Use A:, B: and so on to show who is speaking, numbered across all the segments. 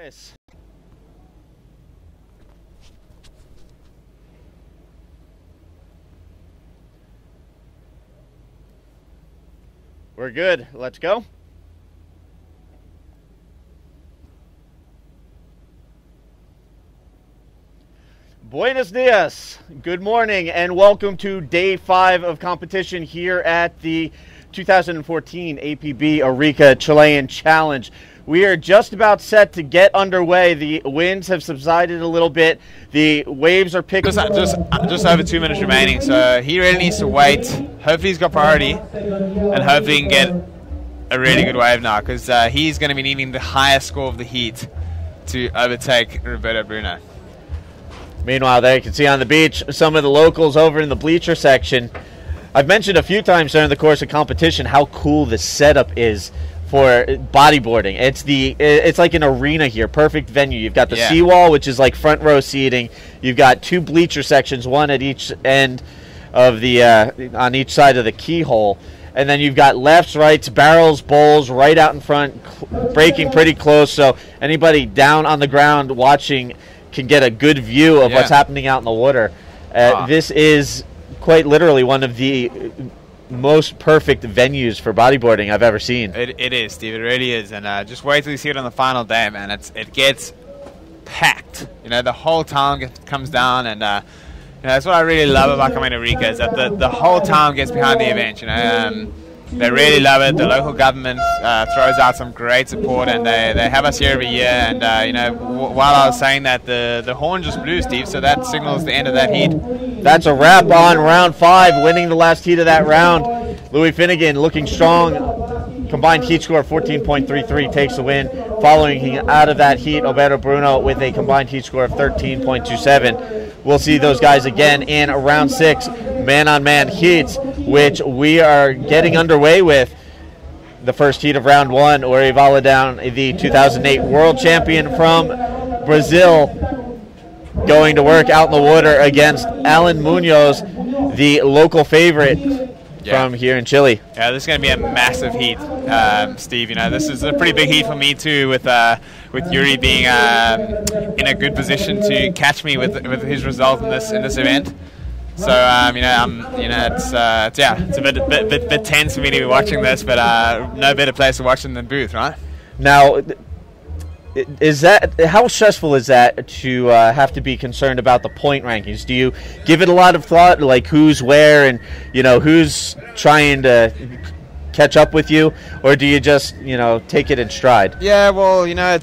A: Chris. We're good. Let's go. Buenos dias. Good morning and welcome to day 5 of competition here at the 2014 APB Arica Chilean Challenge. We are just about set to get underway. The winds have subsided a little bit. The waves are picking
B: just over 2 minutes remaining, so he really needs to wait. Hopefully he's got priority, and hopefully he can get a really good wave now, because he's going to be needing the highest score of the heat to overtake Roberto Bruno.
A: Meanwhile, there you can see on the beach some of the locals over in the bleacher section. I've mentioned a few times during the course of competition how cool the setup is for bodyboarding. It's like an arena here, perfect venue. You've got the seawall, which is like front row seating. You've got 2 bleacher sections, one at each end of the on each side of the keyhole, and then you've got lefts, rights, barrels, bowls right out in front, breaking pretty close, so anybody down on the ground watching can get a good view of what's happening out in the water. This is quite literally one of the most perfect venues for bodyboarding I've ever seen.
B: It is, Steve. It really is. And just wait till you see it on the final day, man. It gets packed. You know, the whole town comes down, and you know, that's what I really love about coming to Arica, is that the whole town gets behind the event. You know, they really love it. The local government throws out some great support, and they have us here every year. And you know, while I was saying that, the horn just blew, Steve, so that signals the end of that heat.
A: That's a wrap on round 5, winning the last heat of that round. Louis Finnegan looking strong. Combined heat score of 14.33 takes the win. Following out of that heat, Roberto Bruno with a combined heat score of 13.27. We'll see those guys again in round 6, man-on-man heats, which we are getting underway with. The first heat of round 1, Orival down, the 2008 world champion from Brazil, going to work out in the water against Alan Munoz, the local favorite from here in Chile.
B: Yeah, this is going to be a massive heat, Steve. You know, this is a pretty big heat for me too, with Yuri being in a good position to catch me with his result in this event. So you know, it's a bit tense for me to be watching this, but no better place to watch than the booth, right?
A: Now, how stressful is that to have to be concerned about the point rankings? Do you give it a lot of thought, like who's where and, you know, who's trying to catch up with you, or do you just, you know, take it in stride?
B: Yeah, well, you know,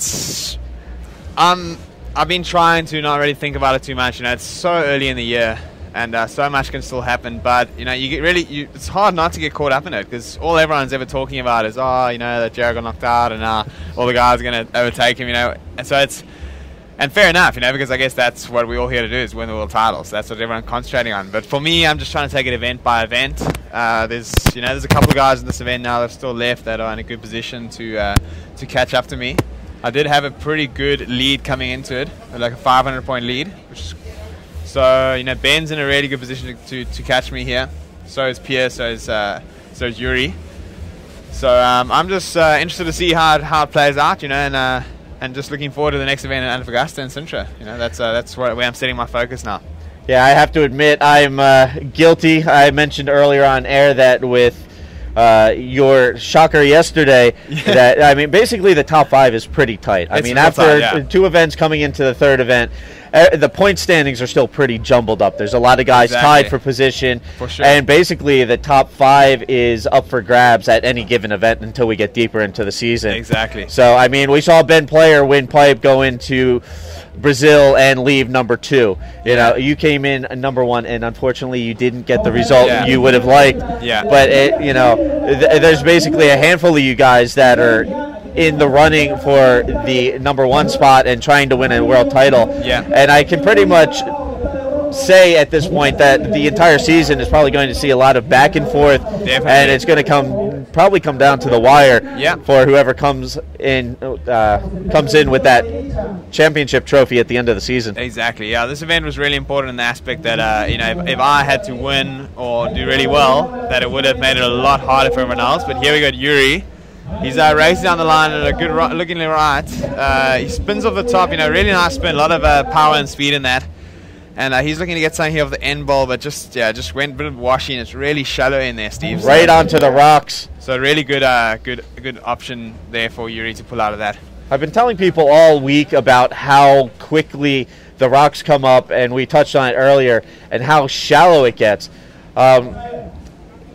B: I've been trying to not really think about it too much. You know, it's so early in the year, and so much can still happen, but you know, it's hard not to get caught up in it, because all everyone's ever talking about is, oh, you know, that Jared got knocked out, and all the guys are going to overtake him, you know, and so and fair enough, you know, because I guess that's what we're all here to do, is win the world titles. That's what everyone's concentrating on. But for me, I'm just trying to take it event by event. There's a couple of guys in this event now that have still left that are in a good position to catch up to me. I did have a pretty good lead coming into it, like a 500-point lead, which is, so, you know, Ben's in a really good position to catch me here. So is Pierre, so is Yuri. So I'm just interested to see how it plays out, you know, and just looking forward to the next event in Antofagasta and Sintra. You know, that's where I'm setting my focus now.
A: Yeah, I have to admit I'm guilty. I mentioned earlier on air that with your shocker yesterday, that, I mean, basically the top 5 is pretty tight. I mean, after 2 events coming into the 3rd event, the point standings are still pretty jumbled up. There's a lot of guys tied for position, and basically the top 5 is up for grabs at any given event until we get deeper into the season.
B: Exactly.
A: So, I mean, we saw Ben Player win pipe, go into Brazil and leave number 2. You know, you came in number 1, and unfortunately you didn't get the result you would have liked.
B: Yeah.
A: But you know, there's basically a handful of you guys that are in the running for the number 1 spot and trying to win a world title.
B: Yeah.
A: And I can pretty much say at this point that the entire season is probably going to see a lot of back and forth.
B: Definitely.
A: And it's going to probably come down to the wire for whoever comes in with that championship trophy at the end of the season.
B: Exactly. Yeah, this event was really important in the aspect that you know, if I had to win or do really well, that it would have made it a lot harder for everyone else. But here we got Yuri, He's racing down the line at a good looking right. He spins off the top, really nice spin, a lot of power and speed in that. And he's looking to get something here off the end bowl, but just went a bit of washing. It's really shallow in there, Steve.
A: Right onto the rocks.
B: So really good option there for Yuri to pull out of that.
A: I've been telling people all week about how quickly the rocks come up, and we touched on it earlier, and how shallow it gets.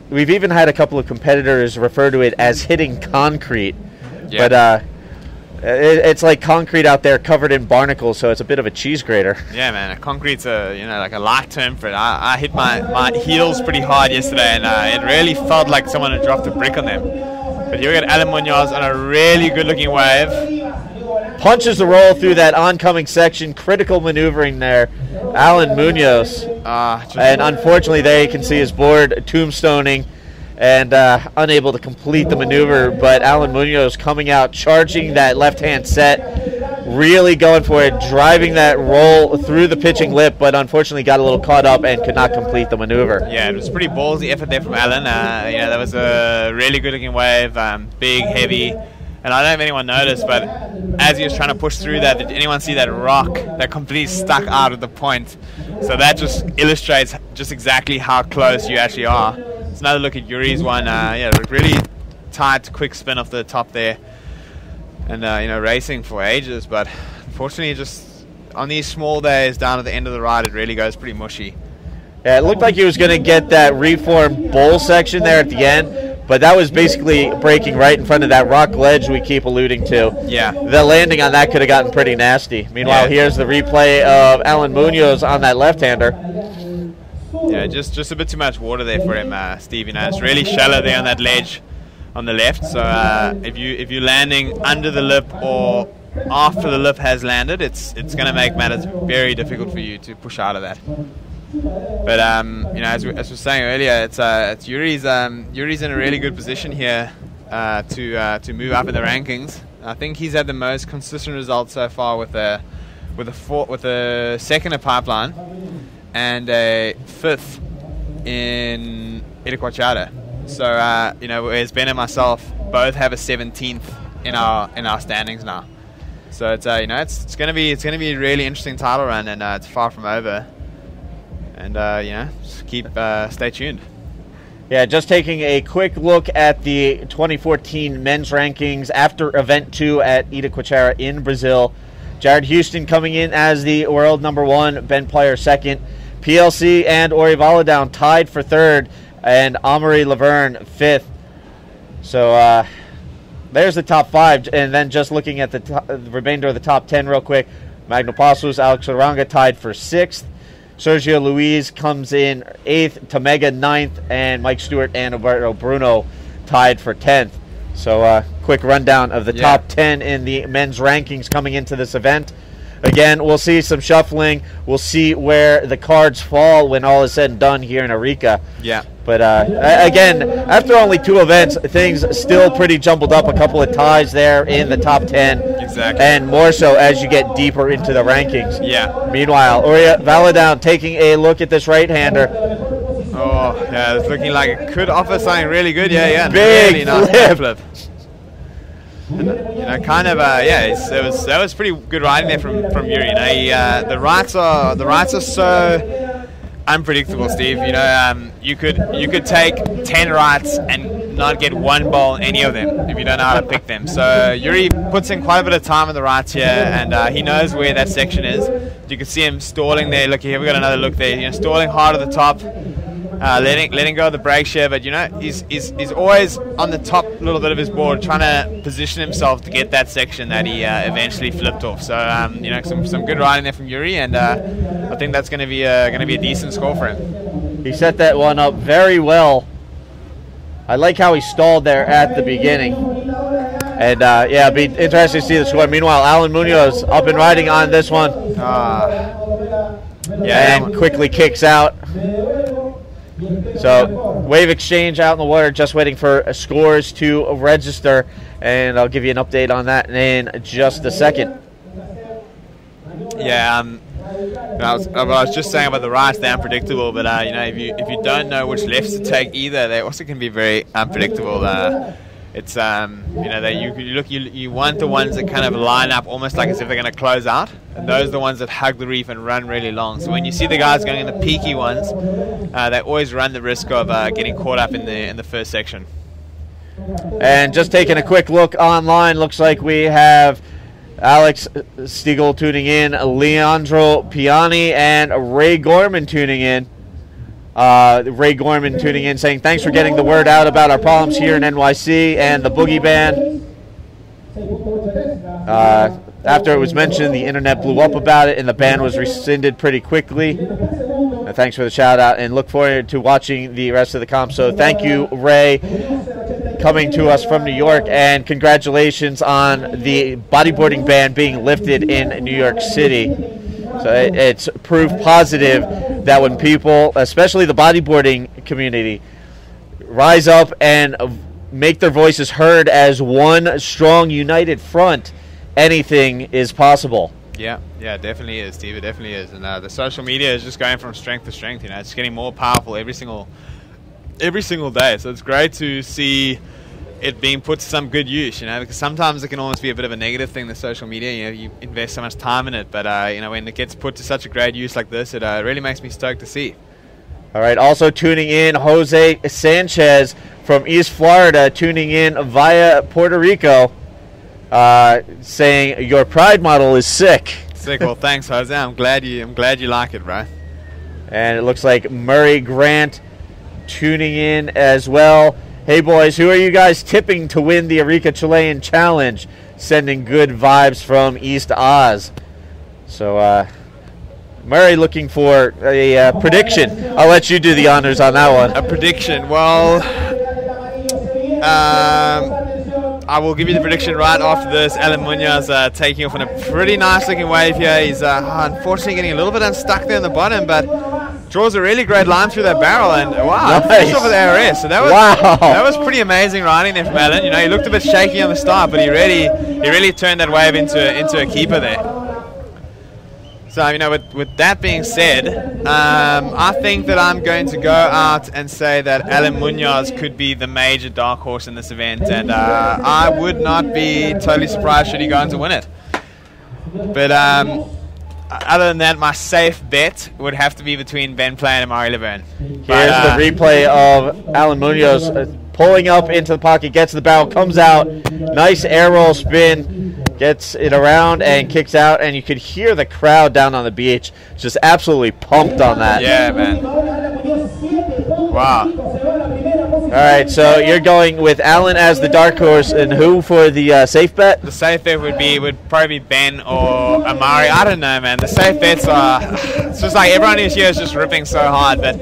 A: We've even had a couple of competitors refer to it as hitting concrete, but it's like concrete out there covered in barnacles, so it's a bit of a cheese grater.
B: Yeah, man, concrete's like a light term for it. I hit my heels pretty hard yesterday, and it really felt like someone had dropped a brick on them. But here we got Alan Munoz on a really good-looking wave.
A: Punches the roll through that oncoming section. Critical maneuvering there. Alan Munoz. And unfortunately, there you can see his board tombstoning and unable to complete the maneuver. But Alan Munoz coming out, charging that left-hand set, really going for it, driving that roll through the pitching lip, but unfortunately got a little caught up and could not complete the maneuver.
B: Yeah, it was a pretty ballsy effort there from Alan. That was a really good-looking wave, big, heavy. And I don't know if anyone noticed, but as he was trying to push through that, did anyone see that rock that completely stuck out of the point? So that just illustrates just exactly how close you actually are. It's another look at Yuri's one. Really tight, quick spin off the top there. And, racing for ages. But unfortunately, just on these small days down at the end of the ride, it really goes pretty mushy.
A: Yeah, it looked like he was going to get that reformed bowl section there at the end. But that was basically breaking right in front of that rock ledge we keep alluding to.
B: Yeah.
A: The landing on that could have gotten pretty nasty. Meanwhile, here's the replay of Alan Munoz on that left-hander.
B: Yeah, just a bit too much water there for him, Steve. It's really shallow there on that ledge on the left. So if you're landing under the lip or after the lip has landed, it's going to make matters very difficult for you to push out of that. But as we were saying earlier, it's Yuri's in a really good position here to move up in the rankings. I think he's had the most consistent results so far with a second at Pipeline and a fifth in Iriquachara. So whereas Ben and myself both have a 17th in our standings now. So it's it's going to be a really interesting title run, and it's far from over. And, just stay tuned.
A: Yeah, just taking a quick look at the 2014 men's rankings after Event 2 at Iriquachara in Brazil. Jared Houston coming in as the world number 1, Ben Plyer second. PLC and Ori Valadown tied for third, and Amaury Laverne fifth. So there's the top 5. And then just looking at the remainder of the top 10 real quick, Magno Passos, Alex Aranga tied for 6th. Sergio Luis comes in 8th, Tamega 9th, and Mike Stewart and Alberto Bruno tied for 10th. So quick rundown of the top 10 in the men's rankings coming into this event. Again, we'll see some shuffling. We'll see where the cards fall when all is said and done here in Arica.
B: Yeah.
A: But again, after only 2 events, things still pretty jumbled up. A couple of ties there in the top 10.
B: Exactly.
A: And more so as you get deeper into the rankings.
B: Yeah.
A: Meanwhile, Ori Valadown taking a look at this right-hander.
B: Oh, yeah, it's looking like it could offer something really good. Yeah.
A: Big
B: really nice
A: flip.
B: And, that was pretty good riding there from Yuri. The rights are so unpredictable, Steve. You could take 10 rights and not get one bowl in any of them if you don't know how to pick them. So Yuri puts in quite a bit of time in the rights here, and he knows where that section is. You can see him stalling there. Look here, we got another look there. Stalling hard at the top. Letting go of the brake share, but he's always on the top little bit of his board, trying to position himself to get that section that he eventually flipped off. So some good riding there from Yuri, and I think that's going to be a decent score for him.
A: He set that one up very well. I like how he stalled there at the beginning, and it'd be interesting to see the score. Meanwhile, Alan Munoz up and riding on this one, and quickly kicks out. So, wave exchange out in the water, just waiting for scores to register, and I'll give you an update on that in just a second.
B: Yeah, I was just saying about the rights, they're unpredictable, but if you don't know which lefts to take either, they also can be very unpredictable. it's you know, you want the ones that kind of line up almost like as if they're going to close out, and those are the ones that hug the reef and run really long. So when you see the guys going in the peaky ones, they always run the risk of getting caught up in the first section.
A: And just taking a quick look online, looks like we have Alex Stiegel tuning in, Leandro Piani, and Ray Gorman tuning in. Ray Gorman tuning in saying, thanks for getting the word out about our problems here in NYC and the Boogie Ban. After it was mentioned, the internet blew up about it and the ban was rescinded pretty quickly. Thanks for the shout out and look forward to watching the rest of the comp. So thank you, Ray, coming to us from New York, and congratulations on the bodyboarding ban being lifted in New York City. So it's proof positive that when people, especially the bodyboarding community, rise up and make their voices heard as one strong, united front, anything is possible.
B: Yeah, it definitely is, Steve. It definitely is. And the social media is just going from strength to strength. You know, it's getting more powerful every single day. So it's great to see it being put to some good use, you know, because sometimes it can almost be a bit of a negative thing, the social media. You know, you invest so much time in it, but you know, when it gets put to such a great use like this, it really makes me stoked to see.
A: All right, also tuning in, Jose Sanchez from East Florida, tuning in via Puerto Rico, saying your Pride model is sick.
B: Sick. Well, thanks, Jose. I'm glad you like it, bro.
A: And it looks like Murray Grant tuning in as well. Hey boys, who are you guys tipping to win the Arica Chilean Challenge? Sending good vibes from East Oz. So Murray looking for a prediction. I'll let you do the honors on that one.
B: A prediction. Well, I will give you the prediction right after this. Alan Munoz taking off on a pretty nice looking wave here. He's unfortunately getting a little bit unstuck there on the bottom, but draws a really great line through that barrel, and wow,
A: nice.
B: Finished off with ARS. So that was pretty amazing riding there from Alan. You know, he looked a bit shaky on the start, but he really turned that wave into a keeper there. So, you know, with that being said, I think that I'm going to go out and say that Alan Munoz could be the major dark horse in this event, and I would not be totally surprised should he go on to win it. But other than that, my safe bet would have to be between Ben Play and Amari Laverne.
A: Here's the replay of Alan Munoz pulling up into the pocket, gets the barrel, comes out, nice air roll spin, gets it around and kicks out, and you could hear the crowd down on the beach just absolutely pumped on that.
B: Yeah, man. Wow.
A: All right, so you're going with Alan as the dark horse, and who for the safe bet?
B: The safe bet would probably be Ben or Amari. I don't know, man. The safe bets are, it's just like everyone who's here is just ripping so hard, but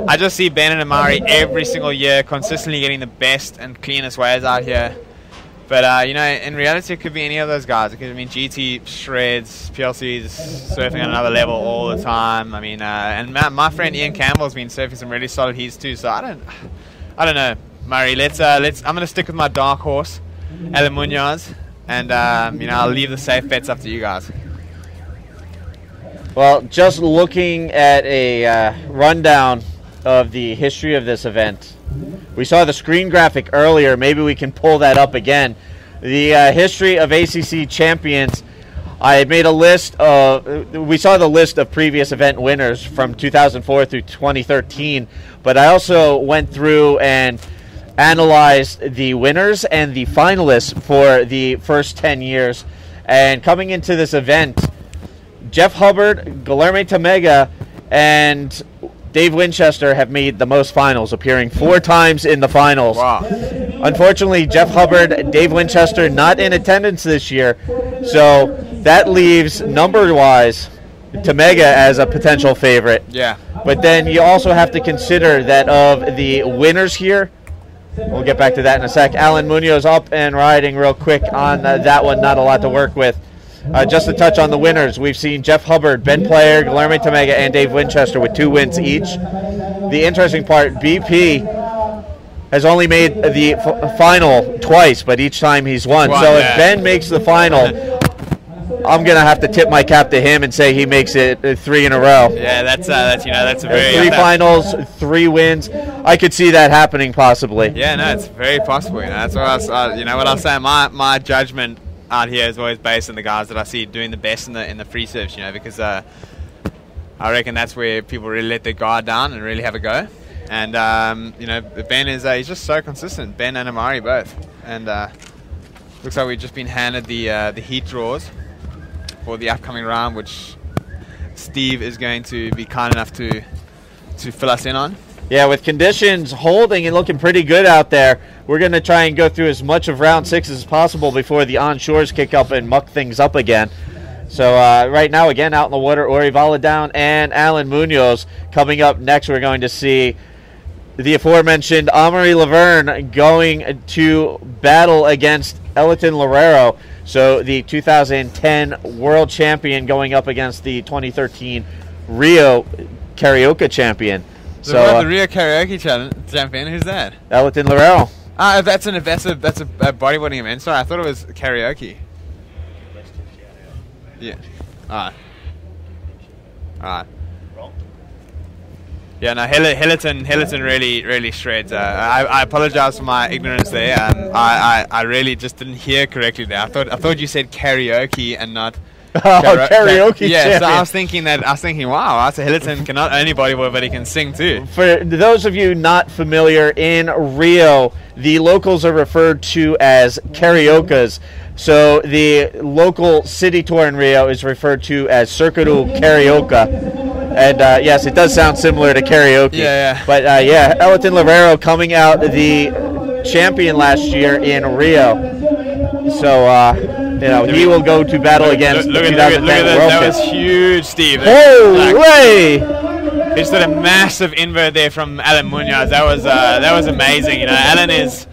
B: I just see Ben and Amari every single year consistently getting the best and cleanest waves out here. But, you know, in reality, it could be any of those guys. It could, I mean, GT shreds, PLC's surfing on another level all the time. I mean, and my friend Ian Campbell's been surfing some really solid heats too. So I don't know, Murray. I'm going to stick with my dark horse, Alan Munoz, and you know, I'll leave the safe bets up to you guys.
A: Well, just looking at a rundown of the history of this event. We saw the screen graphic earlier. Maybe we can pull that up again. The history of ACC champions. I made a list of, we saw the list of previous event winners from 2004 through 2013, but I also went through and analyzed the winners and the finalists for the first 10 years. And coming into this event, Jeff Hubbard, Guilherme Tamega, and Dave Winchester have made the most finals, appearing 4 times in the finals.
B: Wow.
A: Unfortunately, Jeff Hubbard, Dave Winchester not in attendance this year, so that leaves, number-wise, Tamega as a potential favorite.
B: Yeah.
A: But then you also have to consider that of the winners here, we'll get back to that in a sec. Alan Munoz up and riding real quick on that one, not a lot to work with. Just to touch on the winners, we've seen Jeff Hubbard, Ben Player, Guilherme Tamega, and Dave Winchester with 2 wins each. The interesting part, BP has only made the final twice, but each time he's won. So if Ben makes the final, I'm gonna have to tip my cap to him and say he makes it 3 in a row.
B: Yeah, that's a very
A: 3 finals, 3 wins. I could see that happening possibly.
B: Yeah, no, it's very possible. That's what what I'll say. My judgment out here is always based on the guys that I see doing the best in the free serves. Because I reckon that's where people really let their guard down and really have a go. And Ben is he's just so consistent. Ben and Amari both. And looks like we've just been handed the heat draws for the upcoming round, which Steve is going to be kind enough to fill us in on.
A: Yeah, with conditions holding and looking pretty good out there, we're going to try and go through as much of round 6 as possible before the onshores kick up and muck things up again. So right now, again, out in the water, Ori Valadown and Alan Munoz. Coming up next, we're going to see the aforementioned Amaury Laverne going to battle against Elton Loureiro. So the 2010 world champion going up against the 2013 Rio karaoke champion.
B: So the Rio karaoke champion, who's that?
A: Elton Loureiro.
B: That's a bodyboarding event. Sorry, I thought it was karaoke. Yeah. Alright. Yeah, no, Hillerton really shreds. I apologize for my ignorance there. I really just didn't hear correctly there. I thought you said karaoke and not
A: karaoke.
B: Yeah,
A: champion.
B: so I was thinking, wow, so Hillerton can not only bodyboard, but he can sing too.
A: For those of you not familiar, in Rio, the locals are referred to as karaokas. So the local city tour in Rio is referred to as Circuito Carioca. And yes, it does sound similar to karaoke.
B: Yeah.
A: But Elton Loureiro coming out the champion last year in Rio. So he will go to battle against the 2010 World
B: That was huge, Steve.
A: Holy!
B: He just did a massive invert there from Alan Munoz. That was amazing. Alan is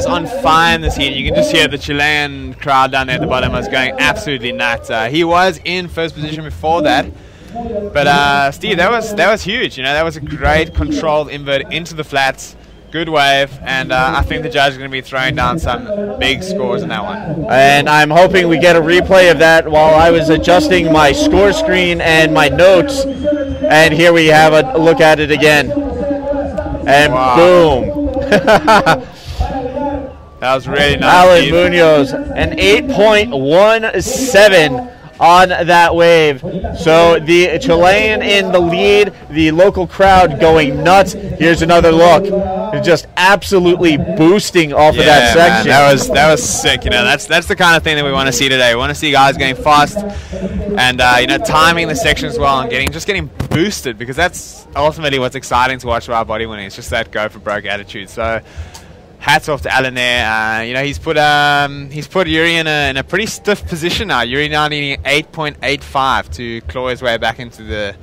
B: on fire in this heat. You can just hear the Chilean crowd down there at the bottom was going absolutely nuts. He was in first position before that. But Steve, that was huge. That was a great controlled invert into the flats. Good wave, and I think the judge is going to be throwing down some big scores in that one.
A: And I'm hoping we get a replay of that while I was adjusting my score screen and my notes. And here we have a look at it again. And boom.
B: That was really nice.
A: Alan Munoz, an 8.17 on that wave. So the Chilean in the lead, the local crowd going nuts. Here's another look. Just absolutely boosting off of that section.
B: Man, that was sick. That's the kind of thing that we want to see today. We want to see guys going fast and timing the sections well and getting boosted, because that's ultimately what's exciting to watch about bodyboarding. It's just that go for broke attitude. So hats off to Alan there. He's put Yuri in a pretty stiff position now. Yuri now needing 8.85 to claw his way back into the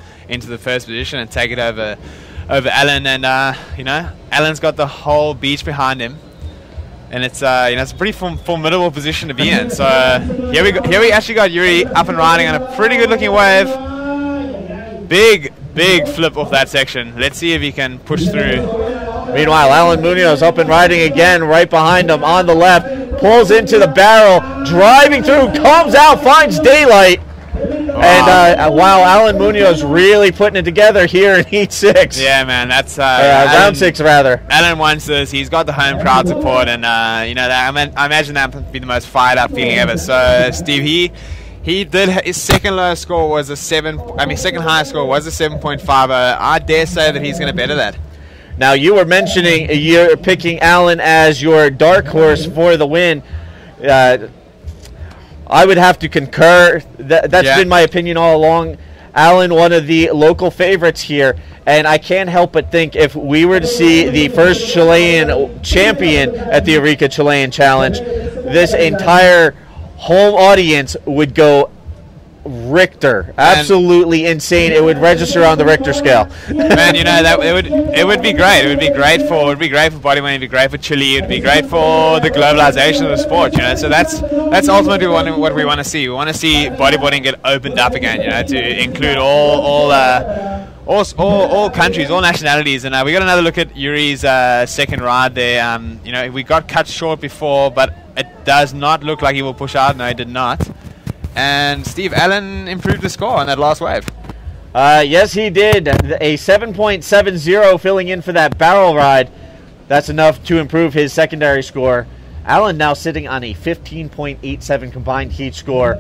B: first position and take it over Alan. And Alan's got the whole beach behind him, and it's it's a pretty formidable position to be in. So here we actually got Yuri up and riding on a pretty good looking wave. Big flip off that section. Let's see if he can push through.
A: Meanwhile, Alan Munoz up and riding again right behind him on the left. Pulls into the barrel, driving through, comes out, finds daylight. Wow. And wow, Alan Munoz really putting it together here in Heat 6.
B: Yeah, man, that's
A: round 6 rather.
B: Alan wants this. He's got the home crowd support, and I imagine that would be the most fired up feeling ever. So Steve, he did his second highest score was a 7.5. I dare say that he's going to better that.
A: Now, you were mentioning you're picking Alan as your dark horse for the win. I would have to concur. That's been my opinion all along. Alan, one of the local favorites here. And I can't help but think if we were to see the first Chilean champion at the Arica Chilean Challenge, this entire home audience would go Richter. Absolutely insane. It would register on the Richter scale.
B: Man, that it would be great. It would be great for bodyboarding. It'd be great for Chile. It'd be great for the globalization of the sport. So that's ultimately what we want to see. We want to see bodyboarding get opened up again. To include all countries, all nationalities. And we got another look at Yuri's second ride there. We got cut short before, but it does not look like he will push out. No, he did not. And Steve, Allen improved the score on that last wave.
A: Yes, he did. A 7.70 filling in for that barrel ride. That's enough to improve his secondary score. Allen now sitting on a 15.87 combined heat score,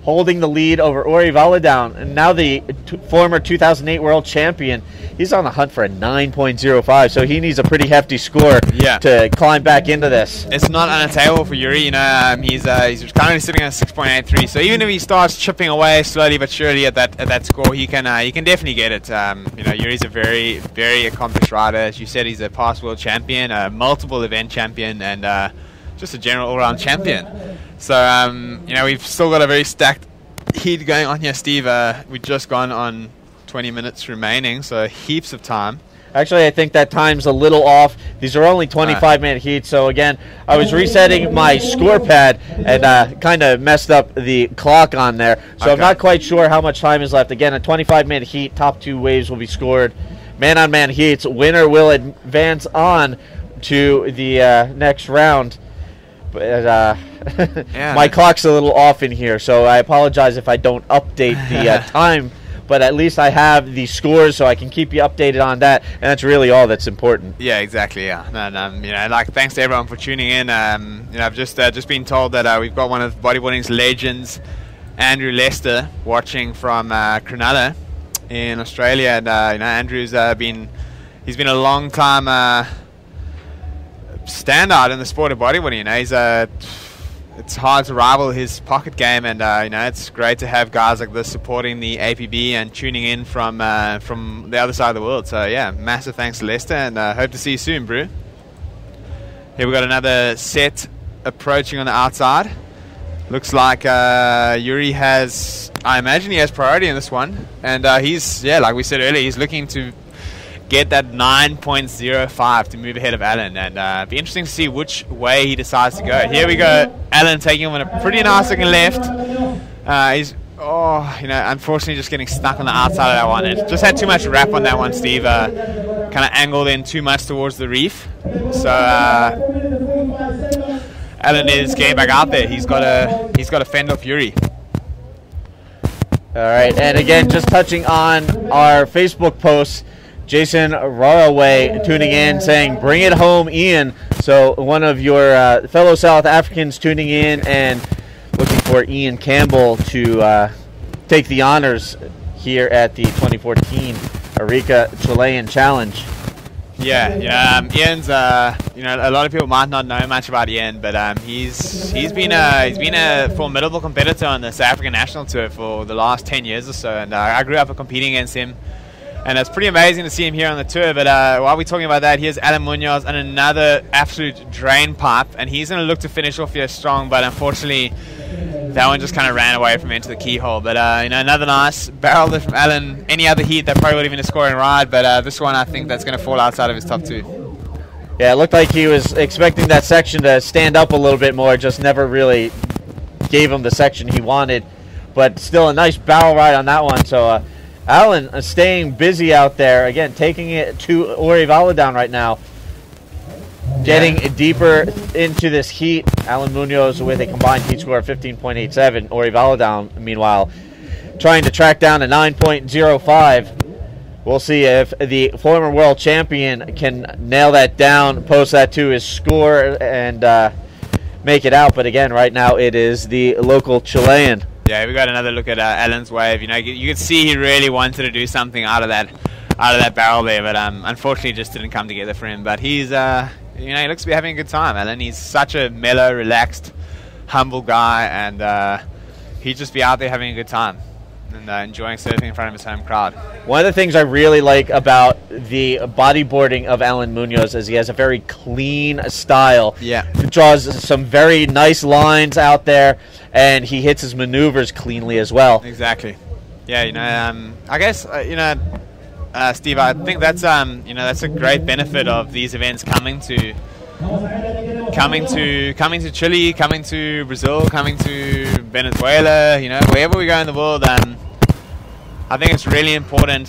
A: holding the lead over Ori Valadown. And now the former 2008 world champion, he's on the hunt for a 9.05, so he needs a pretty hefty score to climb back into this.
B: It's not unattainable for Yuri. You know, he's currently sitting on 6.83. So even if he starts chipping away slowly but surely at that score, he can definitely get it. You know, Yuri's a very, very accomplished rider. As you said, he's a past world champion, a multiple event champion, and just a general all-round champion. So, you know, we've still got a very stacked heat going on here, Steve. We've just gone on 20 minutes remaining, so heaps of time.
A: Actually, I think that time's a little off. These are only 25-minute heats. So, again, I was resetting my score pad and kind of messed up the clock on there. So okay. I'm not quite sure how much time is left. Again, a 25-minute heat, top 2 waves will be scored. Man-on-man heats, winner will advance on to the next round. But my clock's a little off in here, so I apologize if I don't update the time. But at least I have the scores, so I can keep you updated on that, and that's really all that's important.
B: Yeah, exactly. Yeah, and you know, like thanks to everyone for tuning in. You know, I've just been told that we've got one of bodyboarding's legends, Andrew Lester, watching from Cronulla in Australia, and you know, Andrew's been a long time standout in the sport of bodyboarding. You know, he's it's hard to rival his pocket game, and you know, it's great to have guys like this supporting the APB and tuning in from the other side of the world. So yeah, massive thanks to Lester, and hope to see you soon, bro. Here we got another set approaching on the outside. Looks like Yuri has, I imagine he has priority in this one, and he's, yeah, like we said earlier, he's looking to get that 9.05 to move ahead of Allen, and be interesting to see which way he decides to go. Here we go, Allen taking him on a pretty nice looking left. He's, you know, unfortunately just getting stuck on the outside of that one. It just had too much wrap on that one, Steve. Kind of angled in too much towards the reef. So Allen is getting back out there. He's got to fend off Yuri.
A: All right, and again, just touching on our Facebook posts, Jason Raraway tuning in saying, bring it home, Ian. So one of your fellow South Africans tuning in and looking for Ian Campbell to take the honors here at the 2014 Arica Chilean Challenge.
B: Yeah. Ian's, you know, a lot of people might not know much about Ian, but he's been a formidable competitor on the South African national tour for the last 10 years or so, and I grew up competing against him. And it's pretty amazing to see him here on the tour. But while we're talking about that, here's Alan Munoz and another absolute drain pipe. And he's going to look to finish off here strong. But unfortunately, that one just kind of ran away from into the keyhole. But, you know, another nice barrel lift from Alan. Any other heat, that probably would have been a scoring ride. But this one, I think that's going to fall outside of his top 2.
A: Yeah, it looked like he was expecting that section to stand up a little bit more. Just never really gave him the section he wanted. But still a nice barrel ride on that one. So, Allen staying busy out there, again, taking it to Ori Valadown right now. Getting deeper into this heat. Alan Munoz with a combined heat score of 15.87. Ori Valadown, meanwhile, trying to track down a 9.05. We'll see if the former world champion can nail that down, post that to his score, and make it out. But again, right now it is the local Chilean.
B: Yeah, we got another look at Allen's wave. You know, you could see he really wanted to do something out of that barrel there, but unfortunately, it just didn't come together for him. But he's, you know, he looks to be having a good time. Allen, he's such a mellow, relaxed, humble guy, and he'd just be out there having a good time and enjoying surfing in front of his home crowd.
A: One of the things I really like about the bodyboarding of Alan Munoz is he has a very clean style.
B: Yeah,
A: he draws some very nice lines out there, and he hits his maneuvers cleanly as well.
B: Exactly. Yeah, you know, I guess you know, Steve, I think that's you know, that's a great benefit of these events coming to Chile, coming to Brazil, coming to Venezuela. You know, wherever we go in the world, I think it's really important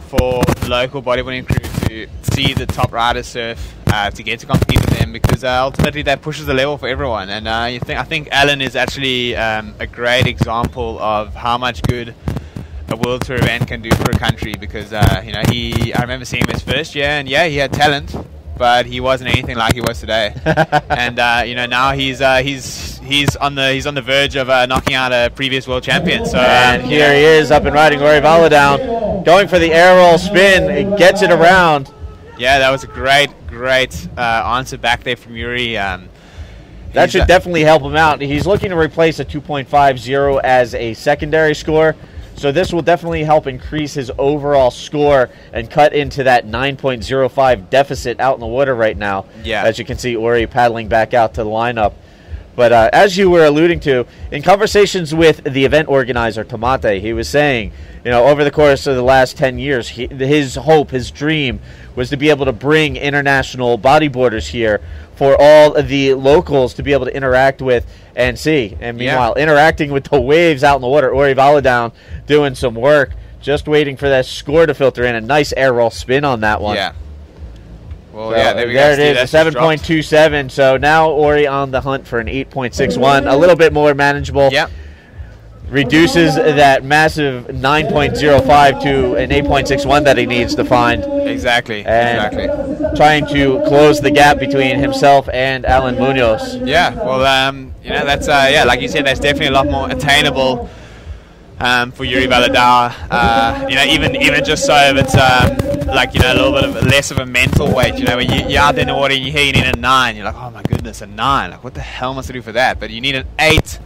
B: for the local bodyboarding crew to see the top riders surf, to get to compete with them, because ultimately that pushes the level for everyone. And I think Alan is actually a great example of how much good a World Tour event can do for a country, because I remember seeing him his first year, and yeah, he had talent, but he wasn't anything like he was today. And now he's on the verge of knocking out a previous world champion. So
A: and here he is, up and riding, Ori Valadown, going for the air roll spin. It gets it around.
B: Yeah, that was a great answer back there from Yuri.
A: That should definitely help him out. He's looking to replace a 2.50 as a secondary score. So this will definitely help increase his overall score and cut into that 9.05 deficit out in the water right now.
B: Yeah.
A: As you can see, Ori paddling back out to the lineup. But as you were alluding to, in conversations with the event organizer, Tomate, he was saying, over the course of the last 10 years, his hope, his dream, was to be able to bring international bodyboarders here for all of the locals to be able to interact with and see. And meanwhile, interacting with the waves out in the water, Ori Valadown doing some work, just waiting for that score to filter in. A nice air roll spin on that one.
B: Yeah. Well,
A: So
B: there we go.
A: there it is, 7.27. So now Ori on the hunt for an 8.61, a little bit more manageable.
B: Yep.
A: Reduces that massive 9.05 to an 8.61 that he needs to find.
B: Exactly.
A: And trying to close the gap between himself and Alan Munoz.
B: Yeah. Well, that's like you said, that's definitely a lot more attainable for Yuri Valadown. Even just so if it's a little bit of less of a mental weight. When you're out there in the water and you hear you need a 9, you're like, oh my goodness, a 9. Like, what the hell must I do for that? But you need an 8.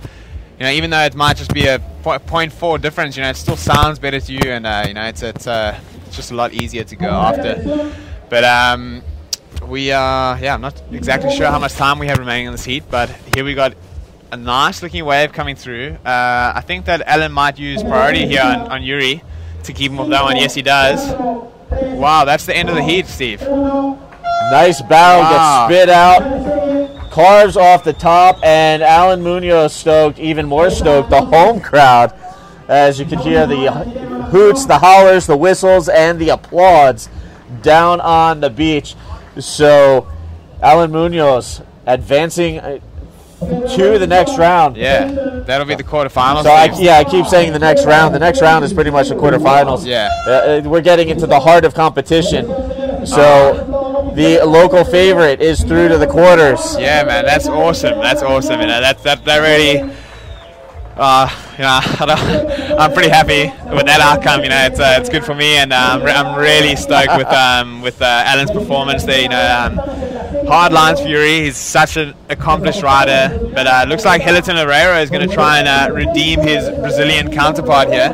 B: Even though it might just be a 0.4 difference, it still sounds better to you, and it's just a lot easier to go after. But I'm not exactly sure how much time we have remaining in this heat, but here we got a nice looking wave coming through. I think that Alan might use priority here on Yuri to keep him off that one. Yes, he does. Wow, that's the end of the heat, Steve.
A: Nice bow, gets spit out. Carves off the top, and Alan Munoz stoked, even more stoked, the home crowd, as you can hear the hoots, the hollers, the whistles, and the applause down on the beach. So Alan Munoz advancing to the next round.
B: Yeah, that'll be the quarterfinals.
A: So I keep saying the next round. The next round is pretty much the quarterfinals.
B: Yeah.
A: We're getting into the heart of competition. So the local favorite is through to the quarters.
B: Yeah, man, that's awesome. That's awesome. That really. I'm pretty happy with that outcome. It's good for me, and I'm really stoked with Alan's performance there. Hard lines for Yuri. He's such an accomplished rider, but it looks like Hilton Herrera is going to try and redeem his Brazilian counterpart here.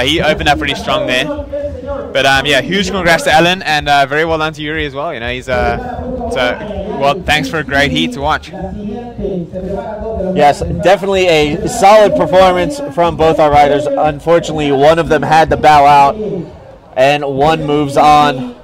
B: He opened up pretty strong there. But huge congrats to Alan, and very well done to Yuri as well. He's thanks for a great heat to watch.
A: Yes, definitely a solid performance from both our riders. Unfortunately, one of them had to bow out, and one moves on.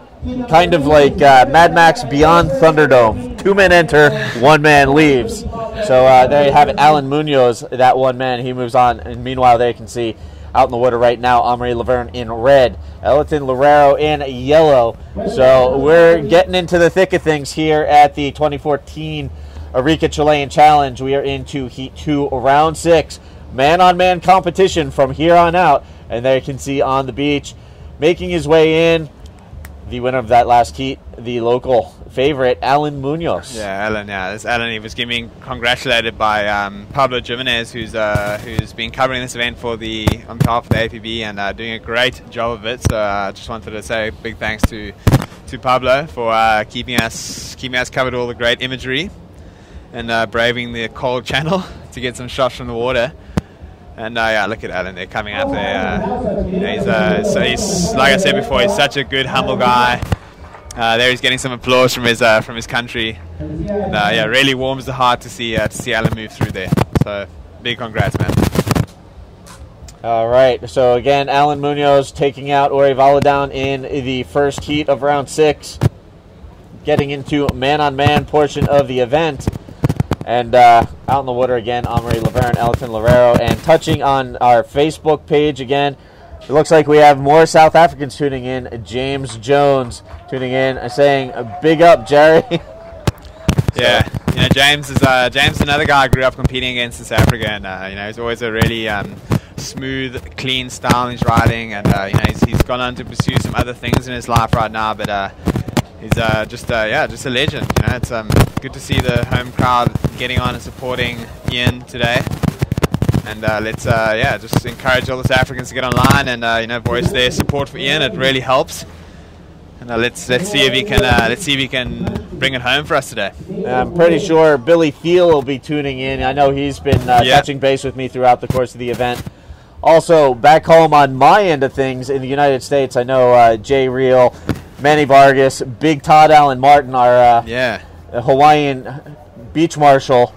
A: Kind of like Mad Max Beyond Thunderdome. 2 men enter, 1 man leaves. So there you have it. Alan Munoz, that 1 man, he moves on. And meanwhile, there you can see out in the water right now, Amaury Laverne in red, Elton Loureiro in yellow. So we're getting into the thick of things here at the 2014 Arica Chilean Challenge. We are into Heat 2, Round 6. Man-on-man competition from here on out. And there you can see on the beach, making his way in, the winner of that last heat, the local favorite, Alan Munoz.
B: Yeah, Alan. Yeah, this Alan. He was getting congratulated by Pablo Jimenez, who's been covering this event on behalf of the APB and doing a great job of it. So I just wanted to say a big thanks to Pablo for keeping us covered all the great imagery and braving the cold channel to get some shots from the water. And look at Alan. They're coming up there. He's like I said before. He's such a good, humble guy. There he's getting some applause from his country. And, really warms the heart to see Alan move through there. So big congrats, man.
A: All right. So again, Alan Munoz taking out Ori Valadown in the first heat of round 6, getting into man-on-man portion of the event. And out in the water again, Amaury Laverne, Elton Loureiro. And touching on our Facebook page again, It looks like we have more South Africans tuning in. James Jones tuning in, saying, big up, Jerry.
B: Yeah, James is another guy I grew up competing against in South Africa, and he's always a really smooth, clean style in his riding, and he's gone on to pursue some other things in his life right now, but he's just a legend. It's good to see the home crowd getting on and supporting Ian today. And let's just encourage all the South Africans to get online and voice their support for Ian. It really helps. And let's see if he can bring it home for us today.
A: I'm pretty sure Billy Thiel will be tuning in. I know he's been touching base with me throughout the course of the event. Also, back home on my end of things in the United States, I know Jay Reel, Manny Vargas, Big Todd Allen Martin, our Hawaiian beach marshal.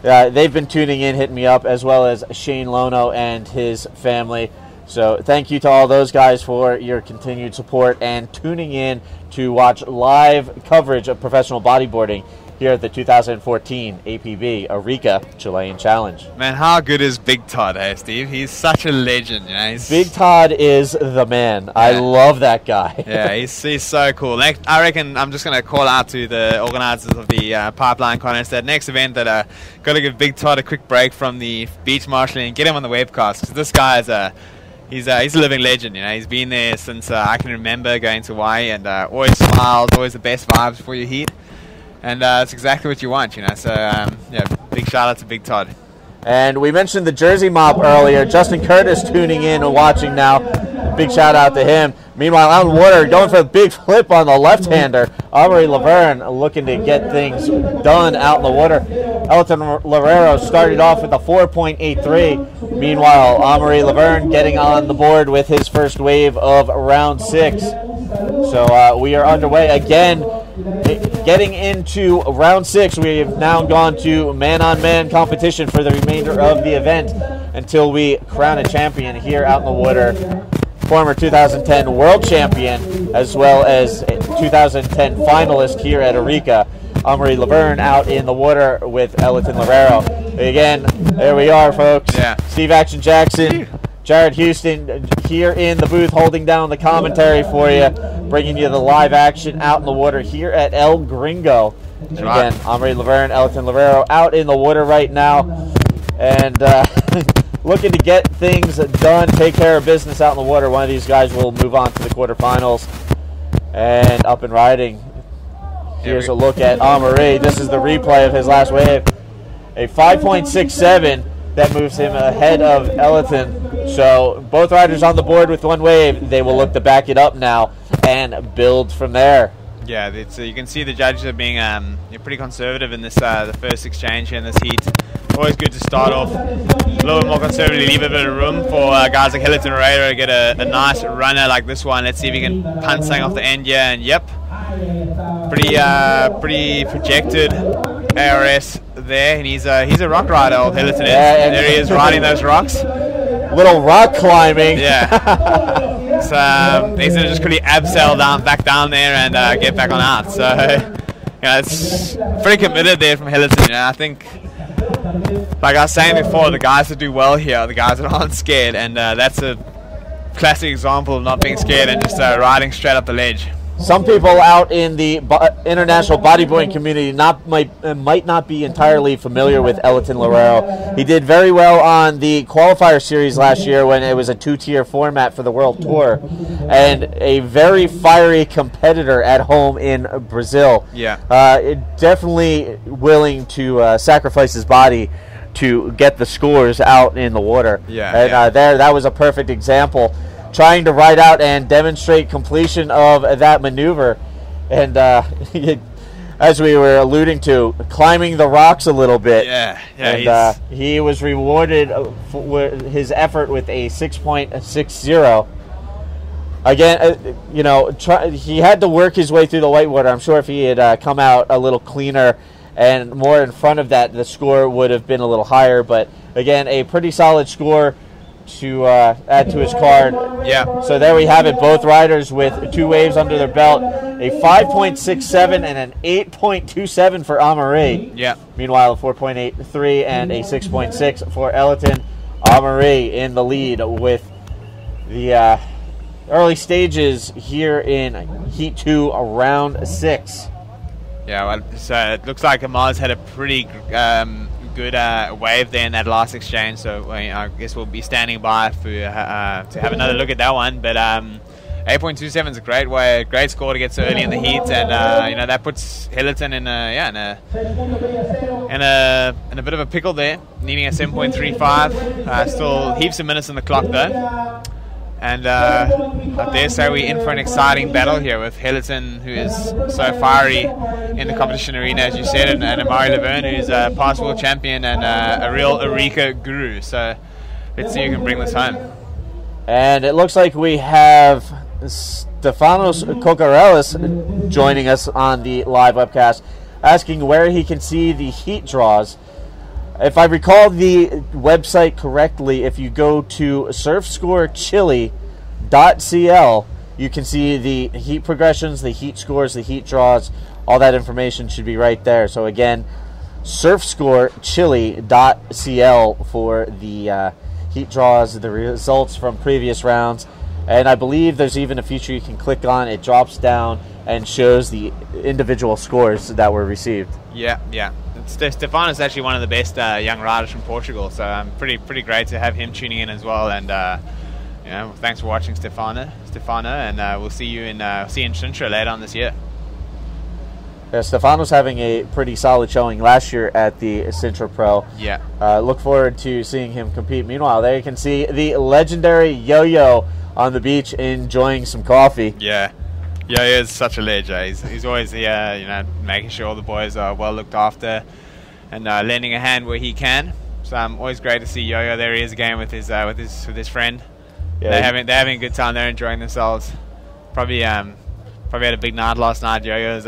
A: They've been tuning in, hitting me up, as well as Shane Lono and his family. So thank you to all those guys for your continued support and tuning in to watch live coverage of professional bodyboarding here at the 2014 APB Arica Chilean Challenge.
B: Man, how good is Big Todd, hey, Steve? He's such a legend.
A: Big Todd is the man. Yeah. I love that guy.
B: Yeah, he's so cool. I reckon I'm just going to call out to the organizers of the Pipeline Contest, that next event, that got to give Big Todd a quick break from the beach marshalling and get him on the webcast, because this guy is he's a living legend. He's been there since I can remember going to Hawaii, and always smiles, always the best vibes before your heat. And it's exactly what you want, So, big shout out to Big Todd.
A: And we mentioned the Jersey Mop earlier. Justin Curtis tuning in and watching now. Big shout out to him. Meanwhile, out in the water, going for a big flip on the left-hander. Aubrey Laverne looking to get things done out in the water. Elton Lorero started off with a 4.83. Meanwhile, Aubrey Laverne getting on the board with his first wave of round 6. So we are underway again. Getting into round 6, we have now gone to man-on-man competition for the remainder of the event until we crown a champion here out in the water. Former 2010 world champion, as well as 2010 finalist here at Arica, Amory Laverne, out in the water with Elton Lorero. Again, there we are, folks.
B: Yeah.
A: Steve Action Jackson, Jared Houston here in the booth holding down the commentary for you, bringing you the live action out in the water here at El Gringo. And again, Amory Laverne, Elton Lorero out in the water right now, and looking to get things done, take care of business out in the water. One of these guys will move on to the quarterfinals and up and riding. Here's a look at Amory. This is the replay of his last wave. A 5.67 that moves him ahead of Elton. So both riders on the board with one wave. They will look to back it up now and build from there.
B: Yeah, you can see the judges are being pretty conservative in this the first exchange here in this heat. Always good to start off a little bit more conservatively, leave a bit of room for guys like Hilton Herrera to get a nice runner like this one. Let's see if he can punch something off the end here. And yep, pretty projected ARS there, and he's a rock rider, old Hilton is. Yeah, there he is riding those rocks.
A: Little rock climbing.
B: Yeah. So he's gonna just quickly abseil back down there and get back on out. So it's pretty committed there from Hilton. I think, like I was saying before, the guys that do well here are the guys that aren't scared, and that's a classic example of not being scared and just riding straight up the ledge.
A: Some people out in the international bodyboarding community might not be entirely familiar with Elton Lorero. He did very well on the qualifier series last year when it was a 2-tier format for the World Tour, and a very fiery competitor at home in Brazil.
B: Yeah,
A: definitely willing to sacrifice his body to get the scores out in the water.
B: Yeah,
A: and that was a perfect example. Trying to ride out and demonstrate completion of that maneuver, and as we were alluding to, climbing the rocks a little bit.
B: Yeah,
A: and he was rewarded for his effort with a 6.60. Again, he had to work his way through the whitewater. I'm sure if he had come out a little cleaner and more in front of that, the score would have been a little higher. But again, a pretty solid score to add to his card.
B: Yeah.
A: So there we have it. Both riders with 2 waves under their belt. A 5.67 and an 8.27 for Amory.
B: Yeah.
A: Meanwhile, a 4.83 and a 6.6 for Elton. Amory in the lead with the early stages here in Heat 2, round 6.
B: Yeah, well, so it looks like Amar's had a pretty good wave there in that last exchange, so I guess we'll be standing by for to have another look at that one. But 8.27 is a great score to get so early in the heat, and that puts Hillerton in a bit of a pickle there, needing a 7.35. Still heaps of minutes on the clock though. And I dare say we're in for an exciting battle here with Hillerton, who is so fiery in the competition arena, as you said, and Amari Laverne, who's a past world champion and a real Arica guru. So let's see who can bring this home.
A: And it looks like we have Stefanos Kokarellis joining us on the live webcast, asking where he can see the heat draws. If I recall the website correctly, if you go to surfscorechile.cl, you can see the heat progressions, the heat scores, the heat draws. All that information should be right there. So again, surfscorechile.cl for the heat draws, the results from previous rounds. And I believe there's even a feature you can click on. It drops down and shows the individual scores that were received.
B: Yeah. Stefano is actually one of the best young riders from Portugal, so pretty great to have him tuning in as well. And thanks for watching, Stefano, and we'll see you in Sintra later on this year.
A: Yeah, Stefano's having a pretty solid showing last year at the Sintra Pro.
B: Yeah.
A: Look forward to seeing him compete. Meanwhile, there you can see the legendary Yo-Yo on the beach enjoying some coffee.
B: Yeah. Yeah, he is such a legend. He's always making sure all the boys are well looked after and lending a hand where he can. So always great to see Yo-Yo. There he is again with his friend. Yeah, they're having a good time. They're enjoying themselves. Probably had a big night last night. Yo-Yo's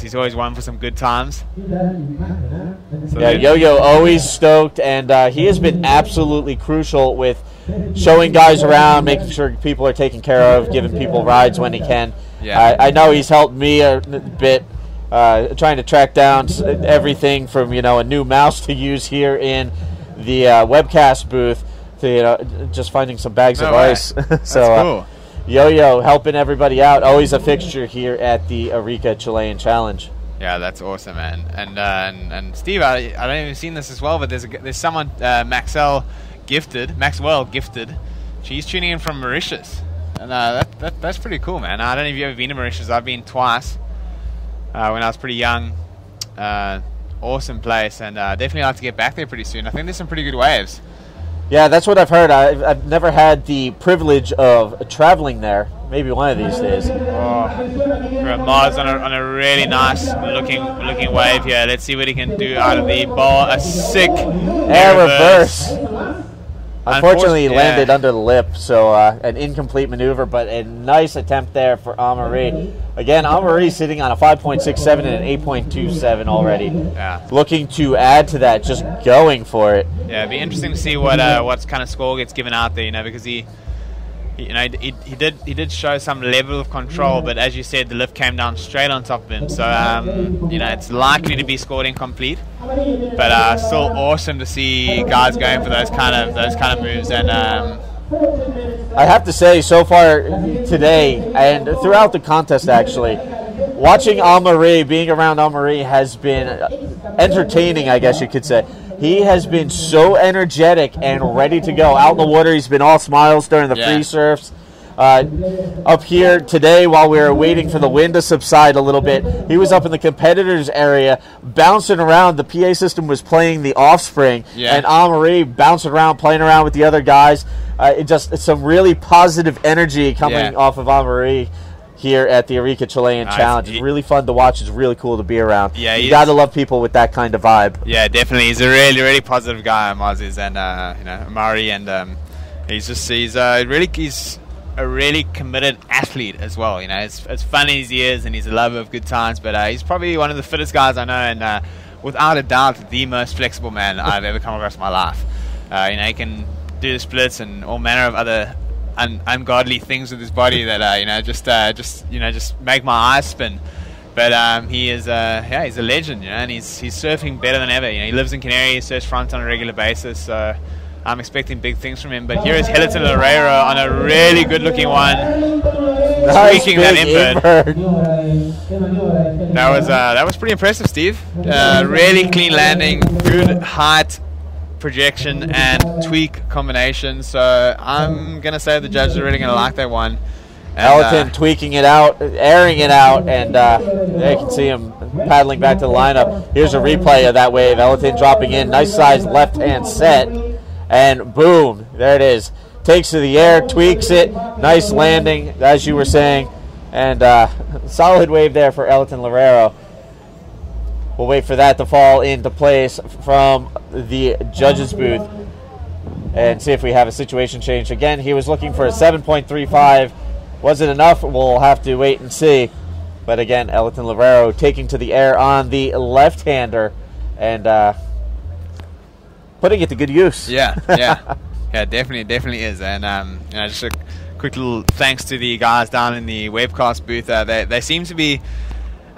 B: he's always one for some good times. So
A: yeah, Yo-Yo always stoked, and he has been absolutely crucial with showing guys around, making sure people are taken care of, giving people rides when he can.
B: Yeah.
A: I know he's helped me a bit, trying to track down everything from a new mouse to use here in the webcast booth to just finding some bags of ice. So
B: cool.
A: Yo-Yo helping everybody out, always a fixture here at the Arica Chilean Challenge.
B: Yeah, that's awesome, man. And Steve, I don't even seen this as well, but there's someone Maxwell Gifted. She's tuning in from Mauritius, and that's pretty cool, man. I don't know if you've ever been to Mauritius. I've been twice when I was pretty young. Awesome place, and definitely like to get back there pretty soon. I think there's some pretty good waves.
A: Yeah, that's what I've heard. I've never had the privilege of traveling there. Maybe one of these days.
B: Mars on a really nice looking wave here. Let's see what he can do out of the ball. A sick
A: air reverse. Unfortunately, he landed under the lip, so an incomplete maneuver, but a nice attempt there for Amaury. Again, Amaury sitting on a 5.67 and an 8.27 already. Yeah. Looking to add to that, just going for it.
B: Yeah, it'd be interesting to see what kind of score gets given out there, because he did show some level of control, but as you said, the lift came down straight on top of him. So it's likely to be scored incomplete, but still awesome to see guys going for those kind of moves. And
A: I have to say, so far today and throughout the contest, actually, watching Amaury, being around Amaury has been entertaining, I guess you could say. He has been so energetic and ready to go. Out in the water, he's been all smiles during the free surfs. Up here today, while we were waiting for the wind to subside a little bit, he was up in the competitors area, bouncing around. The PA system was playing The Offspring, and Amaury bouncing around, playing around with the other guys. It's some really positive energy coming off of Amaury here at the Arica Chilean Challenge. It's really fun to watch. It's really cool to be around. Yeah, you got to love people with that kind of vibe.
B: Yeah, definitely. He's a really, really positive guy, Maz is, and Amaury, and he's a really committed athlete as well. As fun as he is, and he's a lover of good times, but he's probably one of the fittest guys I know, and without a doubt, the most flexible man I've ever come across in my life. He can do the splits and all manner of other ungodly things with his body that just make my eyes spin. But he is he's a legend, and he's surfing better than ever. He lives in Canary, he surfs front on a regular basis. So I'm expecting big things from him. But here is Hilton Loureiro on a really good-looking one, tweaking that invert. That was pretty impressive, Steve. Really clean landing, good height, projection, and tweak combination. So I'm gonna say the judges are really gonna like that one.
A: Elton tweaking it out, airing it out, and you can see him paddling back to the lineup. Here's a replay of that wave. Elton dropping in, nice size left-hand set, and boom, there it is. Takes to the air, tweaks it, nice landing, as you were saying, and solid wave there for Elton Loureiro. We'll wait for that to fall into place from the judges' booth and see if we have a situation change. Again, he was looking for a 7.35. Was it enough? We'll have to wait and see. But again, Elton Loureiro taking to the air on the left-hander and putting it to good use.
B: Yeah, definitely is. And just a quick little thanks to the guys down in the webcast booth. They seem to be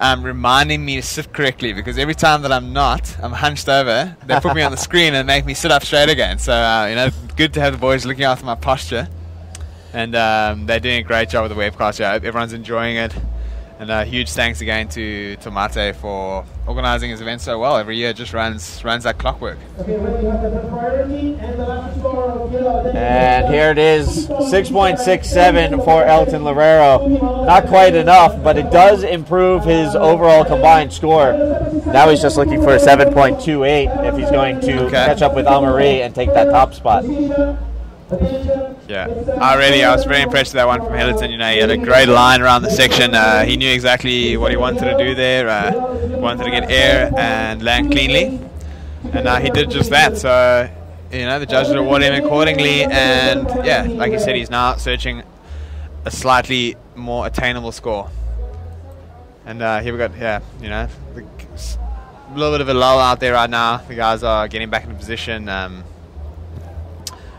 B: reminding me to sit correctly, because every time that I'm hunched over, they put me on the screen and make me sit up straight again. So good to have the boys looking after my posture. And they're doing a great job with the webcast. I hope everyone's enjoying it. And huge thanks again to Mate for organising his event so well. Every year just runs that clockwork.
A: And here it is, 6.67 for Elton Loureiro. Not quite enough, but it does improve his overall combined score. Now he's just looking for a 7.28 if he's going to catch up with Amaury and take that top spot.
B: Yeah, I was very impressed with that one from Hilton. He had a great line around the section. He knew exactly what he wanted to do there. Wanted to get air and land cleanly, and he did just that. So, the judges rewarded him accordingly. And yeah, like you said, he's now searching a slightly more attainable score. And here we got, a little bit of a lull out there right now. The guys are getting back into position.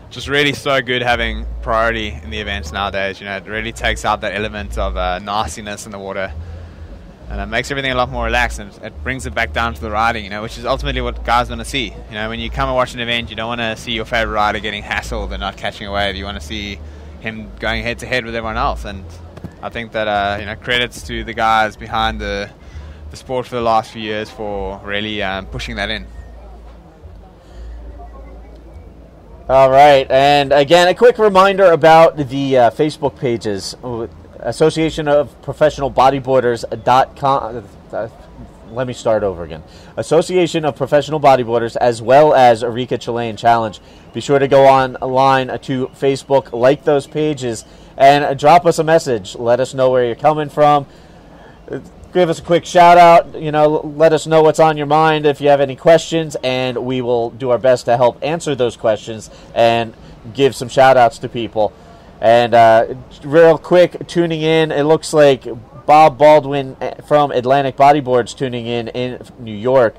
B: Just really so good having priority in the events nowadays. It really takes out that element of nastiness in the water, and it makes everything a lot more relaxed, and it brings it back down to the riding, which is ultimately what guys want to see. When you come and watch an event, you don't want to see your favorite rider getting hassled and not catching a wave. You want to see him going head to head with everyone else, and I think that credits to the guys behind the sport for the last few years for really pushing that in.
A: All right, and again, a quick reminder about the Facebook pages. Association of Professional Bodyboarders.com. Let me start over again. Association of Professional Bodyboarders, as well as Arica Chilean Challenge. Be sure to go online to Facebook, like those pages, and drop us a message. Let us know where you're coming from. Give us a quick shout out, let us know what's on your mind if you have any questions, and we will do our best to help answer those questions and give some shout outs to people. And real quick, tuning in, it looks like Bob Baldwin from Atlantic Bodyboards tuning in New York.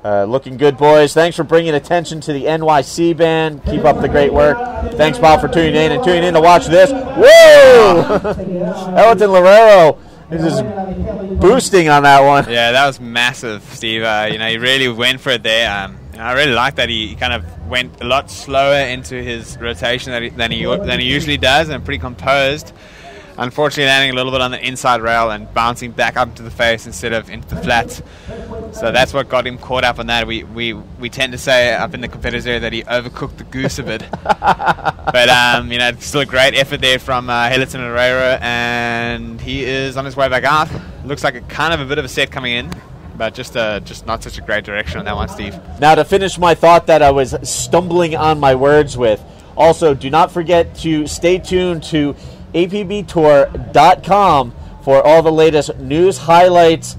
A: Looking good, boys. Thanks for bringing attention to the NYC band. Keep up the great work. Thanks, Bob, for tuning in to watch this. Whoa! Elton Loureiro is boosting on that one.
B: Yeah, that was massive, Steve. He really went for it there. I really like that he kind of went a lot slower into his rotation than he usually does, and pretty composed. Unfortunately, landing a little bit on the inside rail and bouncing back up to the face instead of into the flats. So that's what got him caught up on that. We tend to say up in the competitors area that he overcooked the goose a bit. But still a great effort there from Hilton Loureiro, and he is on his way back out. Looks like a kind of a bit of a set coming in, but just not such a great direction on that one, Steve.
A: Now, to finish my thought that I was stumbling on my words with, also do not forget to stay tuned to apbtour.com for all the latest news, highlights,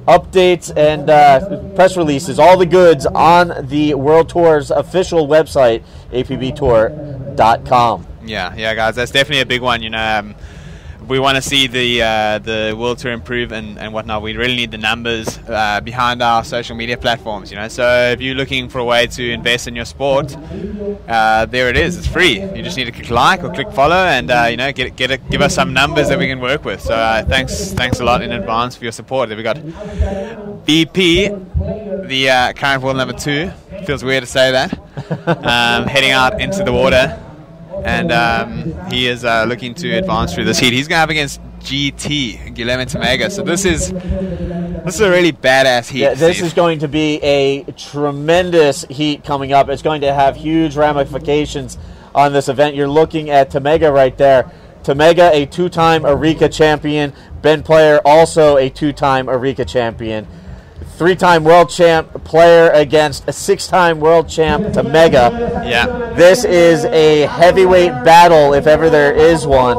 A: updates, and press releases, all the goods on the World Tour's official website, apbtour.com.
B: Yeah, guys, that's definitely a big one. We want to see the World Tour improve and whatnot. We really need the numbers behind our social media platforms. So if you're looking for a way to invest in your sport, there it is. It's free. You just need to click like or click follow, and give us some numbers that we can work with. So thanks a lot in advance for your support. Then we got BP, the current world number 2. Feels weird to say that. heading out into the water. And he is looking to advance through this heat. He's going up against GT, Guilherme Tamega. So this is a really badass heat.
A: Yeah, this is going to be a tremendous heat coming up. It's going to have huge ramifications on this event. You're looking at Tamega right there. Tamega, a 2-time Arica champion. Ben Player, also a 2-time Arica champion. 3-time world champ Player against a 6-time world champ Tamega.
B: Yeah.
A: This is a heavyweight battle if ever there is one.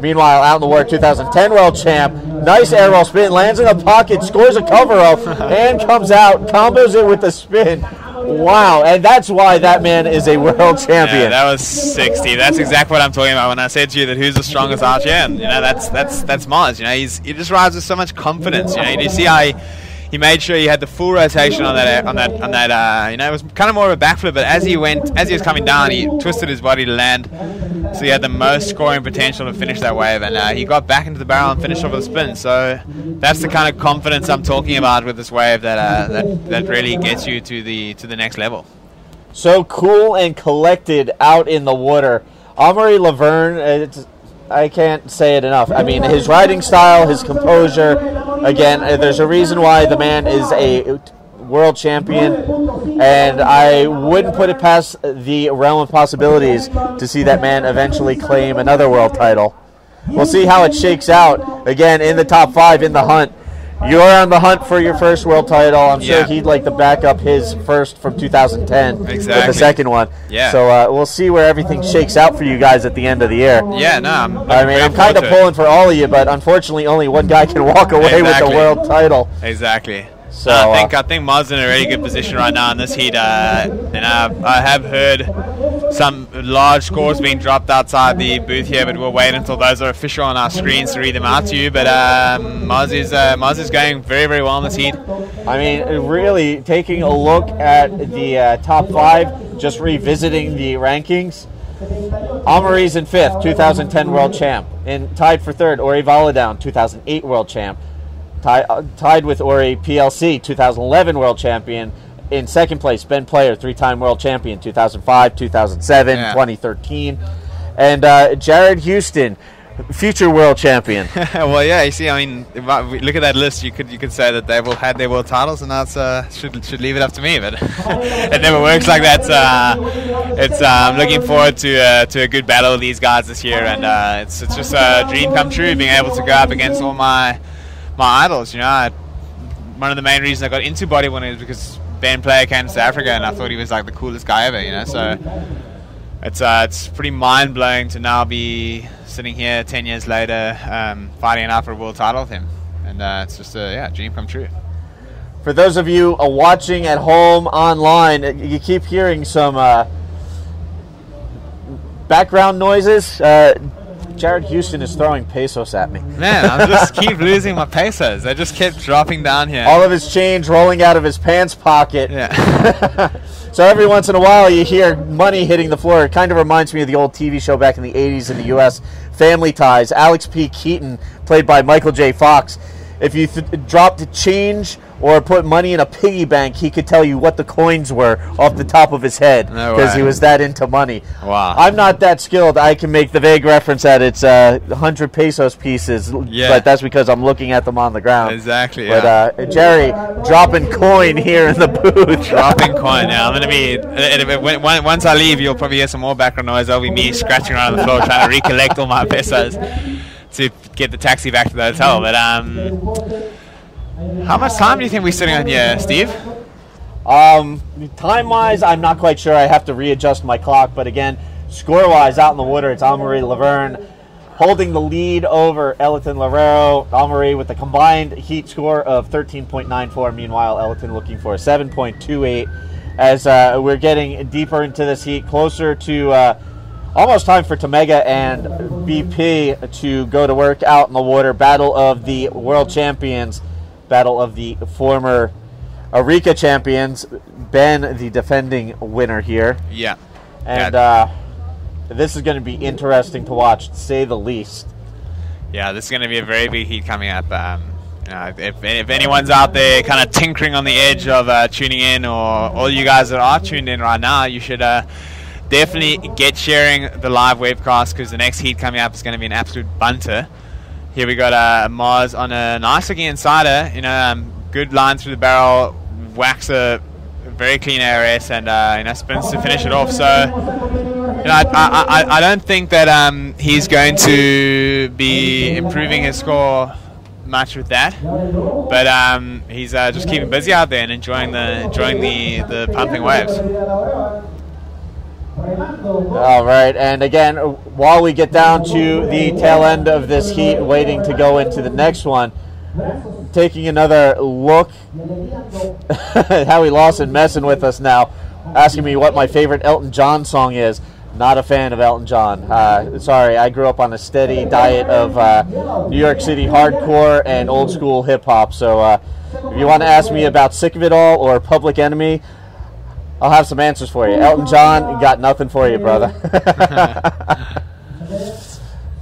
A: Meanwhile, out in the water, 2010 world champ. Nice air roll spin, lands in the pocket, scores a cover-up, and comes out, combos it with the spin. Wow, and that's why that man is a world champion.
B: Yeah, that was 60. That's exactly what I'm talking about when I said to you that who's the strongest out here. And, that's Mars. He just rides with so much confidence. You see how he made sure he had the full rotation on that. It was kind of more of a backflip, but as he was coming down, he twisted his body to land, so he had the most scoring potential to finish that wave, and he got back into the barrel and finished off with a spin. So that's the kind of confidence I'm talking about with this wave that really gets you to the next level.
A: So cool and collected out in the water. Amaury Laverne, I can't say it enough. I mean, his riding style, his composure. Again, there's a reason why the man is a world champion, and I wouldn't put it past the realm of possibilities to see that man eventually claim another world title. We'll see how it shakes out. Again, in the top 5 in the hunt. You're on the hunt for your first world title. I'm sure he'd like to back up his first from 2010 with the second one.
B: Yeah.
A: So we'll see where everything shakes out for you guys at the end of the year.
B: Yeah, no,
A: I'm kind of pulling for all of you, but unfortunately only one guy can walk away with the world title.
B: Exactly.
A: So
B: I think Mars in a really good position right now in this heat. And I have heard some large scores being dropped outside the booth here, but we'll wait until those are official on our screens to read them out to you. But Mars is going very, very well in this heat.
A: I mean, really taking a look at the top 5, just revisiting the rankings. Amaury's in 5th, 2010 world champ, and tied for 3rd. Ori Valadown, 2008 world champ. Tied with Ori, PLC, 2011 world champion. In 2nd place, Ben Player, 3-time world champion, 2005, 2007, 2013. And Jared Houston, future world champion.
B: Well, yeah, you see, I mean, look at that list. You could say that they've all had their world titles, and that's should leave it up to me, but it never works like that. I'm looking forward to a good battle with these guys this year, and it's just a dream come true being able to go up against all my idols. One of the main reasons I got into bodyboarding is because Ben Player came to South Africa, and I thought he was like the coolest guy ever. So it's pretty mind blowing to now be sitting here 10 years later, fighting out for a world title with him, and it's just a dream come true.
A: For those of you watching at home online, you keep hearing some background noises. Jared Houston is throwing pesos at me.
B: Man, I just keep losing my pesos. They just kept dropping down here.
A: All of his change rolling out of his pants pocket.
B: Yeah.
A: So every once in a while you hear money hitting the floor. It kind of reminds me of the old TV show back in the 80s in the U.S., Family Ties. Alex P. Keaton, played by Michael J. Fox. If you dropped change or put money in a piggy bank, he could tell you what the coins were off the top of his head because he was that into money.
B: Wow.
A: I'm not that skilled. I can make the vague reference that it's 100 pesos pieces, but that's because I'm looking at them on the ground.
B: Exactly.
A: But Jerry, dropping coin here in the booth.
B: Dropping coin. Now I'm going to be. Once I leave, you'll probably hear some more background noise. That'll be me scratching around the floor trying to recollect all my pesos to get the taxi back to the hotel. But how much time do you think we're sitting on here, Steve?
A: Time-wise, I'm not quite sure. I have to readjust my clock. But again, score-wise, out in the water, it's Amaury Laverne holding the lead over Elton Lavero. Amaury with a combined heat score of 13.94. Meanwhile, Elton looking for a 7.28. As we're getting deeper into this heat, closer to almost time for Tamega and BP to go to work out in the water. Battle of the world champions. Battle of the former Arica champions. Ben, the defending winner here.
B: Yeah.
A: And this is going to be interesting to watch, to say the least.
B: Yeah, this is going to be a very big heat coming up. if anyone's out there kind of tinkering on the edge of tuning in, or all you guys that are tuned in right now, you should definitely get sharing the live webcast, because the next heat coming up is going to be an absolute bunter. Here we got Mars on a nice looking insider, good line through the barrel, whacks a very clean ARS, and spins to finish it off. So I don't think that he's going to be improving his score much with that, but he's just keeping busy out there and enjoying the pumping waves.
A: All right, and again, while we get down to the tail end of this heat, waiting to go into the next one, taking another look at Howie Lawson messing with us now, asking me what my favorite Elton John song is. Not a fan of Elton John. Sorry, I grew up on a steady diet of New York City hardcore and old school hip hop. So if you want to ask me about Sick of It All or Public Enemy, I'll have some answers for you. Elton John, got nothing for you, brother.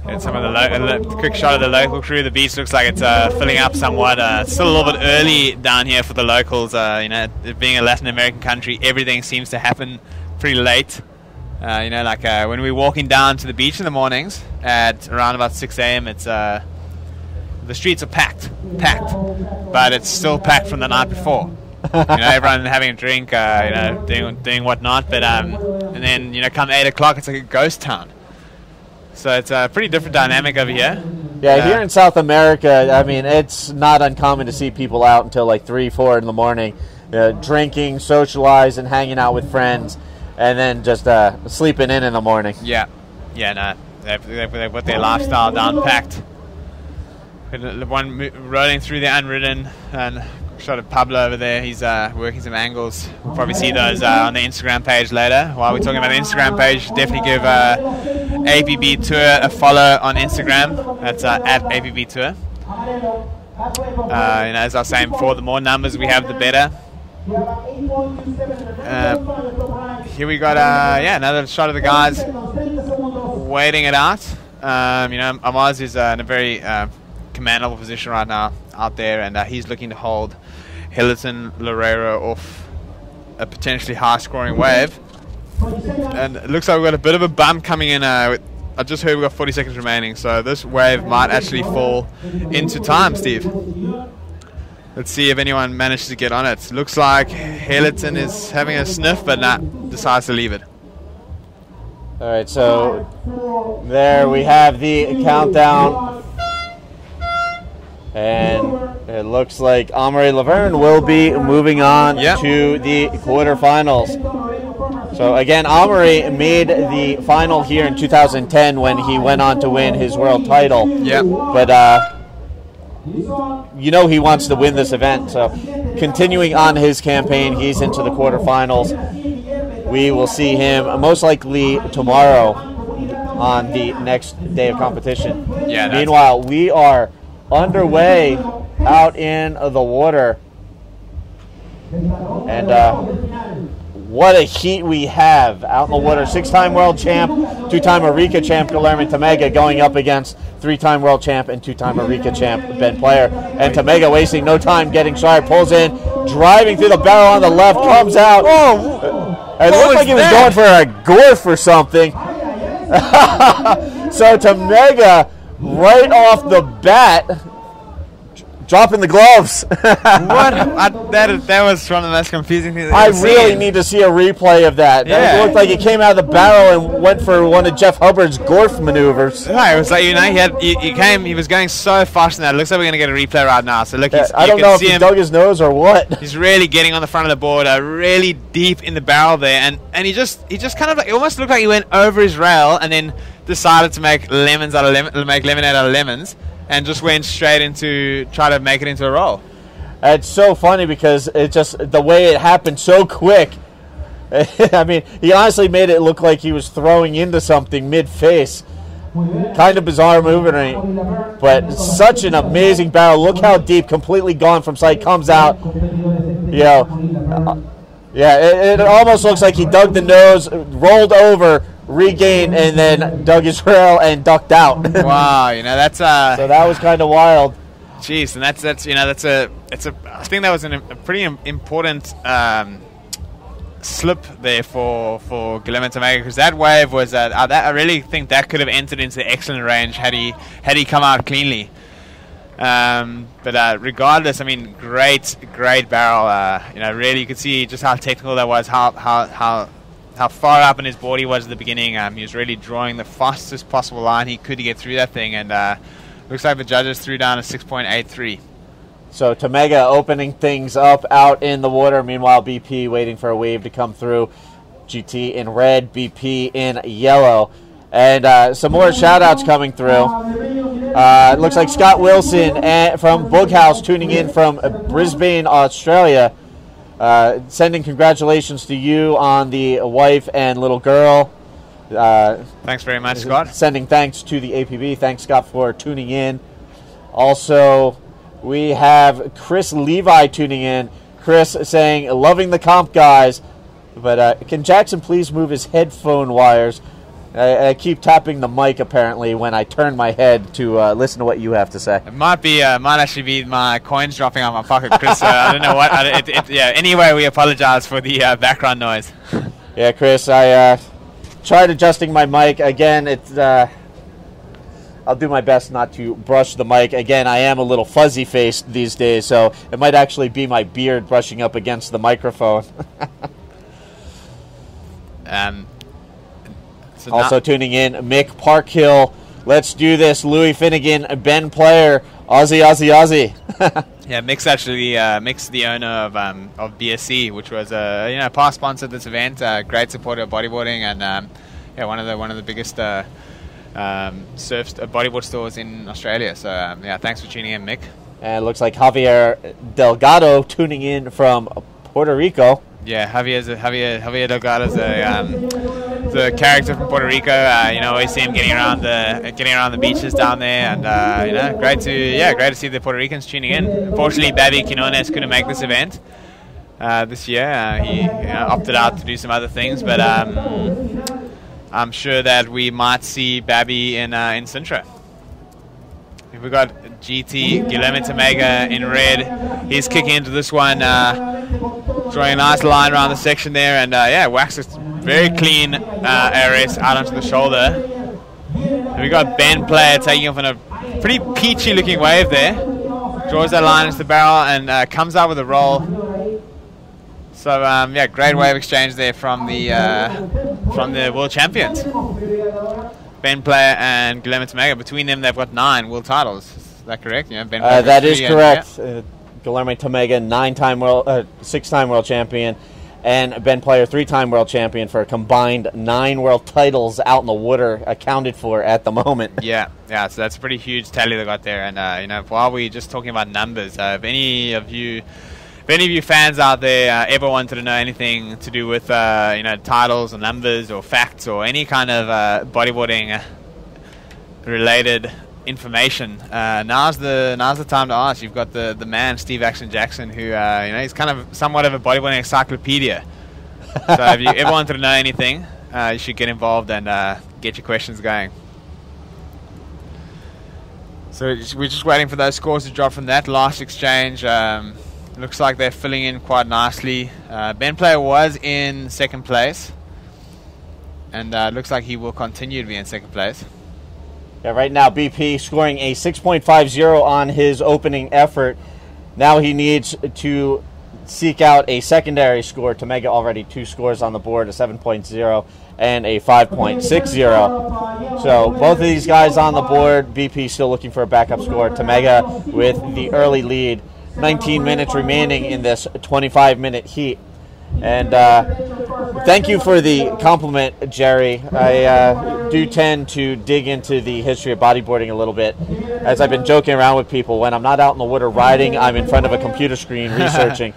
B: And some of the quick shot of the local crew. The beach looks like it's filling up somewhat. It's still a little bit early down here for the locals. It being a Latin American country, everything seems to happen pretty late. When we're walking down to the beach in the mornings at around about 6 a.m., it's the streets are packed, but it's still packed from the night before. Everyone having a drink, doing whatnot, but and then come 8 o'clock, it's like a ghost town. So it's a pretty different dynamic over here.
A: Yeah, here in South America, I mean, it's not uncommon to see people out until like 3, 4 in the morning, drinking, socializing, hanging out with friends, and then just sleeping in the morning.
B: Yeah, no, they've got their lifestyle down packed. The one rolling through the unridden, and shot of Pablo over there. He's working some angles. We'll probably see those on the Instagram page later. While we're talking about the Instagram page, definitely give APB Tour a follow on Instagram. That's at APB Tour. As I was saying before, the more numbers we have, the better. Here we got another shot of the guys waiting it out. Amaz is in a very commandable position right now out there, and he's looking to hold Hillerton Loureiro off a potentially high-scoring wave. And it looks like we've got a bit of a bump coming in. I just heard we've got 40 seconds remaining, so this wave might actually fall into time, Steve. Let's see if anyone manages to get on it. Looks like Hillerton is having a sniff, but decides to leave it.
A: All right, so there we have the countdown. And it looks like Amaury Laverne will be moving on to the quarterfinals. So again, Amaury made the final here in 2010 when he went on to win his world title.
B: Yeah.
A: But he wants to win this event. So continuing on his campaign, he's into the quarterfinals. We will see him most likely tomorrow on the next day of competition.
B: Yeah.
A: Meanwhile, we are underway out in the water, and what a heat we have out in the water. 6-time world champ, 2-time Arica champ Guilherme Tamega going up against 3-time world champ and 2-time Arica champ Ben Player, and Tamega wasting no time getting shy, pulls in, driving through the barrel on the left, comes out. It looked like he was going for a gorf or something. So Tamega, right off the bat, dropping the gloves.
B: That was one of the most confusing things
A: I really need to see a replay of that. It looked like he came out of the barrel and went for one of Jeff Hubbard's gorf maneuvers.
B: No, it was like, he was going so fast in that. It looks like we're going to get a replay right now. So look,
A: I don't know if he dug his nose or what.
B: He's really getting on the front of the board, really deep in the barrel there, and he just kind of like, it almost looked like he went over his rail and then decided to make lemonade out of lemons, and just went straight into try to make it into a roll.
A: It's so funny because it just, the way it happened so quick. I mean, he honestly made it look like he was throwing into something mid-face. Kind of bizarre movement, but such an amazing barrel. Look how deep, completely gone from sight, comes out. It almost looks like he dug the nose, rolled over, regained, and then dug his rail and ducked out.
B: Wow, that's
A: so that was kind of wild.
B: Jeez, and that's I think that was a pretty important slip there for Guillermo Tomega, because that wave was I really think that could have entered into excellent range had he come out cleanly. But regardless, I mean, great barrel. Really you could see just how technical that was, how far up in his board he was at the beginning. He was really drawing the fastest possible line he could to get through that thing, and looks like the judges threw down a 6.83.
A: So Tomega opening things up out in the water. Meanwhile, BP waiting for a wave to come through. GT in red, BP in yellow. And some more shout-outs coming through. It looks like Scott Wilson from Bughouse tuning in from Brisbane, Australia. Sending congratulations to you on the wife and little girl.
B: Thanks very much, Scott.
A: Sending thanks to the APB. Thanks, Scott, for tuning in. Also, we have Chris Levi tuning in. Chris saying, loving the comp, guys. But can Jackson please move his headphone wires? I keep tapping the mic, apparently, when I turn my head to listen to what you have to say.
B: It might actually be my coins dropping out of my pocket, Chris. I don't know what. Anyway, we apologize for the background noise.
A: Yeah, Chris, I tried adjusting my mic. Again, I'll do my best not to brush the mic. Again, I am a little fuzzy-faced these days, so it might actually be my beard brushing up against the microphone. Also tuning in, Mick Parkhill. Let's do this. Louis Finnegan, Ben Player, Aussie.
B: Yeah, Mick's actually Mick's the owner of BSC, which was past sponsor of this event. Great supporter of bodyboarding, and one of the biggest surf bodyboard stores in Australia. So thanks for tuning in, Mick.
A: And it looks like Javier Delgado tuning in from Puerto Rico.
B: Yeah, Javier Delgado is the character from Puerto Rico. Always see him getting around the beaches down there, and great to see the Puerto Ricans tuning in. Unfortunately, Babby Quinones couldn't make this event this year. He opted out to do some other things, but I'm sure that we might see Babby in Sintra. We've got GT Guillermo Tomega in red. He's kicking into this one, drawing a nice line around the section there, and waxes very clean ARS out onto the shoulder. And we got Ben Player taking off on a pretty peachy looking wave there. Draws that line into the barrel and comes out with a roll. So great wave exchange there from the world champions. Ben Player and Guillermo Tomega. Between them, they've got 9 world titles. Is that correct? Ben Player
A: that is correct. Guillermo Tomega, 6-time world champion, and Ben Player, 3-time world champion, for a combined 9 world titles out in the water accounted for at the moment.
B: Yeah. So that's a pretty huge tally they got there. And while we're just talking about numbers, if any of you fans out there ever wanted to know anything to do with titles or numbers or facts or any kind of bodyboarding related information, now's the time to ask. You've got the man Steve Action Jackson, who he's kind of somewhat of a bodyboarding encyclopedia. So if you ever wanted to know anything, you should get involved and get your questions going. So we're just waiting for those scores to drop from that last exchange. Looks like they're filling in quite nicely. Ben Player was in second place, and looks like he will continue to be in second place.
A: Yeah, right now BP scoring a 6.50 on his opening effort. Now he needs to seek out a secondary score. Tomega already 2 scores on the board, a 7.0 and a 5.60. So both of these guys on the board. BP still looking for a backup score. Tomega with the early lead. 19 minutes remaining in this 25-minute heat. And thank you for the compliment, Jerry. I do tend to dig into the history of bodyboarding a little bit. As I've been joking around with people, when I'm not out in the water riding, I'm in front of a computer screen researching.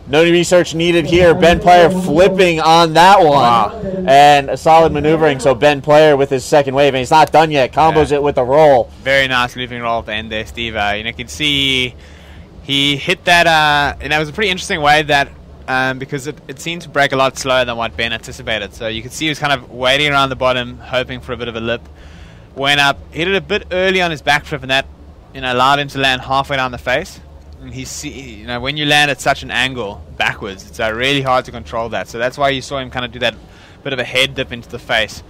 A: No research needed here. Ben Player flipping on that one. Wow. And a solid maneuvering. So Ben Player with his second wave, and he's not done yet. Combos it with a roll.
B: Very nice looping roll at the end there, Steve. You can see he hit that, and that was a pretty interesting wave that, because it seemed to break a lot slower than what Ben anticipated. So you could see he was kind of waiting around the bottom, hoping for a bit of a lip. Went up, hit it a bit early on his back flip, and that allowed him to land halfway down the face. And when you land at such an angle backwards, it's really hard to control that. So that's why you saw him kind of do that bit of a head dip into the face.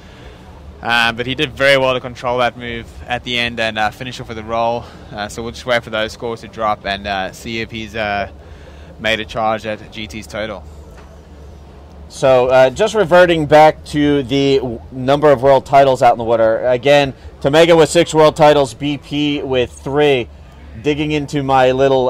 B: But he did very well to control that move at the end and finish off with a roll. So we'll just wait for those scores to drop and see if he's made a charge at GT's total.
A: So just reverting back to the number of world titles out in the water. Again, Tomega with 6 world titles, BP with 3. Digging into my little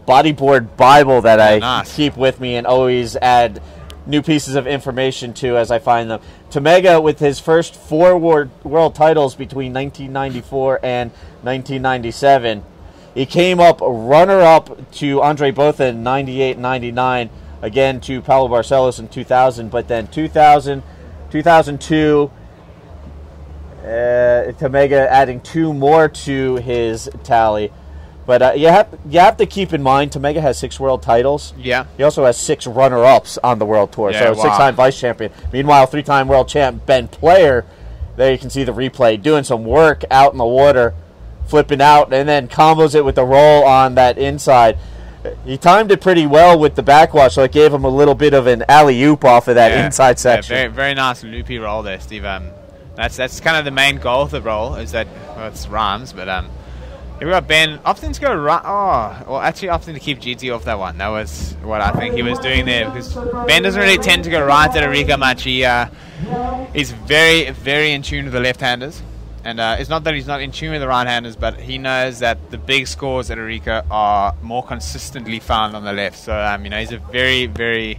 A: bodyboard Bible that I keep with me and always add new pieces of information to as I find them. Tomega with his first 4 world titles between 1994 and 1997. He came up runner-up to Andre Botha in 98 and 99. Again to Paulo Barcelos in 2000, but then 2000, 2002, Tomega adding 2 more to his tally. But you have to keep in mind, Tomega has 6 world titles.
B: Yeah.
A: He also has 6 runner-ups on the world tour,
B: yeah,
A: so 6-time vice champion. Meanwhile, 3-time world champ Ben Player, there you can see the replay, doing some work out in the water, flipping out, and then combos it with the roll on that inside. He timed it pretty well with the backwash, so it gave him a little bit of an alley-oop off of that inside section.
B: Yeah, very, very nice loopy roll there, Steve. That's kind of the main goal of the roll, is that, well, it's rhymes, but here we got Ben opting to go right. Actually opting to keep GT off that one. That was what I think he was doing there, because Ben doesn't really tend to go right at Arica much. He's very, very in tune with the left-handers. And it's not that he's not in tune with the right-handers, but he knows that the big scores at Arica are more consistently found on the left. So, he's a very, very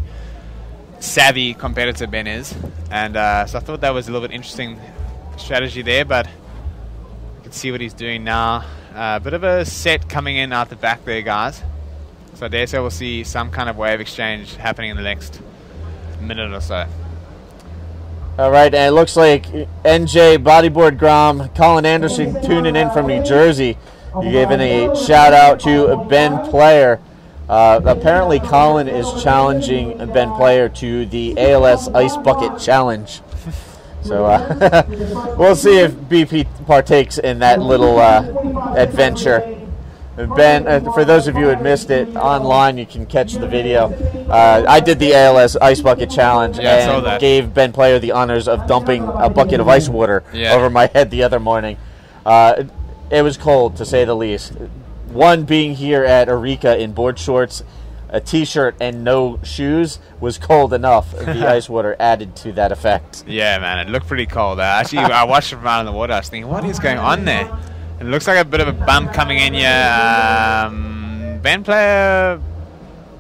B: savvy competitor, Ben is. And so I thought that was a little bit interesting strategy there, but you can see what he's doing now. Bit of a set coming in out the back there, guys. So I dare say we'll see some kind of wave exchange happening in the next minute or so.
A: All right, and it looks like NJ Bodyboard Grom, Colin Anderson tuning in from New Jersey. You gave in a shout out to Ben Player. Apparently, Colin is challenging Ben Player to the ALS Ice Bucket Challenge. So we'll see if BP partakes in that little adventure. Ben, for those of you who had missed it online, you can catch the video. I did the ALS Ice Bucket Challenge and gave Ben Player the honors of dumping a bucket of ice water over my head the other morning. It was cold, to say the least. One, being here at Arica in board shorts, a t-shirt, and no shoes was cold enough. The ice water added to that effect.
B: Yeah, man, it looked pretty cold. Actually, I watched it from out in the water. I was thinking, what is going on there? It looks like a bit of a bump coming in here. Ben Player,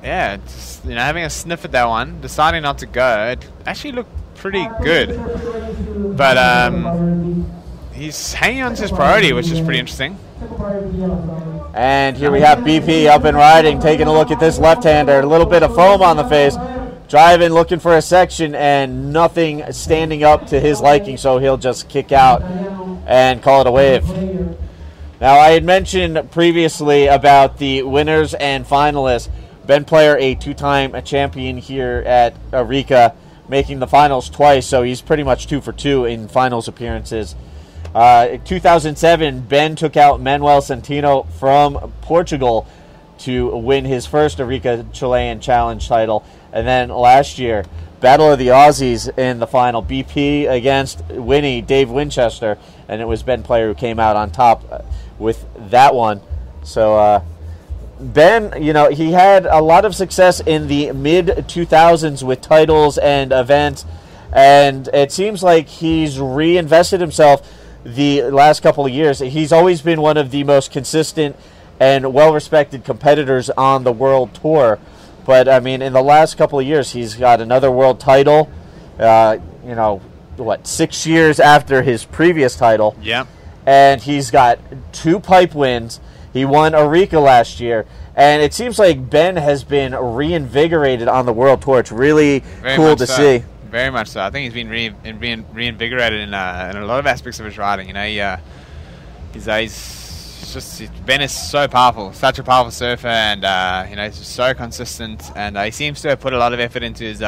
B: just, having a sniff at that one, deciding not to go. It actually looked pretty good. But he's hanging on to his priority, which is pretty interesting.
A: And here we have BP up and riding, taking a look at this left-hander. A little bit of foam on the face. Driving, looking for a section, and nothing standing up to his liking, so he'll just kick out and call it a wave. Now, I had mentioned previously about the winners and finalists. Ben Player, a 2-time champion here at Arica, making the finals twice, so he's pretty much 2 for 2 in finals appearances. 2007, Ben took out Manuel Centeno from Portugal to win his first Arica Chilean Challenge title. And then last year, Battle of the Aussies in the final. BP against Winnie, Dave Winchester, and it was Ben Player who came out on top with that one. So Ben, he had a lot of success in the mid-2000s with titles and events, and it seems like he's reinvested himself the last couple of years. He's always been one of the most consistent and well-respected competitors on the world tour. But, in the last couple of years, he's got another world title, 6 years after his previous title.
B: Yeah.
A: And he's got 2 pipe wins. He won Arica last year. And it seems like Ben has been reinvigorated on the world tour. It's really cool to see.
B: Very much so. I think he's been reinvigorated in a lot of aspects of his riding. Ben is so powerful, such a powerful surfer, and he's just so consistent. And he seems to have put a lot of effort into his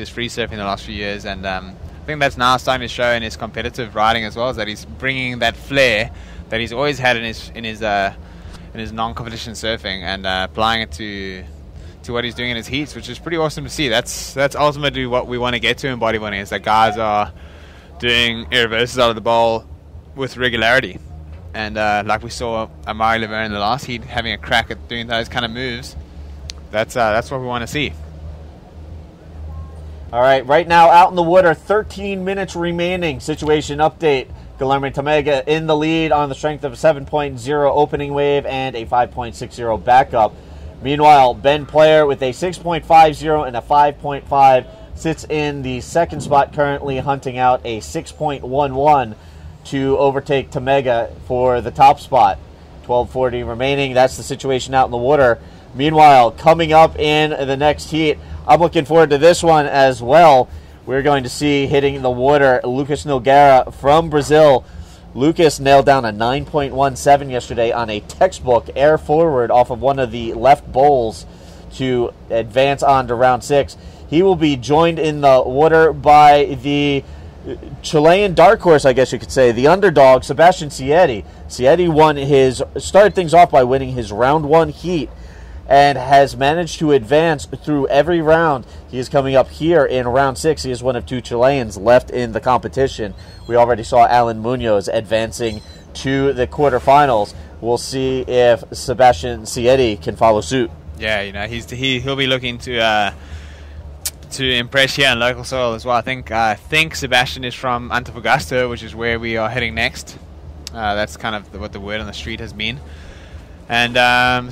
B: free surfing in the last few years. And I think that's now starting to show in his competitive riding as well, is that he's bringing that flair that he's always had in his non-competition surfing and applying it to what he's doing in his heats, which is pretty awesome to see. That's ultimately what we want to get to in bodyboarding, is that guys are doing air reverses out of the bowl with regularity. And like we saw Amari Laverne in the last heat, having a crack at doing those kind of moves, that's what we want to see.
A: All right, right now out in the water, 13 minutes remaining. Situation update. Guillermo Tamega in the lead on the strength of a 7.0 opening wave and a 5.60 backup. Meanwhile, Ben Player with a 6.50 and a 5.5 sits in the second spot, currently hunting out a 6.11 to overtake Tamega for the top spot. 12:40 remaining. That's the situation out in the water. Meanwhile, coming up in the next heat, I'm looking forward to this one as well. We're going to see hitting the water Lucas Nogueira from Brazil. Lucas nailed down a 9.17 yesterday on a textbook air forward off of one of the left bowls to advance on to round 6. He will be joined in the water by the Chilean dark horse, I guess you could say, the underdog, Sebastian Sieti. Sieti started things off by winning his round 1 heat and has managed to advance through every round. He is coming up here in round 6. He is one of 2 Chileans left in the competition. We already saw Alan Munoz advancing to the quarterfinals. We'll see if Sebastian Sieti can follow suit.
B: Yeah, he'll be looking to impress here on local soil as well. I think Sebastian is from Antofagasta, which is where we are heading next. That's kind of what the word on the street has been. And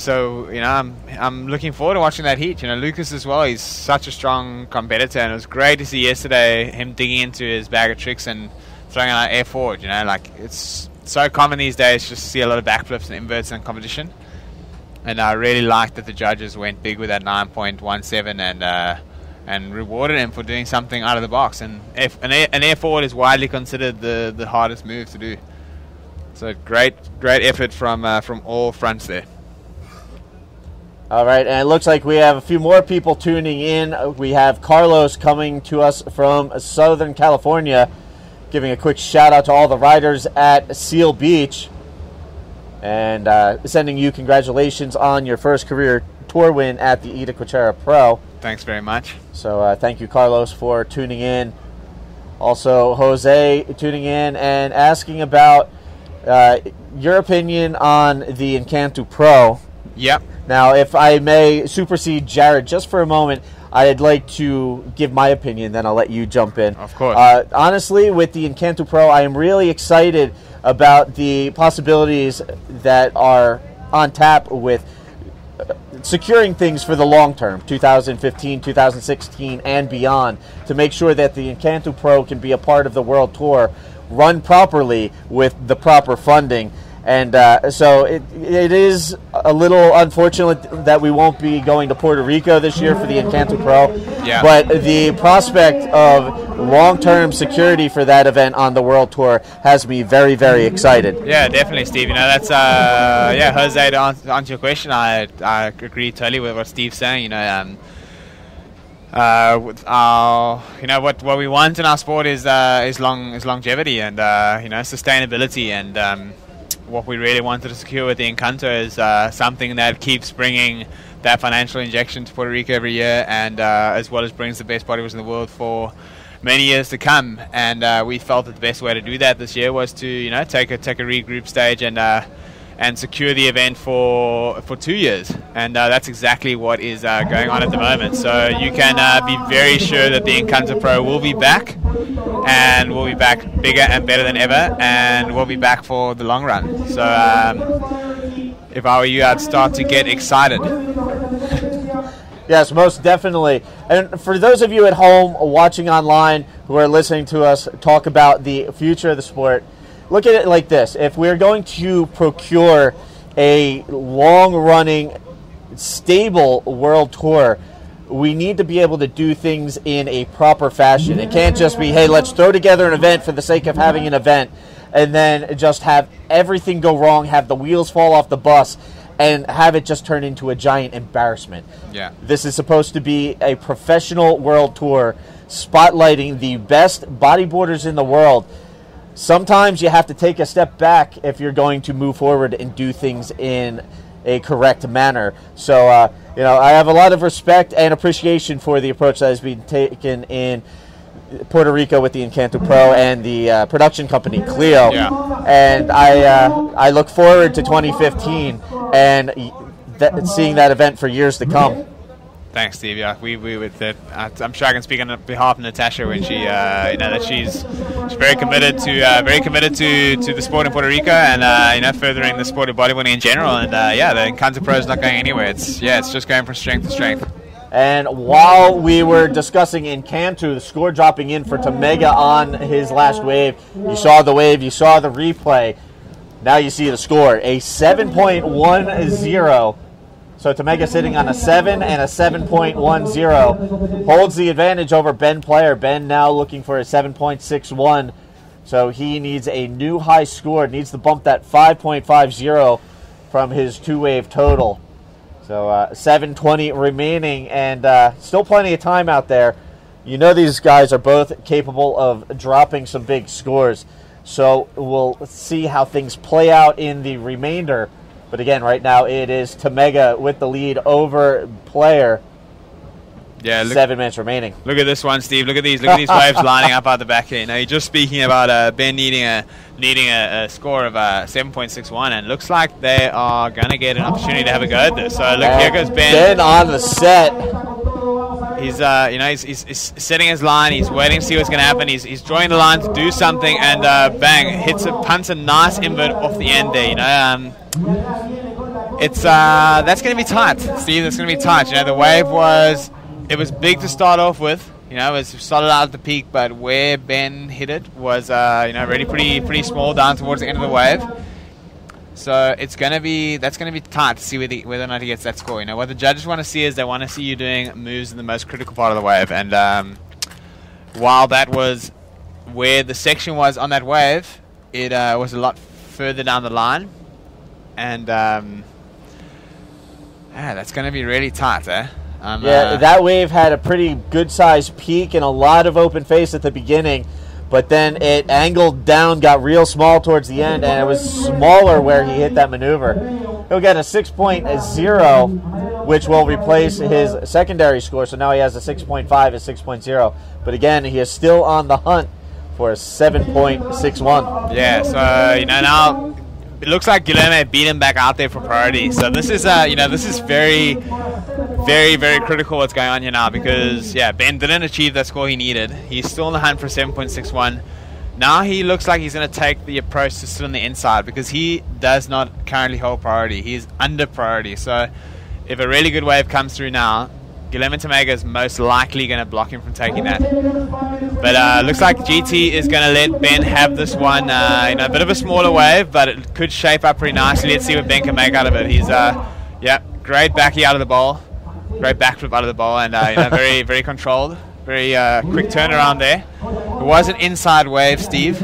B: so I'm looking forward to watching that heat. Lucas as well, he's such a strong competitor, and it was great to see yesterday him digging into his bag of tricks and throwing out air forward. It's so common these days just to see a lot of backflips and inverts in competition, and I really liked that the judges went big with that 9.17 and rewarded him for doing something out of the box. And an air forward is widely considered the hardest move to do. So great effort from all fronts there.
A: All right, and it looks like we have a few more people tuning in. We have Carlos coming to us from Southern California, giving a quick shout out to all the riders at Seal Beach, and sending you congratulations on your first career tour win at the Ida Quachera Pro.
B: Thanks very much.
A: So thank you, Carlos, for tuning in. Also, Jose tuning in and asking about your opinion on the Encanto Pro.
B: Yep.
A: Now, if I may supersede Jared just for a moment, I'd like to give my opinion, then I'll let you jump in.
B: Of course.
A: Honestly, with the Encanto Pro, I am really excited about the possibilities that are on tap with securing things for the long term, 2015, 2016, and beyond, to make sure that the Encanto Pro can be a part of the World Tour, run properly with the proper funding. And so it is a little unfortunate that we won't be going to Puerto Rico this year for the Encanto Pro.
B: Yeah.
A: But the prospect of long-term security for that event on the World Tour has me very, very excited.
B: Yeah, definitely, Steve. That's Jose, to answer your question, I agree totally with what Steve's saying. With our, what we want in our sport is longevity and sustainability, and what we really wanted to secure with the Encanto is something that keeps bringing that financial injection to Puerto Rico every year, and as well as brings the best bodyboarders in the world for many years to come. And we felt that the best way to do that this year was to take a regroup stage and secure the event for 2 years, and that's exactly what is going on at the moment. So you can be very sure that the Encanto Pro will be back, and we'll be back bigger and better than ever, and we'll be back for the long run. So if I were you, I'd start to get excited.
A: Yes, most definitely. And for those of you at home watching online who are listening to us talk about the future of the sport, look at it like this. If we're going to procure a long-running, stable world tour, we need to be able to do things in a proper fashion. It can't just be, hey, let's throw together an event for the sake of having an event, and then just have everything go wrong, have the wheels fall off the bus, and have it just turn into a giant embarrassment.
B: Yeah.
A: This is supposed to be a professional world tour spotlighting the best bodyboarders in the world. Sometimes you have to take a step back if you're going to move forward and do things in a correct manner. So, I have a lot of respect and appreciation for the approach that has been taken in Puerto Rico with the Encanto Pro and the production company Clio.
B: Yeah.
A: And I look forward to 2015 and seeing that event for years to come.
B: Thanks, Steve. Yeah, we with that. I'm sure I can speak on behalf of Natasha when she, that she's very committed to the sport in Puerto Rico and furthering the sport of bodybuilding in general. And the Encanto Pro is not going anywhere. It's just going from strength to strength.
A: And while we were discussing Encanto, the score dropping in for Tamega on his last wave, you saw the wave, you saw the replay. Now you see the score, a 7.10. So Tamega sitting on a 7 and a 7.10. Holds the advantage over Ben Player. Ben now looking for a 7.61. So he needs a new high score. Needs to bump that 5.50 from his two-wave total. So 7:20 remaining, and still plenty of time out there. You know these guys are both capable of dropping some big scores. So we'll see how things play out in the remainder. But again, right now it is Tamega with the lead over Player.
B: Yeah,
A: 7 minutes remaining.
B: Look at this one, Steve. Look at these waves lining up out the back here. You're just speaking about Ben needing a score of 7.61, and looks like they are gonna get an opportunity to have a go at this. So look, here goes Ben.
A: Ben on the set.
B: He's he's setting his line. He's waiting to see what's gonna happen. He's drawing the line to do something, and bang, punts a nice invert off the end there. It's that's gonna be tight, Steve. That's gonna be tight. The wave was. It was big to start off with, it was solid out at the peak, but where Ben hit it was, really pretty small down towards the end of the wave. So that's gonna be tight to see whether or not he gets that score. What the judges want to see is they want to see you doing moves in the most critical part of the wave. And while that was where the section was on that wave, it was a lot further down the line, and that's gonna be really tight, eh?
A: That wave had a pretty good-sized peak and a lot of open face at the beginning, but then it angled down, got real small towards the end, and it was smaller where he hit that maneuver. He'll get a 6.0, which will replace his secondary score, so now he has a 6.5 and 6.0. But again, he is still on the hunt for a 7.61.
B: Yeah, so, now it looks like Guilherme beat him back out there for priority. So this is, this is very, very, very critical what's going on here now, because, Ben didn't achieve that score he needed. He's still on the hunt for 7.61. Now he looks like he's going to take the approach to sit on the inside, because he does not currently hold priority. He's under priority. So if a really good wave comes through now, Guilherme Tamega is most likely going to block him from taking that. But looks like GT is going to let Ben have this one. A bit of a smaller wave, but it could shape up pretty nicely. Let's see what Ben can make out of it. He's, great backy out of the bowl. Great backflip out of the bowl, and very, very controlled. Very quick turnaround there. It was an inside wave, Steve.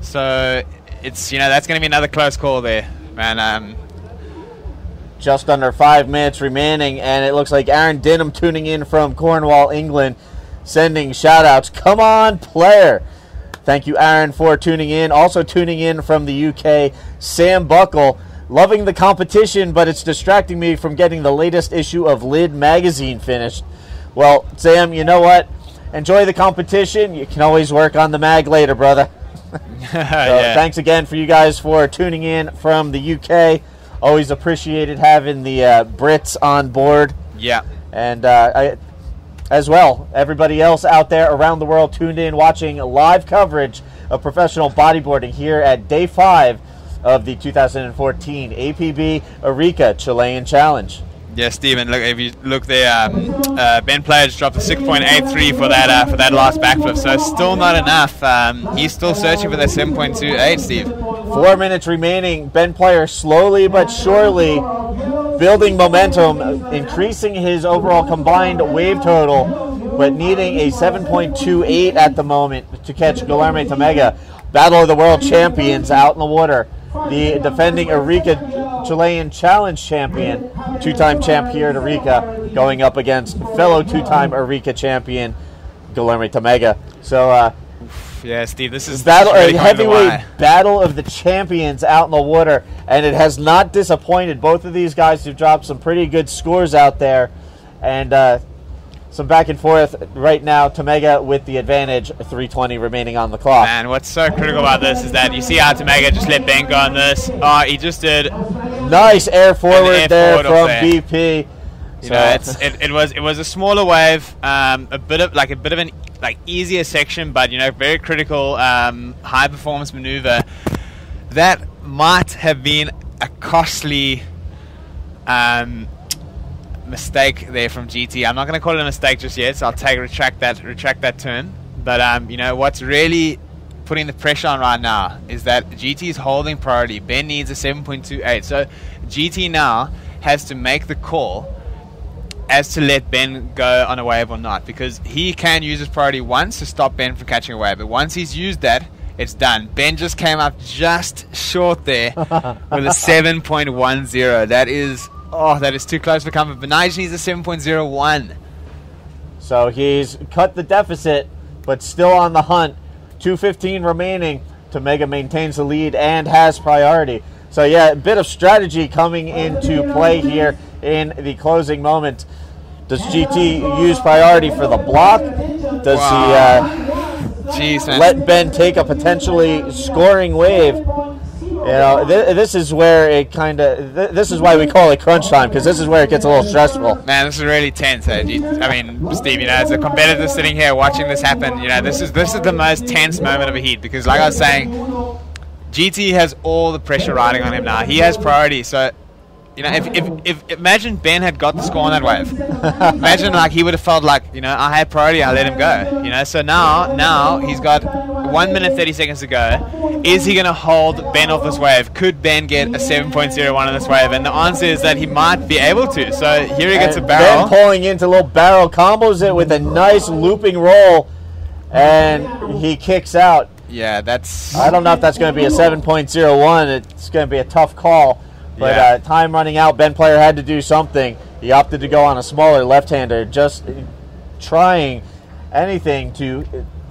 B: So it's, that's going to be another close call there, man.
A: Just under 5 minutes remaining, and it looks like Aaron Dinham tuning in from Cornwall, England, sending shout-outs. Come on, Player. Thank you, Aaron, for tuning in. Also tuning in from the UK, Sam Buckle. Loving the competition, but it's distracting me from getting the latest issue of Lid magazine finished. Well, Sam, you know what? Enjoy the competition. You can always work on the mag later, brother. Thanks again for you guys for tuning in from the UK. Always appreciated having the Brits on board.
B: Yeah.
A: And as well, everybody else out there around the world tuned in, watching live coverage of professional bodyboarding here at Day 5 of the 2014 APB Arica Chilean Challenge.
B: Yeah, Stephen. Look, if you look there, Ben Player just dropped a 6.83 for that last backflip. So still not enough. He's still searching for that 7.28, Steve.
A: 4 minutes remaining. Ben Player slowly but surely building momentum, increasing his overall combined wave total, but needing a 7.28 at the moment to catch Guilherme Tamega. Battle of the World Champions out in the water. The defending Arica Chilean Challenge champion, two-time champ here at Arica, going up against fellow two-time Arica champion Guilherme Tamega. So
B: Yeah, Steve, this is
A: battle,
B: really
A: a heavyweight battle of the champions out in the water, and it has not disappointed. Both of these guys have dropped some pretty good scores out there, and some back and forth right now. Tamega with the advantage, 3:20 remaining on the clock.
B: And what's so critical about this is that you see how Tamega just let Ben go on this. Oh, he just did
A: nice air forward there from BP.
B: You know, it was a smaller wave, a bit of an easier section, but you know, very critical high performance maneuver that might have been a costly mistake there from GT. I'm not going to call it a mistake just yet, so I'll retract that term. But you know, what's really putting the pressure on right now is that GT is holding priority. Ben needs a 7.28, so GT now has to make the call as to let Ben go on a wave or not, because he can use his priority once to stop Ben from catching a wave, but once he's used that, it's done. Ben just came up just short there with a 7.10. That is too close for comfort, but now he just needs a 7.01.
A: So he's cut the deficit, but still on the hunt. 2:15 remaining. Tamega maintains the lead and has priority. So yeah, a bit of strategy coming into play here in the closing moment. Does GT use priority for the block? Does he let Ben take a potentially scoring wave? You know, this is where it kind of. This is why we call it crunch time, because this is where it gets a little stressful.
B: Man, this is really tense. I mean, Steve, you know, as a competitor sitting here watching this happen, you know, this is the most tense moment of a heat, because, like I was saying, GT has all the pressure riding on him now. He has priority, so. You know, if imagine Ben had got the score on that wave. Imagine like he would have felt like, you know, I had priority, I let him go. You know, so now he's got 1 minute 30 seconds to go. Is he going to hold Ben off this wave? Could Ben get a 7.01 on this wave? And the answer is that he might be able to. So here he gets a barrel.
A: Ben pulling into a little barrel, combos it with a nice looping roll, and he kicks out.
B: Yeah, that's.
A: I don't know if that's going to be a 7.01. It's going to be a tough call. But time running out, Ben Player had to do something. He opted to go on a smaller left-hander, just trying anything to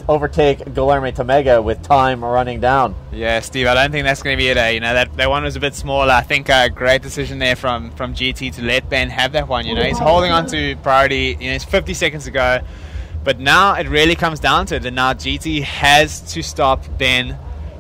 A: overtake Guilherme Tamega with time running down.
B: Yeah, Steve, I don't think that's going to be it. You know, that one was a bit smaller. I think a great decision there from GT to let Ben have that one. You know, he's holding on to priority. You know, it's 50 seconds to go. But now it really comes down to it, and now GT has to stop Ben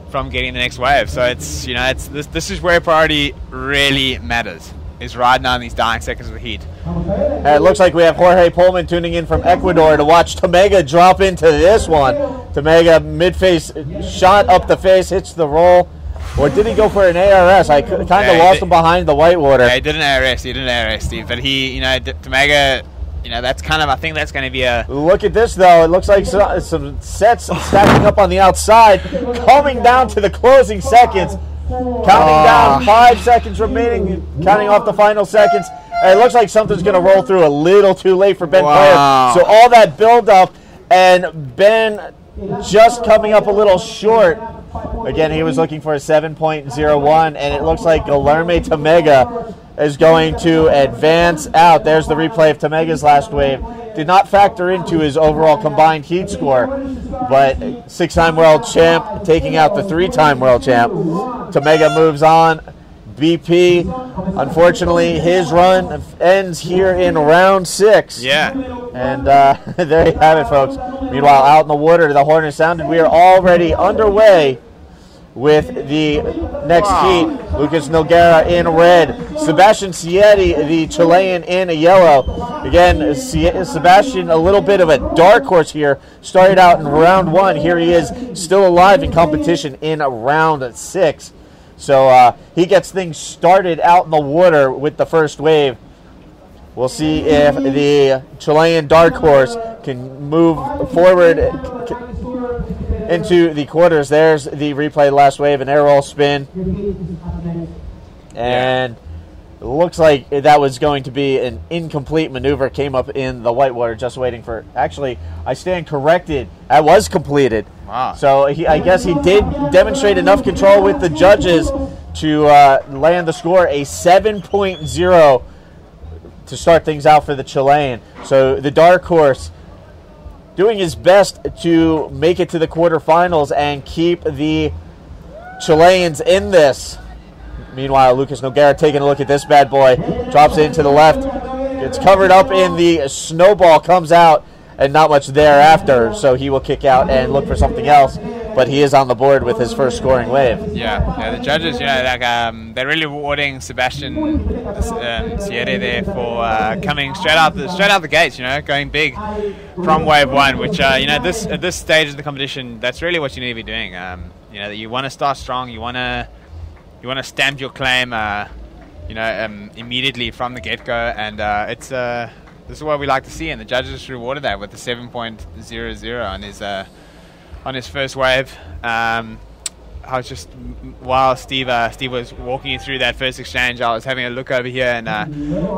B: from getting the next wave. So it's, you know, this is where priority really matters, is right now in these dying seconds of the heat.
A: And it looks like we have Jorge Pullman tuning in from Ecuador to watch Tamega drop into this one. Tamega mid-face shot up the face, hits the roll. Or did he go for an ARS? I kind of lost him behind the whitewater.
B: Yeah, he did an ARS, Steve. But he, you know, Tamega, you know, that's kind of, I think that's going to be a...
A: Look at this, though. It looks like some sets stacking up on the outside. Coming down to the closing seconds. Counting down 5 seconds remaining. Counting off the final seconds. And it looks like something's going to roll through a little too late for Ben Player. So all that build-up, and Ben just coming up a little short. Again, he was looking for a 7.01, and it looks like Guilherme Tamega is going to advance out. There's the replay of Tamega's last wave. Did not factor into his overall combined heat score, but 6-time world champ taking out the 3-time world champ. Tamega moves on. BP, unfortunately, his run ends here in round 6.
B: Yeah.
A: And there you have it, folks. Meanwhile, out in the water, the horn is sounded. We are already underway with the next heat. Lucas Nogueira in red. Sebastian Sieti, the Chilean, in yellow. Again, Sebastian, a little bit of a dark horse here. Started out in round 1. Here he is, still alive in competition in round 6. So he gets things started out in the water with the first wave. We'll see if the Chilean dark horse can move forward into the quarters. There's the replay last wave, an air roll spin. And it looks like that was going to be an incomplete maneuver. Came up in the whitewater, just waiting for... Actually, I stand corrected. That was completed.
B: Wow.
A: So I guess he did demonstrate enough control with the judges to land the score, a 7.0 to start things out for the Chilean. So the dark horse doing his best to make it to the quarterfinals and keep the Chileans in this. Meanwhile, Lucas Nogueira taking a look at this bad boy, drops it into the left, gets covered up in the snowball, comes out, and not much thereafter, so he will kick out and look for something else. But he is on the board with his first scoring wave.
B: Yeah, the judges, they're really rewarding Sebastian Sierra there for coming straight out the gates. Going big from wave one, which at this stage of the competition, that's really what you need to be doing. You want to start strong. You want to stamp your claim, immediately from the get-go, and this is what we like to see. And the judges rewarded that with the 7.00 on his first wave. I was just, while Steve was walking you through that first exchange, I was having a look over here and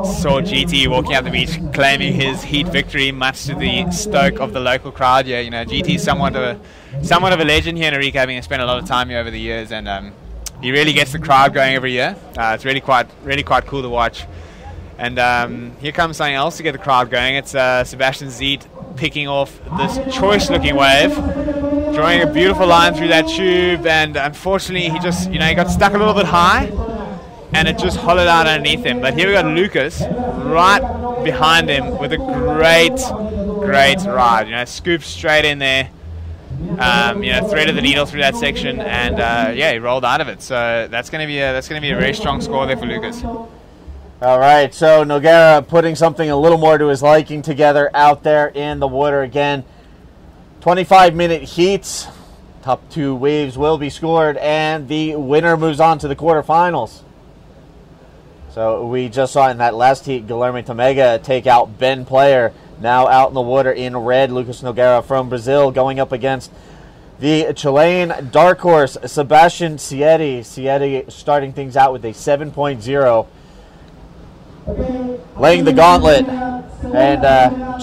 B: saw GT walking up the beach claiming his heat victory, much to the stoke of the local crowd. Yeah, GT is somewhat of a legend here in Arica, having spent a lot of time here over the years, and he really gets the crowd going every year. It's really quite cool to watch. And here comes something else to get the crowd going. It's Sebastian Zeet picking off this choice-looking wave, drawing a beautiful line through that tube, and unfortunately he just, he got stuck a little bit high, and it just hollowed out underneath him. But here we got Lucas right behind him with a great ride. Scooped straight in there, threaded the needle through that section, and he rolled out of it. So that's going to be a very strong score there for Lucas.
A: All right, so Nogueira putting something a little more to his liking together out there in the water again. 25-minute heats. Top two waves will be scored, and the winner moves on to the quarterfinals. So we just saw in that last heat, Guilherme Tamega take out Ben Player. Now out in the water in red, Lucas Nogueira from Brazil going up against the Chilean dark horse, Sebastian Sierra. Sierra starting things out with a 7.0. Laying the gauntlet and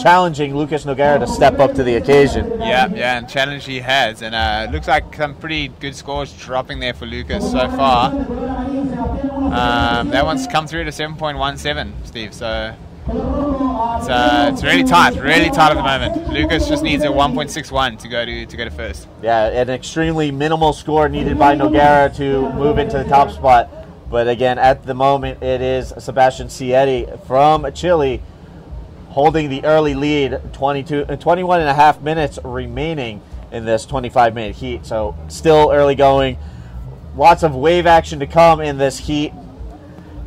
A: challenging Lucas Nogueira to step up to the occasion.
B: Yeah, and challenge he has. And it looks like some pretty good scores dropping there for Lucas so far. That one's come through to 7.17, Steve. So it's really tight at the moment. Lucas just needs a 1.61 to go to first.
A: Yeah, an extremely minimal score needed by Nogueira to move into the top spot. But again, at the moment, it is Sebastian Sierra from Chile holding the early lead, 21 and a half minutes remaining in this 25-minute heat. So still early going. Lots of wave action to come in this heat.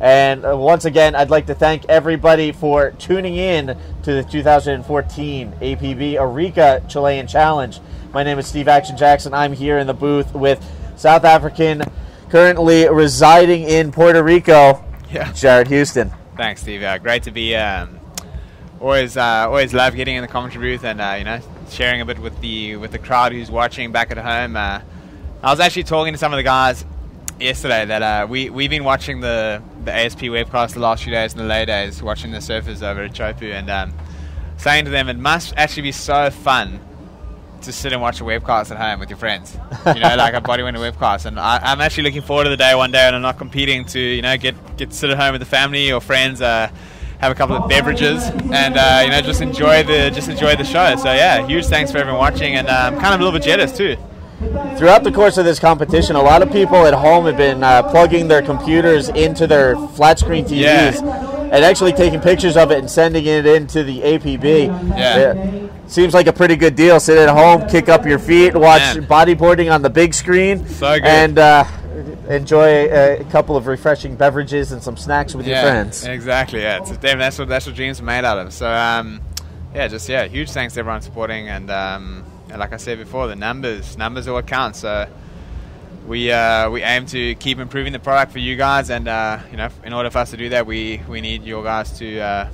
A: And once again, I'd like to thank everybody for tuning in to the 2014 APB Arica Chilean Challenge. My name is Steve Action Jackson. I'm here in the booth with South African, currently residing in Puerto Rico, Jared Houston.
B: Thanks, Steve. Great to be. Always love getting in the commentary booth and sharing a bit with the crowd who's watching back at home. I was actually talking to some of the guys yesterday that we've been watching the ASP webcast the last few days and the lay days, watching the surfers over at Chopu, and saying to them it must actually be so fun to sit and watch a webcast at home with your friends, like a bodyboarding webcast. And I'm actually looking forward to the day one day when I'm not competing to, get to sit at home with the family or friends, have a couple of beverages, and just enjoy the show. So yeah, huge thanks for everyone watching, and I'm kind of a little bit jealous too.
A: Throughout the course of this competition, a lot of people at home have been plugging their computers into their flat screen TVs and actually taking pictures of it and sending it into the APB. Seems like a pretty good deal. Sit at home, kick up your feet, watch bodyboarding on the big screen,
B: so good.
A: And enjoy a couple of refreshing beverages and some snacks with your friends.
B: Exactly. Yeah, that's what dreams are made out of. So huge thanks to everyone supporting, and like I said before, the numbers are what counts. So we aim to keep improving the product for you guys, and in order for us to do that, we need your guys to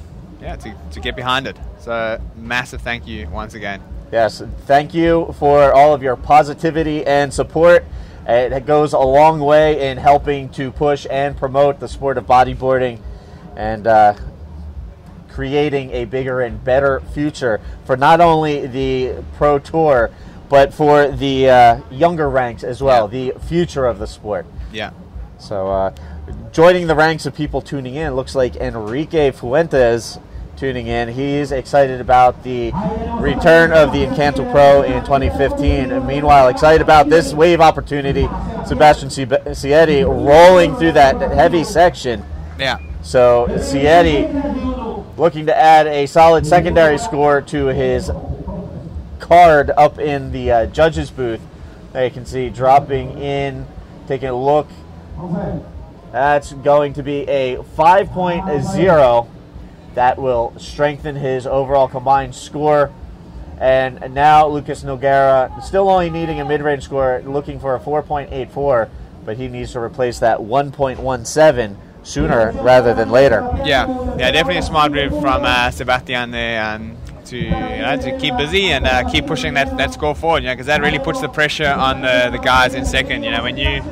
B: get behind it. So massive thank you once again.
A: Yes, thank you for all of your positivity and support. It goes a long way in helping to push and promote the sport of bodyboarding, and creating a bigger and better future for not only the Pro Tour, but for the younger ranks as well, the future of the sport.
B: Yeah.
A: So joining the ranks of people tuning in, looks like Enrique Fuentes tuning in. He's excited about the return of the Encanto Pro in 2015. And meanwhile, excited about this wave opportunity. Sebastian Sietti rolling through that heavy section.
B: Yeah.
A: So Sietti looking to add a solid secondary score to his card up in the judges booth. There you can see dropping in, taking a look. That's going to be a 5.0. That will strengthen his overall combined score. And now Lucas Nogueira, still only needing a mid-range score, looking for a 4.84, but he needs to replace that 1.17 sooner rather than later.
B: Yeah, definitely a smart move from Sebastian there to keep busy and keep pushing that score forward. Because that really puts the pressure on the guys in second. When if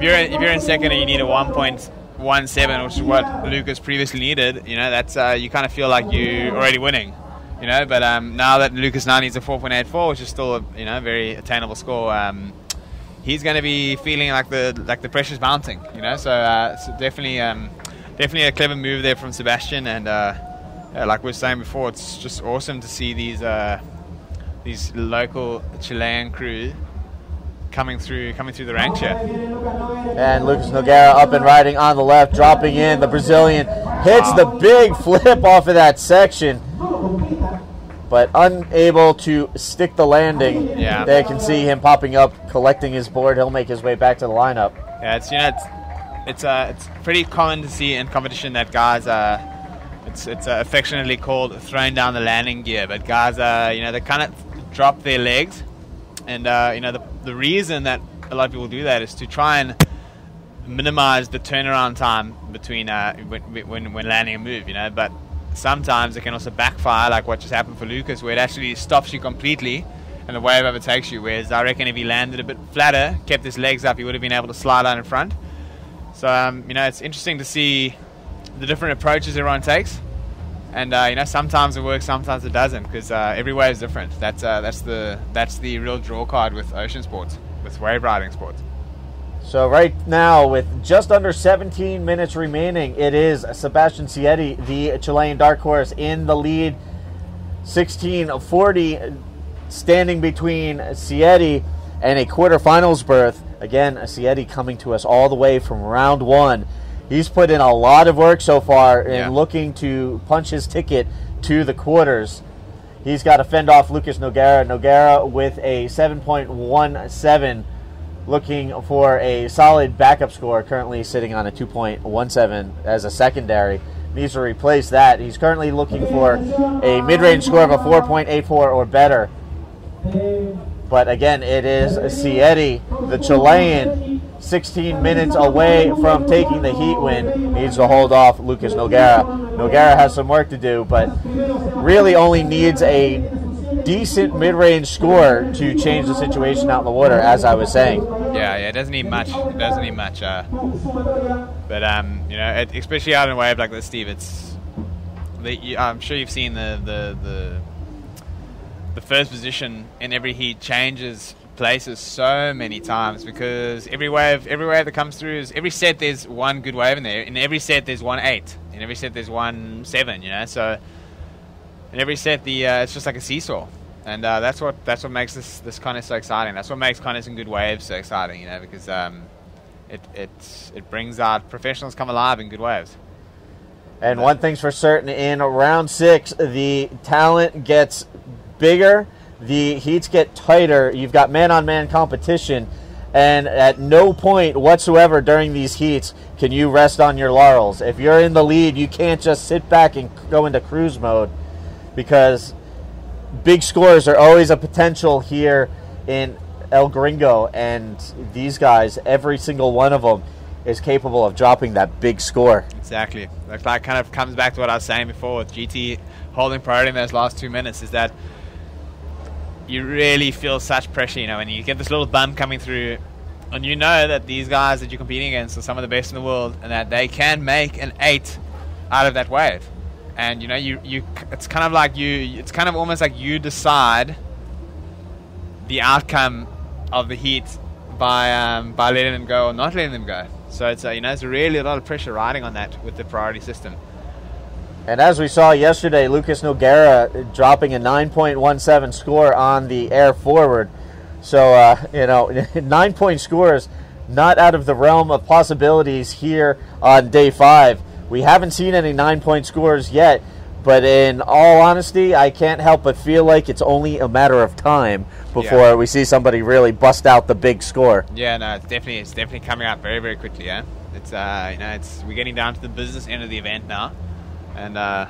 B: you're in second and you need a 1.17, which is what Lucas previously needed, that's you kind of feel like you're already winning. But now that Lucas now needs a 4.84, which is still a very attainable score, he's going to be feeling like the pressure's mounting. So definitely a clever move there from Sebastian, and like we were saying before, it's just awesome to see these local Chilean crew coming through the ranks here.
A: And Lucas Nogueira up and riding on the left, dropping in. The Brazilian hits the big flip off of that section, but unable to stick the landing.
B: Yeah.
A: They can see him popping up, collecting his board. He'll make his way back to the lineup.
B: Yeah, it's pretty common to see in competition that guys it's affectionately called throwing down the landing gear, but guys they kind of drop their legs, and the reason that a lot of people do that is to try and minimize the turnaround time between when landing a move, but sometimes it can also backfire, like what just happened for Lucas, where it actually stops you completely and the wave overtakes you, whereas I reckon if he landed a bit flatter, kept his legs up, he would have been able to slide out in front. So it's interesting to see the different approaches everyone takes, and sometimes it works, sometimes it doesn't, because every wave is different. That's the real draw card with ocean sports, with wave riding sports.
A: So right now, with just under 17 minutes remaining, it is Sebastian Sietti, the Chilean dark horse, in the lead. 16:40 standing between Sietti and a quarterfinals berth. Again, Sietti coming to us all the way from round one. He's put in a lot of work so far in looking to punch his ticket to the quarters. He's got to fend off Lucas Nogueira. Nogueira with a 7.17, looking for a solid backup score, currently sitting on a 2.17 as a secondary. Needs to replace that. He's currently looking for a mid-range score of a 4.84 or better. But again, it is Sietti, the Chilean, 16 minutes away from taking the heat win. Needs to hold off Lucas Nogueira. Nogueira has some work to do, but really only needs a decent mid-range score to change the situation out in the water, as I was saying.
B: Yeah, it doesn't need much. But especially out in a wave like this, Steve, I'm sure you've seen the first position in every heat changes places so many times, because every wave that comes through is every set there's one good wave in there. In every set there's 1.8. In every set there's 1.7. So in every set it's just like a seesaw, and that's what makes this contest so exciting. That's what makes contests in good waves so exciting. Because it brings out professionals come alive in good waves.
A: And one thing's for certain, in round 6, the talent gets bigger, the heats get tighter, you've got man-on-man competition, and at no point whatsoever during these heats can you rest on your laurels. If you're in the lead, you can't just sit back and go into cruise mode, because big scores are always a potential here in El Gringo, and these guys, every single one of them, is capable of dropping that big score.
B: Exactly. That kind of comes back to what I was saying before with GT holding priority in those last 2 minutes, is that you really feel such pressure, when you get this little bump coming through, and you know that these guys that you're competing against are some of the best in the world, and that they can make an 8 out of that wave. And it's kind of almost like you decide the outcome of the heat by letting them go or not letting them go. So it's it's really a lot of pressure riding on that with the priority system.
A: And as we saw yesterday, Lucas Nogueira dropping a 9.17 score on the air forward. So, 9-point scores, not out of the realm of possibilities here on day 5. We haven't seen any 9-point scores yet, but in all honesty, I can't help but feel like it's only a matter of time before we see somebody really bust out the big score.
B: Yeah, no, it's definitely coming out very, very quickly. Yeah, it's we're getting down to the business end of the event now, and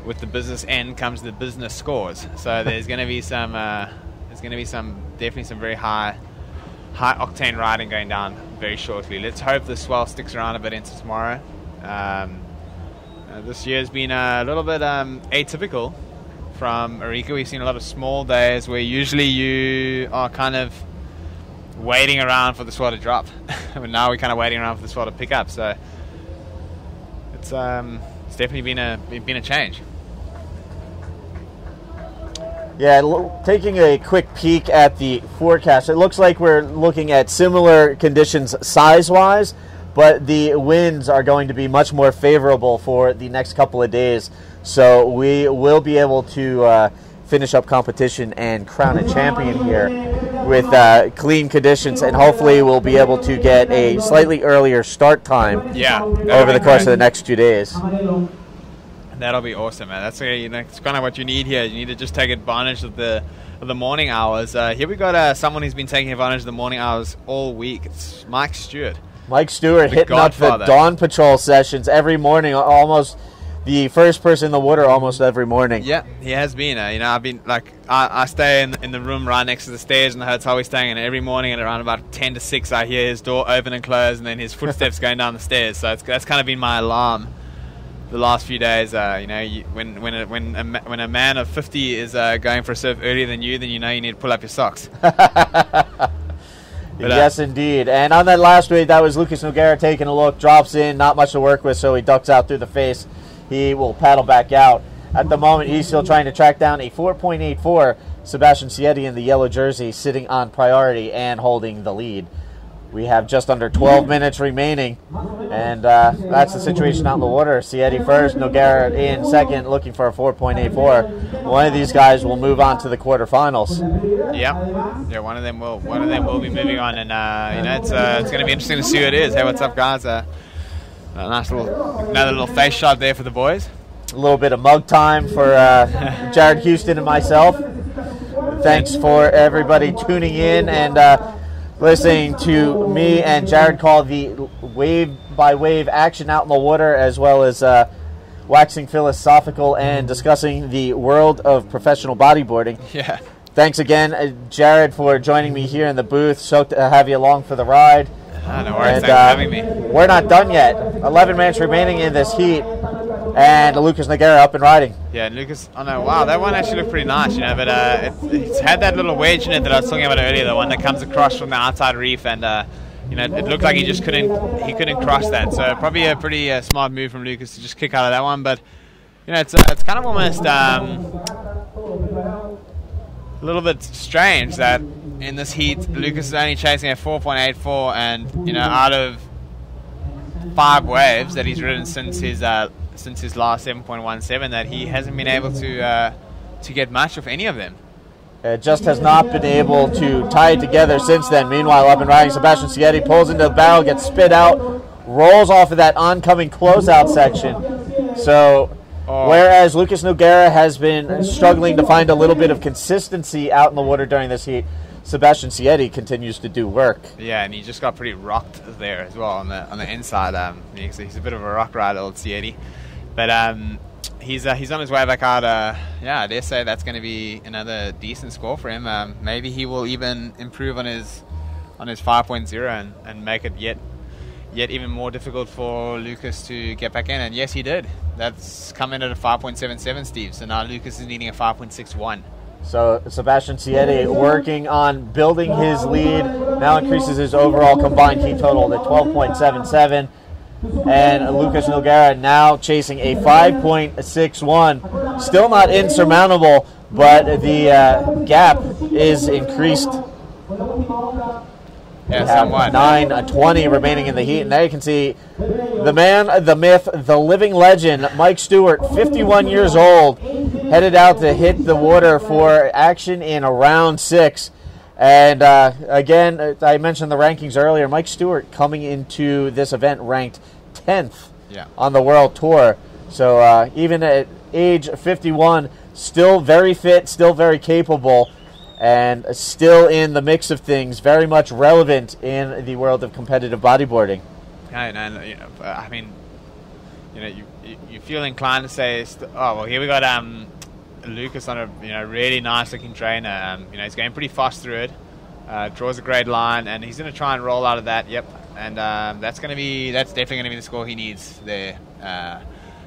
B: with the business end comes the business scores. So there's going to be some definitely some very high octane riding going down very shortly. Let's hope the swell sticks around a bit into tomorrow. This year's been a little bit atypical from Arica. We've seen a lot of small days where usually you are kind of waiting around for the swell to drop. But now we're kind of waiting around for the swell to pick up. So it's definitely been a change.
A: Yeah, taking a quick peek at the forecast, it looks like we're looking at similar conditions size-wise, but the winds are going to be much more favorable for the next couple of days. So we will be able to finish up competition and crown a champion here with clean conditions, and hopefully we'll be able to get a slightly earlier start time over the course of the next 2 days.
B: That'll be awesome, man. That's it's kind of what you need here. You need to just take advantage of the morning hours. Here we got someone who's been taking advantage of the morning hours all week. It's Mike Stewart.
A: Mike Stewart hitting up the dawn patrol sessions every morning, almost the first person in the water almost every morning.
B: Yeah, he has been. I've been I stay in the room right next to the stairs in the hotel we're staying in. Every morning at around about 10 to 6, I hear his door open and close, and then his footsteps going down the stairs. So that's kind of been my alarm the last few days. When a man of 50 is going for a surf earlier than you, then you need to pull up your socks. But,
A: yes, indeed. And on that last wave, that was Lucas Nogueira taking a look, drops in, not much to work with, so he ducks out through the face. He will paddle back out. At the moment, he's still trying to track down a 4.84. Sebastian Sietti in the yellow jersey sitting on priority and holding the lead. We have just under 12 minutes remaining, and that's the situation out in the water. Sietti first, Nogueira in second, looking for a 4.84. One of these guys will move on to the quarterfinals.
B: Yeah, one of them will be moving on, and it's going to be interesting to see who it is. Hey, what's up, guys? A nice another little face shot there for the boys.
A: A little bit of mug time for Jared Houston and myself. Thanks for everybody tuning in and listening to me and Jared call the wave-by-wave action out in the water, as well as waxing philosophical and discussing the world of professional bodyboarding.
B: Yeah.
A: Thanks again, Jared, for joining me here in the booth. Stoked to have you along for the ride.
B: No worries. Thanks for having me.
A: We're not done yet. 11 minutes remaining in this heat. And Lucas Nogueira up and riding.
B: Yeah, Lucas. Oh no! Wow, that one actually looked pretty nice, but it's had that little wedge in it that I was talking about earlier, the one that comes across from the outside reef, and it looked like he just couldn't cross that. So probably a pretty smart move from Lucas to just kick out of that one. But it's kind of almost a little bit strange that in this heat Lucas is only chasing a 4.84, and out of 5 waves that he's ridden since his last 7.17, that he hasn't been able to get much of any of them.
A: It just has not been able to tie it together since then. Meanwhile, up and riding, Sebastian Sietti pulls into the barrel, gets spit out, rolls off of that oncoming closeout section. So, whereas Lucas Nogueira has been struggling to find a little bit of consistency out in the water during this heat, Sebastian Sietti continues to do work.
B: Yeah, and he just got pretty rocked there as well on the inside. He's a bit of a rock rider, old Sietti. But he's on his way back out. I dare say that's going to be another decent score for him. Maybe he will even improve on his 5.0 and make it yet even more difficult for Lucas to get back in. And yes, he did. That's come in at a 5.77, Steve. So now Lucas is needing a 5.61.
A: So Sebastian Sietti working on building his lead. Now increases his overall combined heat total to 12.77. And Lucas Nogueira now chasing a 5.61. Still not
B: Yeah, somewhat.
A: 9:20 remaining in the heat, and there you can see the man, the myth, the living legend, Mike Stewart, 51 years old, headed out to hit the water for action in round 6. And again, I mentioned the rankings earlier. Mike Stewart coming into this event ranked 10th on the World Tour. So even at age 51, still very fit, still very capable, and still in the mix of things, very much relevant in the world of competitive bodyboarding.
B: And I mean, you feel inclined to say, oh well, here we got Lucas on a really nice looking trainer. He's going pretty fast through it, draws a great line, and he's going to try and roll out of that. Yep, and that's definitely going to be the score he needs there,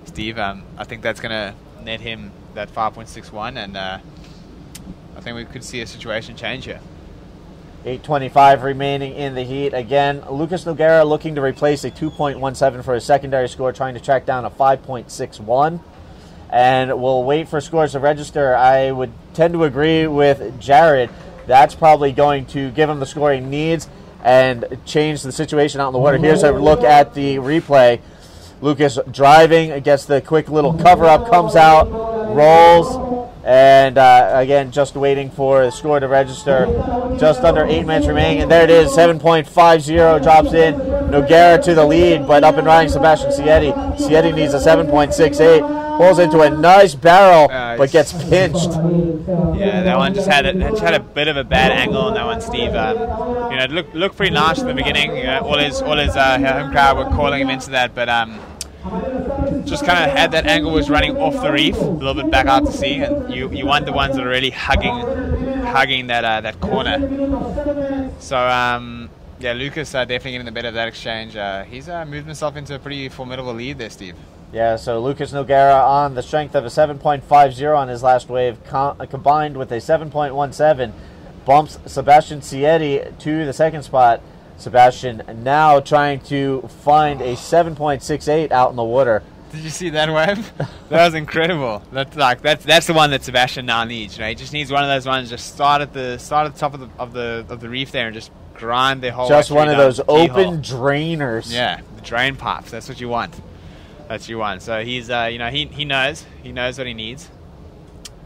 B: Steve. I think that's going to net him that 5.61, and I think we could see a situation change here.
A: 8:25 remaining in the heat. Again, Lucas Nogueira looking to replace a 2.17 for his secondary score, trying to track down a 5.61. And we'll wait for scores to register. I would tend to agree with Jared. That's probably going to give him the score he needs and change the situation out in the water. Here's a look at the replay. Lucas driving, gets the quick little cover-up, comes out, rolls, and again, just waiting for the score to register. Just under 8 minutes remaining, and there it is, 7.50 drops in. Nogueira to the lead, but up and riding Sebastian Sietti. Sietti needs a 7.68. Pulls into a nice barrel, but gets pinched.
B: Yeah, that one just had a bit of a bad angle on that one, Steve. It looked pretty nice in the beginning. All his home crowd were calling him into that, but just kind of had that angle, was running off the reef, a little bit back out to sea, and you want the ones that are really hugging that corner. So Lucas definitely getting the better of that exchange. He's moved himself into a pretty formidable lead there, Steve.
A: Yeah, so Lucas Nogueira on the strength of a 7.50 on his last wave, combined with a 7.17, bumps Sebastian Sietti to the second spot. Sebastian now trying to find a 7.68 out in the water.
B: Did you see that wave? That was incredible. That's the one that Sebastian now needs. He just needs one of those ones. Just start at the top of the reef there and just grind the whole.
A: Just one of those open drainers.
B: Yeah, the drain pipes. That's what you want. So he's he knows what he needs.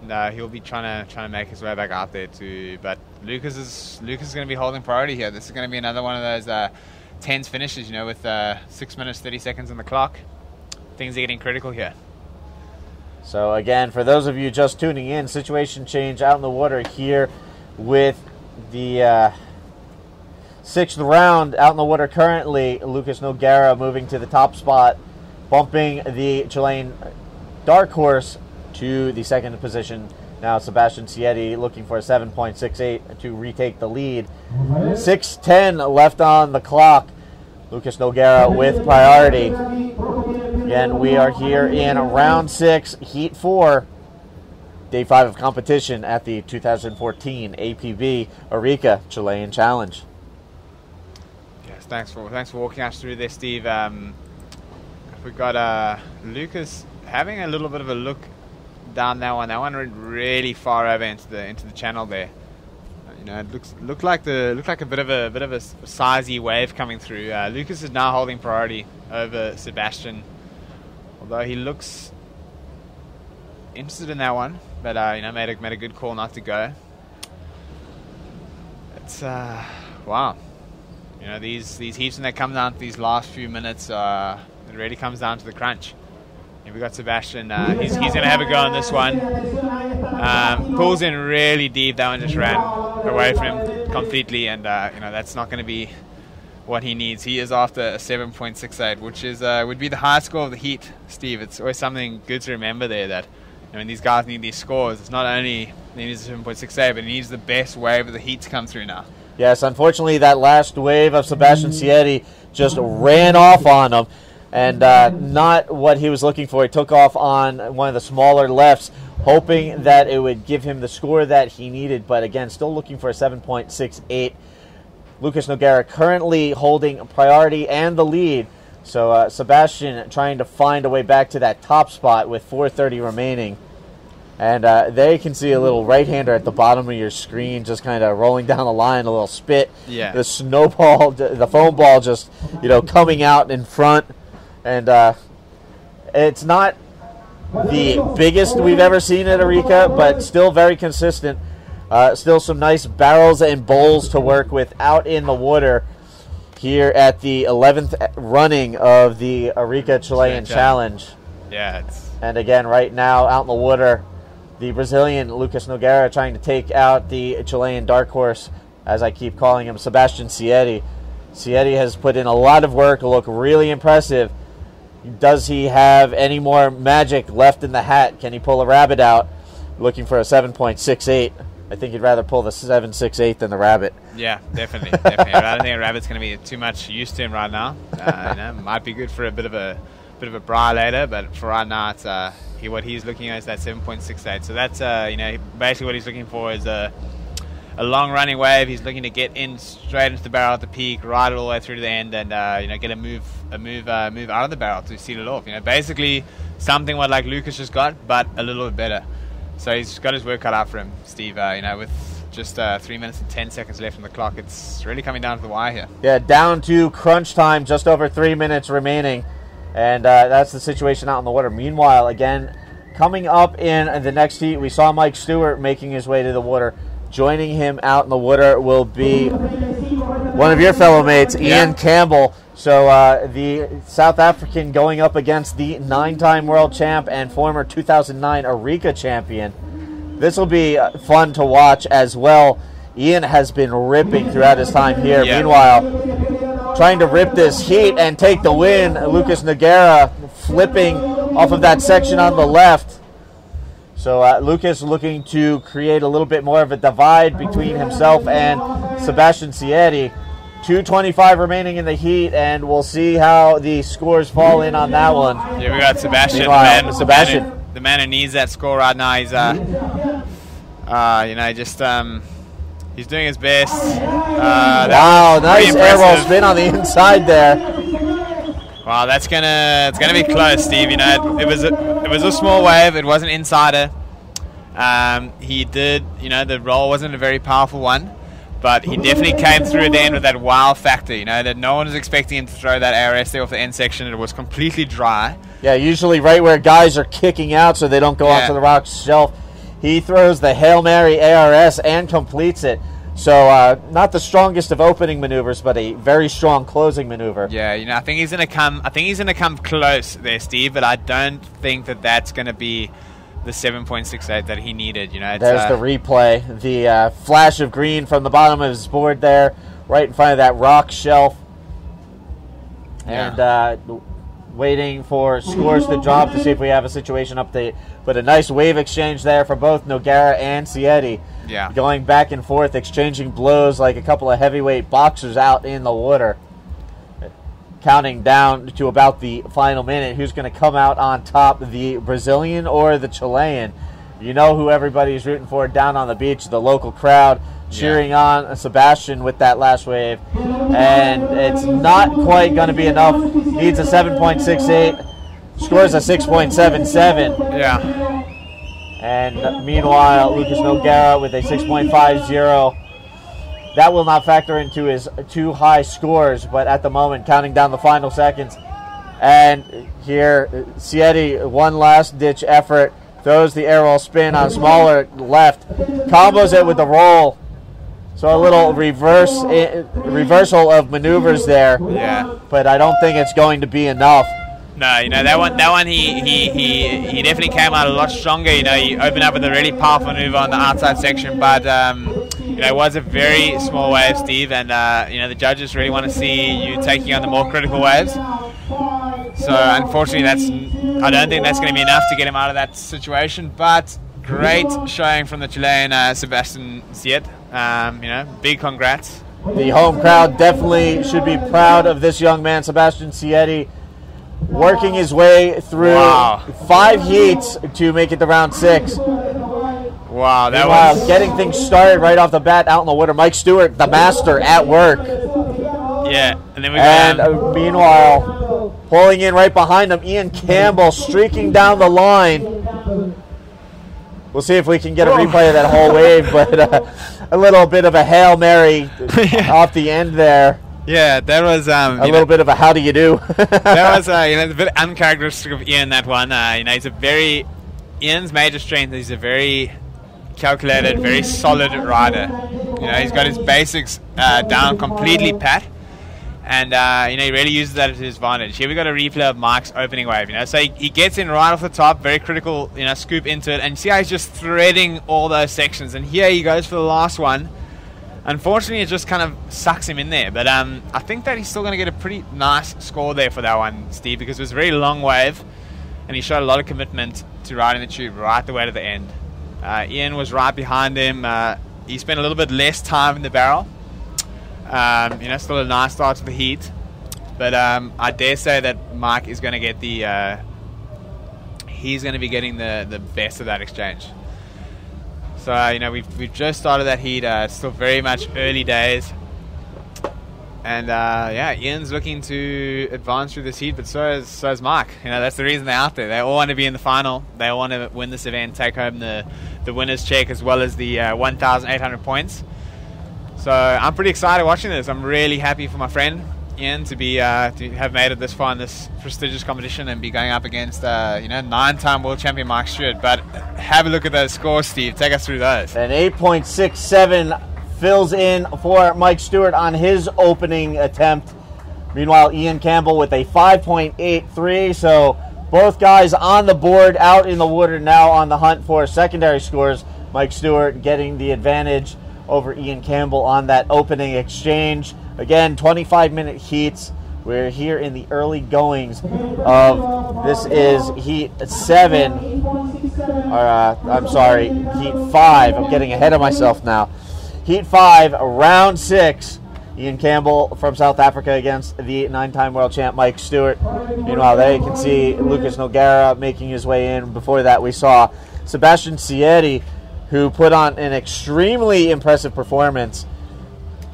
B: And, he'll be trying to make his way back out there too. But Lucas is going to be holding priority here. This is going to be another one of those tense finishes. With 6 minutes 30 seconds on the clock. Things are getting critical here.
A: So again, for those of you just tuning in, situation change out in the water here with the 6th round out in the water currently. Lucas Nogueira moving to the top spot, bumping the Chilean dark horse to the second position. Now Sebastian Sietti looking for a 7.68 to retake the lead. 6:10 left on the clock. Lucas Nogueira with priority. Again, we are here in round 6, heat 4, day 5 of competition at the 2014 APB Arica Chilean Challenge.
B: Yes, thanks for walking us through this, Steve. We've got Lucas having a little bit of a look down that one. That one went really far over into the channel there. It looked like a bit of a sizey wave coming through. Lucas is now holding priority over Sebastian, although he looks interested in that one. But made a good call not to go. It's wow. These heats, when they come down to these last few minutes, it really comes down to the crunch. Here we got Sebastian. He's going to have a go on this one. Pulls in really deep. That one just ran away from him completely, and that's not going to be what he needs. He is after a 7.68, which is would be the highest score of the heat, Steve. It's always something good to remember there that when these guys need these scores, it's not only he needs a 7.68, but he needs the best wave of the heat to come through now. Yes,
A: unfortunately, that last wave of Sebastian Sietti just ran off on him. And not what he was looking for. He took off on one of the smaller lefts, hoping that it would give him the score that he needed. But again, still looking for a 7.68. Lucas Nogueira currently holding priority and the lead. So Sebastian trying to find a way back to that top spot with 4:30 remaining. And they can see a little right-hander at the bottom of your screen just kind of rolling down the line, a little spit.
B: Yeah.
A: The snowball, the foam ball just, coming out in front. And it's not the biggest we've ever seen at Arica, but still very consistent. Still some nice barrels and bowls to work with out in the water here at the 11th running of the Arica Chilean Challenge.
B: Yeah.
A: And again, right now, out in the water, the Brazilian Lucas Nogueira trying to take out the Chilean dark horse, as I keep calling him, Sebastian Sietti. Sietti has put in a lot of work, look really impressive. Does he have any more magic left in the hat? Can he pull a rabbit out? Looking for a 7.68. I think he'd rather pull the 7.68 than the rabbit.
B: Yeah, definitely. I don't think a rabbit's going to be too much used to him right now. Might be good for a bit of a bra later, but for right now, it's what he's looking at is that 7.68. So that's basically what he's looking for is a long running wave. He's looking to get in straight into the barrel at the peak, ride it all the way through to the end, and get a move out of the barrel to seal it off. Basically something what like Lucas just got, but a little bit better. So he's got his work cut out for him, Steve. With just 3 minutes and 10 seconds left on the clock, it's really coming down to the wire here.
A: Yeah, down to crunch time, just over 3 minutes remaining. And that's the situation out in the water. Meanwhile, again, coming up in the next heat, we saw Mike Stewart making his way to the water. Joining him out in the water will be one of your fellow mates, Ian Campbell. So the South African going up against the 9-time world champ and former 2009 Arica champion. This will be fun to watch as well. Ian has been ripping throughout his time here. Yeah. Meanwhile, trying to rip this heat and take the win, Lucas Nogueira flipping off of that section on the left. So Lucas looking to create a little bit more of a divide between himself and Sebastian Sietti. 2:25 remaining in the heat, and we'll see how the scores fall in on that one.
B: Yeah, we got Sebastian. The man who needs that score right now. He's he's doing his best.
A: Wow, nice air roll spin on the inside there.
B: Wow, it's gonna be close, Steve. It was a small wave. It wasn't insider. He did, the roll wasn't a very powerful one, but he definitely came through at the end with that wow factor. That no one was expecting him to throw that ARS there off the end section. It was completely dry. Yeah,
A: usually right where guys are kicking out so they don't go onto the rock shelf. He throws the Hail Mary ARS and completes it. So not the strongest of opening maneuvers, but a very strong closing maneuver.
B: Yeah, I think he's gonna come close there, Steve. But I don't think that's gonna be the 7.68 that he needed.
A: There's the replay, the flash of green from the bottom of his board there, right in front of that rock shelf, and waiting for scores to drop to see if we have a situation update. But a nice wave exchange there for both Nogueira and Sietti.
B: Yeah.
A: Going back and forth, exchanging blows like a couple of heavyweight boxers out in the water. Counting down to about the final minute. Who's going to come out on top, the Brazilian or the Chilean? You know who everybody's rooting for down on the beach, the local crowd cheering on Sebastian with that last wave. And it's not quite going to be enough. Needs a 7.68. Scores a 6.77.
B: Yeah.
A: And meanwhile, Lucas Nogueira with a 6.50. That will not factor into his two high scores, but at the moment, counting down the final seconds. And here, Sietti, one last-ditch effort, throws the air roll spin on smaller left, combos it with the roll. So a little reversal of maneuvers there.
B: Yeah.
A: But I don't think it's going to be enough.
B: No, that one he definitely came out a lot stronger. He opened up with a really powerful maneuver on the outside section, but it was a very small wave, Steve, and the judges really want to see you taking on the more critical waves. So unfortunately, I don't think that's going to be enough to get him out of that situation. But great showing from the Chilean Sebastian Sietti. Big congrats.
A: The home crowd definitely should be proud of this young man, Sebastian Sietti, working his way through 5 heats to make it to round 6.
B: Wow, that was
A: getting things started right off the bat out in the water. Mike Stewart, the master, at work.
B: Yeah, and then
A: meanwhile, pulling in right behind him, Ian Campbell streaking down the line. We'll see if we can get a replay of that whole wave, but a little bit of a Hail Mary off the end there.
B: Yeah, that was
A: a little bit of a how do you do.
B: That was a bit uncharacteristic of Ian, that one. Ian's major strength is a very calculated, very solid rider. He's got his basics down completely pat. And, he really uses that to his advantage. Here we got a replay of Mike's opening wave, So he gets in right off the top, very critical, scoop into it. And see how he's just threading all those sections. And here he goes for the last one. Unfortunately, it just kind of sucks him in there. But I think that he's still going to get a pretty nice score there for that one, Steve, because it was a very long wave. And he showed a lot of commitment to riding the tube right the way to the end. Ian was right behind him. He spent a little bit less time in the barrel. Still a nice start to the heat, but I dare say that Mike is going to get he's going to be getting the best of that exchange. So we've just started that heat. It's still very much early days, and Ian's looking to advance through this heat, but so is Mike. That's the reason they're out there. They all want to be in the final. They all want to win this event, take home the winner's check as well as the 1,800 points. So I'm pretty excited watching this. I'm really happy for my friend Ian to have made it this far in this prestigious competition and be going up against 9-time world champion Mike Stewart. But have a look at those scores, Steve. Take us through those.
A: An 8.67 fills in for Mike Stewart on his opening attempt. Meanwhile, Ian Campbell with a 5.83. So both guys on the board, out in the water now on the hunt for secondary scores. Mike Stewart getting the advantage over Ian Campbell on that opening exchange. Again, 25-minute heats. We're here in the early goings of, this is heat 7, heat 5. I'm getting ahead of myself now. Heat 5, round 6. Ian Campbell from South Africa against the 9-time world champ Mike Stewart. Meanwhile, there you can see Lucas Nogueira making his way in. Before that, we saw Sebastian Sieti, who put on an extremely impressive performance.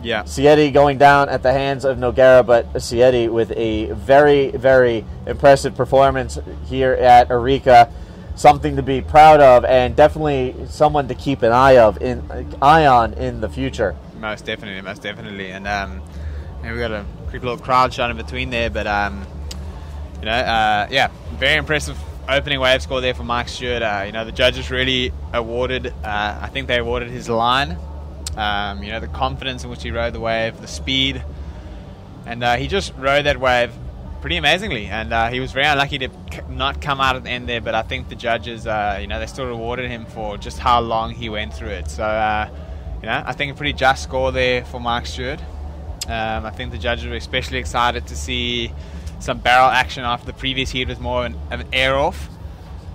B: Yeah.
A: Sieti going down at the hands of Nogueira, but Sieti with a very, very impressive performance here at Arica. Something to be proud of, and definitely someone to keep an eye on in the future.
B: Most definitely. And we got a quick little crowd shot in between there, but very impressive opening wave score there for Mike Stewart. The judges really awarded, I think they awarded his line, the confidence in which he rode the wave, the speed, and he just rode that wave pretty amazingly. And he was very unlucky to not come out at the end there, but I think the judges, they still rewarded him for just how long he went through it. So, I think a pretty just score there for Mike Stewart. I think the judges were especially excited to see some barrel action after the previous heat was more of an air off.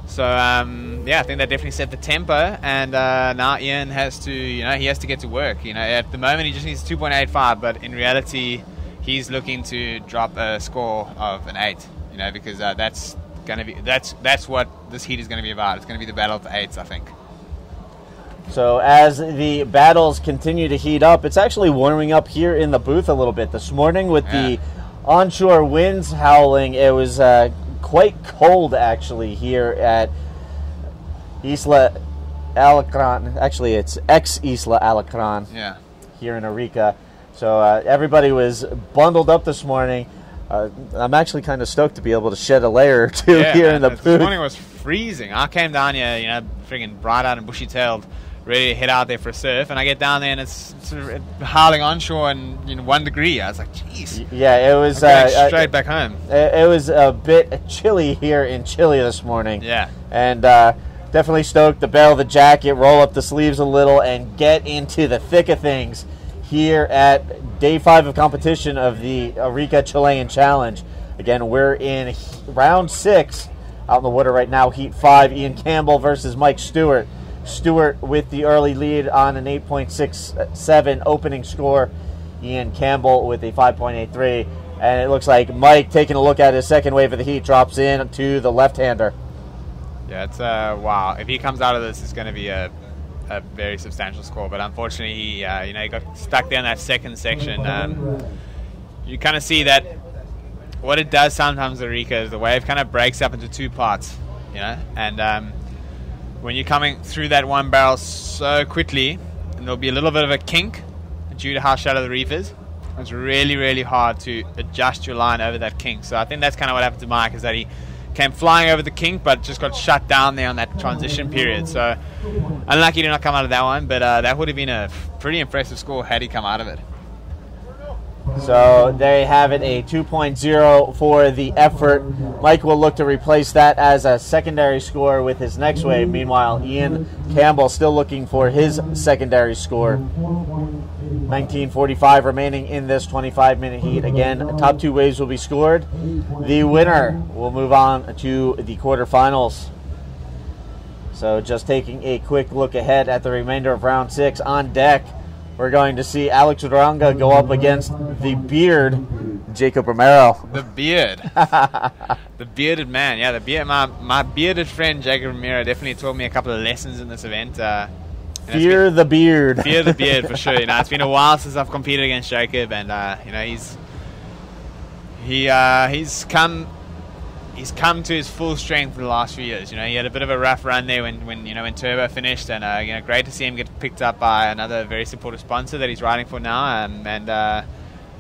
B: So I think that definitely set the tempo, and now Ian has to, he has to get to work. At the moment he just needs 2.85, but in reality he's looking to drop a score of an 8. Because that's what this heat is going to be about. It's going to be the battle of the 8s, I think.
A: So as the battles continue to heat up, it's actually warming up here in the booth a little bit. This morning with the onshore winds howling, it was quite cold actually here at Isla Alacran. Actually, it's ex-Isla Alacran here in Arica. So everybody was bundled up this morning. I'm actually kind of stoked to be able to shed a layer or two here in the booth.
B: This morning was freezing. I came down here, friggin' bright-eyed and bushy-tailed, ready to head out there for a surf, and I get down there and it's sort of howling onshore and 1 degree. I was like, jeez.
A: Yeah, it was
B: straight back home.
A: It was a bit chilly here in Chile this morning.
B: Yeah.
A: And definitely stoked to barrel the jacket, roll up the sleeves a little, and get into the thick of things here at day 5 of competition of the Arica Chilean Challenge. Again, we're in round 6 out in the water right now, heat 5. Ian Campbell versus Mike Stewart. Stewart with the early lead on an 8.67 opening score. Ian Campbell with a 5.83. And it looks like Mike, taking a look at his second wave of the heat, drops in to the left-hander.
B: Yeah, it's wow. If he comes out of this, it's going to be a very substantial score. But unfortunately, he got stuck there in that second section. You kind of see that what it does sometimes, Arica, is the wave kind of breaks up into 2 parts, and when you're coming through that one barrel so quickly, and there'll be a little bit of a kink due to how shallow the reef is, it's really, really hard to adjust your line over that kink. So I think that's kind of what happened to Mike, is that he came flying over the kink, but just got shut down there on that transition period. So unlucky to not come out of that one, but that would have been a pretty impressive score had he come out of it.
A: So there you have it, a 2.0 for the effort. Mike will look to replace that as a secondary score with his next wave. Meanwhile, Ian Campbell still looking for his secondary score. 19:45 remaining in this 25-minute heat. Again, top 2 waves will be scored. The winner will move on to the quarterfinals. So just taking a quick look ahead at the remainder of round 6 on deck. We're going to see Alex Uranga go up against the beard, Jacob Romero.
B: The beard. The bearded man. Yeah, the beard. My bearded friend, Jacob Romero, definitely taught me a couple of lessons in this event.
A: Fear the beard.
B: Fear the beard, for sure. You know, it's been a while since I've competed against Jacob, and you know, he's come to his full strength in the last few years. You know, he had a bit of a rough run there when Turbo finished, and you know, great to see him get picked up by another very supportive sponsor that he's riding for now, and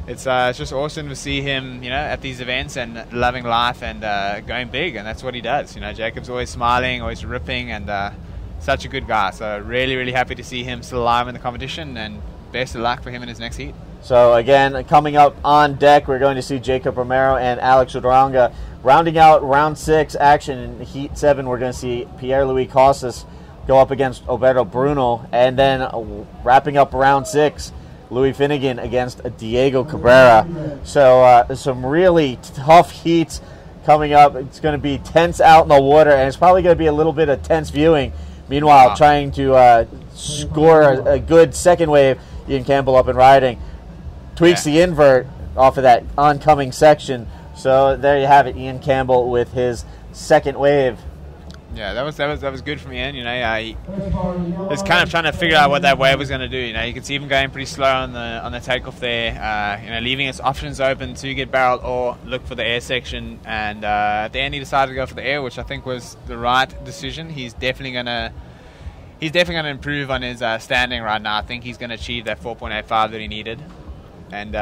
B: it's just awesome to see him, you know, at these events and loving life and going big, and that's what he does. You know, Jacob's always smiling, always ripping, and such a good guy. So really, really happy to see him still alive in the competition, and best of luck for him in his next heat.
A: So again, coming up on deck, we're going to see Jacob Romero and Alex Uranga. Rounding out round 6 action in heat 7, we're going to see Pierre-Louis Costas go up against Alberto Bruno. And then wrapping up round 6, Louis Finnegan against Diego Cabrera. So some really tough heats coming up. It's going to be tense out in the water, and it's probably going to be a little bit of tense viewing. Meanwhile, trying to score a good second wave, Ian Campbell up and riding. Tweaks the invert off of that oncoming section. So there you have it, Ian Campbell with his second wave.
B: Yeah, that was good from Ian. You know, he was kind of trying to figure out what that wave was going to do. You know, you could see him going pretty slow on the takeoff there. You know, leaving his options open to get barreled or look for the air section. And at the end, he decided to go for the air, which I think was the right decision. He's definitely gonna improve on his standing right now. I think he's gonna achieve that 4.85 that he needed, and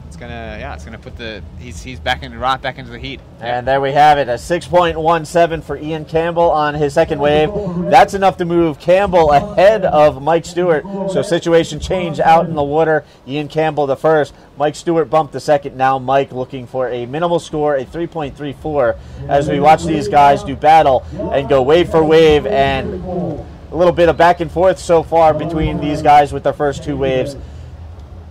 B: it's gonna put he's right back into the heat.
A: And there we have it, a 6.17 for Ian Campbell on his second wave. That's enough to move Campbell ahead of Mike Stewart. So situation change out in the water. Ian Campbell the first, Mike Stewart bumped the second. Now Mike looking for a minimal score, a 3.34, as we watch these guys do battle and go wave for wave, and a little bit of back and forth so far between these guys with their first 2 waves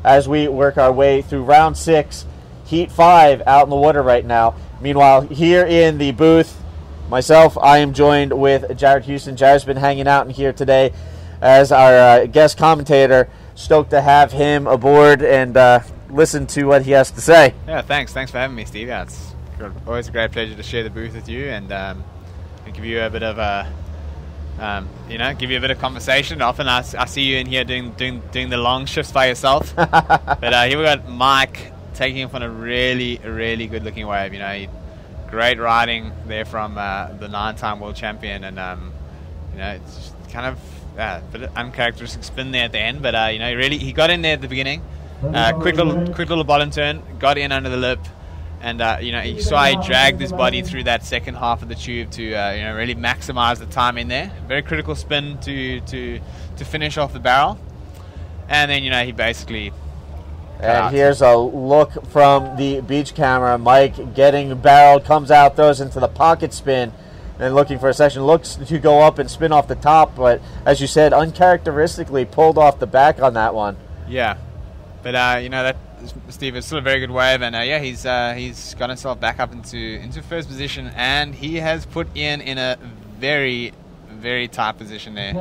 A: as we work our way through round 6, heat 5 out in the water right now. Meanwhile, here in the booth, myself, I am joined with Jared Houston. Jared's been hanging out in here today as our guest commentator. Stoked to have him aboard and listen to what he has to say.
B: Yeah, thanks for having me, Steve. Yeah, it's always a great pleasure to share the booth with you and give you a bit of give you a bit of conversation. Often I see you in here doing the long shifts by yourself. But here we got Mike taking him on a really, really good looking wave. You know, great riding there from the 9-time world champion, and you know, it's just kind of a bit of uncharacteristic spin there at the end. But you know, he got in there at the beginning. Quick little bottom turn, got in under the lip. And you know, you saw he dragged his body through that second half of the tube to you know, really maximize the time in there. Very critical spin to finish off the barrel, and then, you know, he basically.
A: And here's a look from the beach camera. Mike getting barreled, comes out, throws into the pocket spin, and looking for a section. Looks to go up and spin off the top, but as you said, uncharacteristically pulled off the back on that one.
B: Yeah, but you know, that, Steve, is still a very good wave, and yeah, he's got himself back up into first position, and he has put Ian in a very, very tight position there.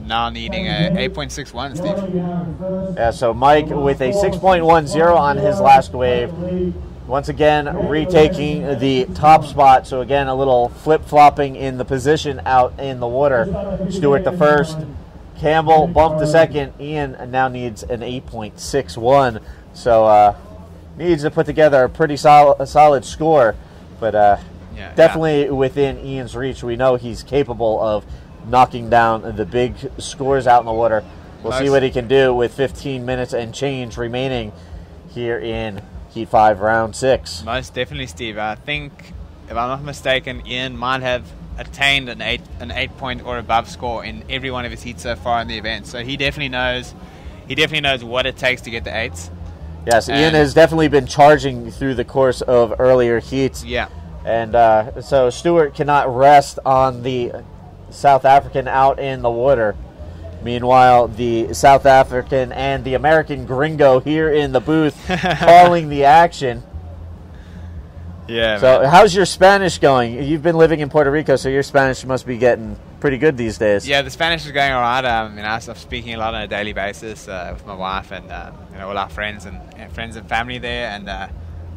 B: Now needing a 8.61, Steve.
A: Yeah, so Mike with a 6.10 on his last wave. Once again, retaking the top spot. So again, a little flip-flopping in the position out in the water. Stewart the first. Campbell bumped the second. Ian now needs an 8.61. So needs to put together a pretty solid score, but definitely within Ian's reach. We know he's capable of knocking down the big scores out in the water. We'll see what he can do with 15 minutes and change remaining here in Heat 5, Round 6.
B: Most definitely, Steve. I think, if I'm not mistaken, Ian might have attained an 8-point or above score in every one of his heats so far in the event. So he definitely knows what it takes to get the 8s.
A: Yes, Ian has definitely been charging through the course of earlier heats.
B: Yeah.
A: And so Stuart cannot rest on the South African out in the water. Meanwhile, the South African and the American gringo here in the booth calling the action.
B: Yeah.
A: So
B: man.
A: How's your Spanish going? You've been living in Puerto Rico, so your Spanish must be getting pretty good these days.
B: Yeah, the Spanish is going all right. I'm speaking a lot on a daily basis with my wife and all our friends and family there. And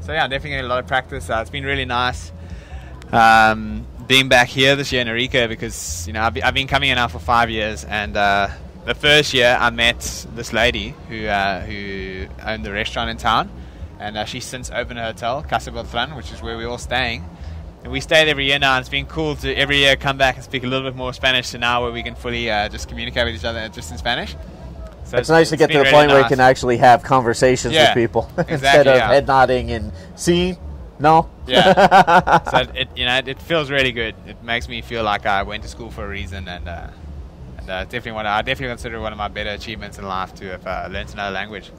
B: so yeah, I'm definitely getting a lot of practice. It's been really nice being back here this year in Arica because I've been coming here now for 5 years. And the first year I met this lady who owned the restaurant in town. And she's since opened a hotel, Casa Beltran, which is where we're all staying. And we stayed every year now, and it's been cool to every year come back and speak a little bit more Spanish to now where we can fully just communicate with each other just in Spanish. So
A: it's nice to get to the point where you can actually have conversations with people instead of head nodding and seeing. No.
B: Yeah. So it feels really good. It makes me feel like I went to school for a reason, and I definitely consider it one of my better achievements in life to have learned another language.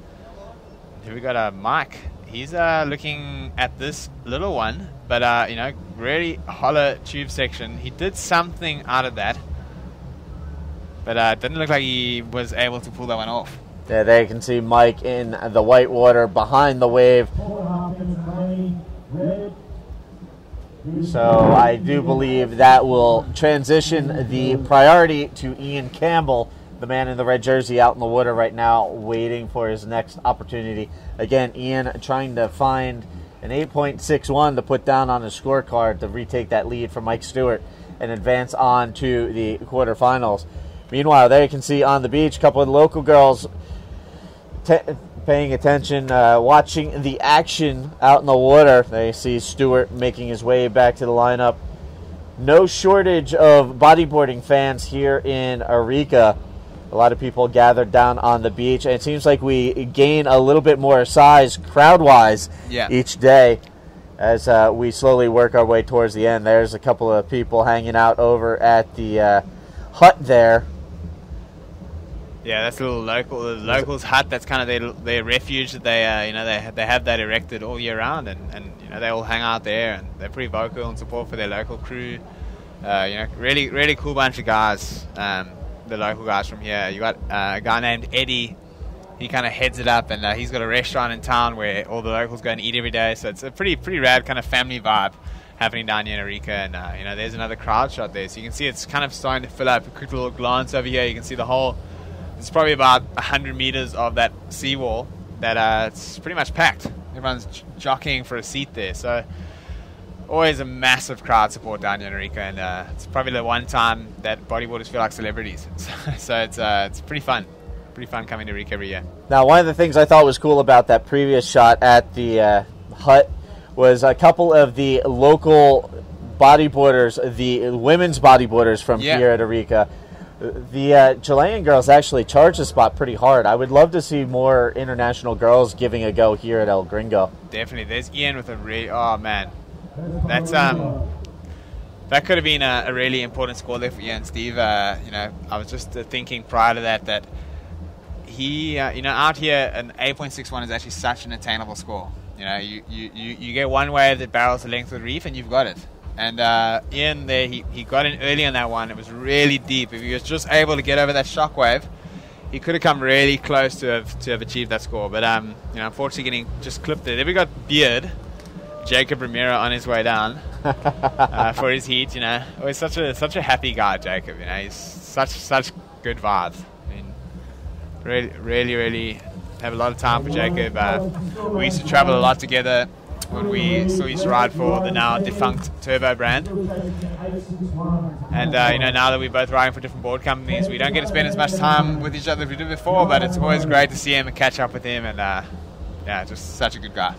B: Here we got Mike. He's looking at this little one, but really hollow tube section. He did something out of that, but it didn't look like he was able to pull that one off.
A: Yeah, there you can see Mike in the white water behind the wave. So I do believe that will transition the priority to Ian Campbell, the man in the red jersey out in the water right now, waiting for his next opportunity. Again, Ian trying to find an 8.61 to put down on his scorecard to retake that lead from Mike Stewart and advance on to the quarterfinals. Meanwhile, there you can see on the beach a couple of local girls paying attention, watching the action out in the water. There you see Stewart making his way back to the lineup. No shortage of bodyboarding fans here in Arica. A lot of people gathered down on the beach, and it seems like we gain a little bit more size crowd-wise each day as we slowly work our way towards the end. There's a couple of people hanging out over at the hut there.
B: Yeah, that's a little locals' hut. That's kind of their refuge that they have that erected all year round, and they all hang out there, and they're pretty vocal and support for their local crew. Really, really cool bunch of guys. The local guys from here. You got a guy named Eddie. He kind of heads it up, and he's got a restaurant in town where all the locals go and eat every day. So it's a pretty rad kind of family vibe happening down here in Arica. And there's another crowd shot there, so you can see it's kind of starting to fill up. A quick little glance over here, you can see the whole. It's probably about 100 meters of that seawall that it's pretty much packed. Everyone's jockeying for a seat there. So always a massive crowd support down here in Arica, and it's probably the one time that bodyboarders feel like celebrities. So it's pretty fun coming to Arica every year.
A: Now, one of the things I thought was cool about that previous shot at the hut was a couple of the local bodyboarders, the women's bodyboarders from here at Arica. The Chilean girls actually charged the spot pretty hard. I would love to see more international girls giving a go here at El Gringo.
B: Definitely. There's Ian with oh man. That's that could have been a really important score there for Ian. Steve, I was just thinking prior to that he, out here an 8.61 is actually such an attainable score. You get one wave that barrels the length of the reef and you've got it. And Ian there, he got in early on that one. It was really deep. If he was just able to get over that shock wave, he could have come really close to have achieved that score. But unfortunately getting just clipped there. Then we got Beard. Jacob Ramiro on his way down for his heat. Always such a happy guy, Jacob. He's such good vibes. I mean, really have a lot of time for Jacob. We used to travel a lot together when we still used to ride for the now defunct Turbo brand. And now that we're both riding for different board companies, we don't get to spend as much time with each other as we did before. But it's always great to see him and catch up with him. And just such a good guy.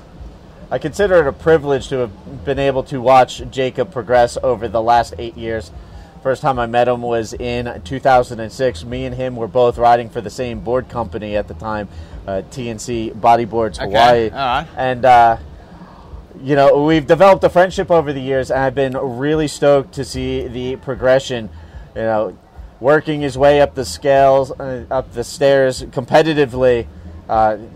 A: I consider it a privilege to have been able to watch Jacob progress over the last 8 years. First time I met him was in 2006. Me and him were both riding for the same board company at the time, TNC Bodyboards Hawaii.
B: Okay. All right.
A: And, you know, we've developed a friendship over the years, and I've been really stoked to see the progression, you know, working his way up the scales, up the stairs competitively,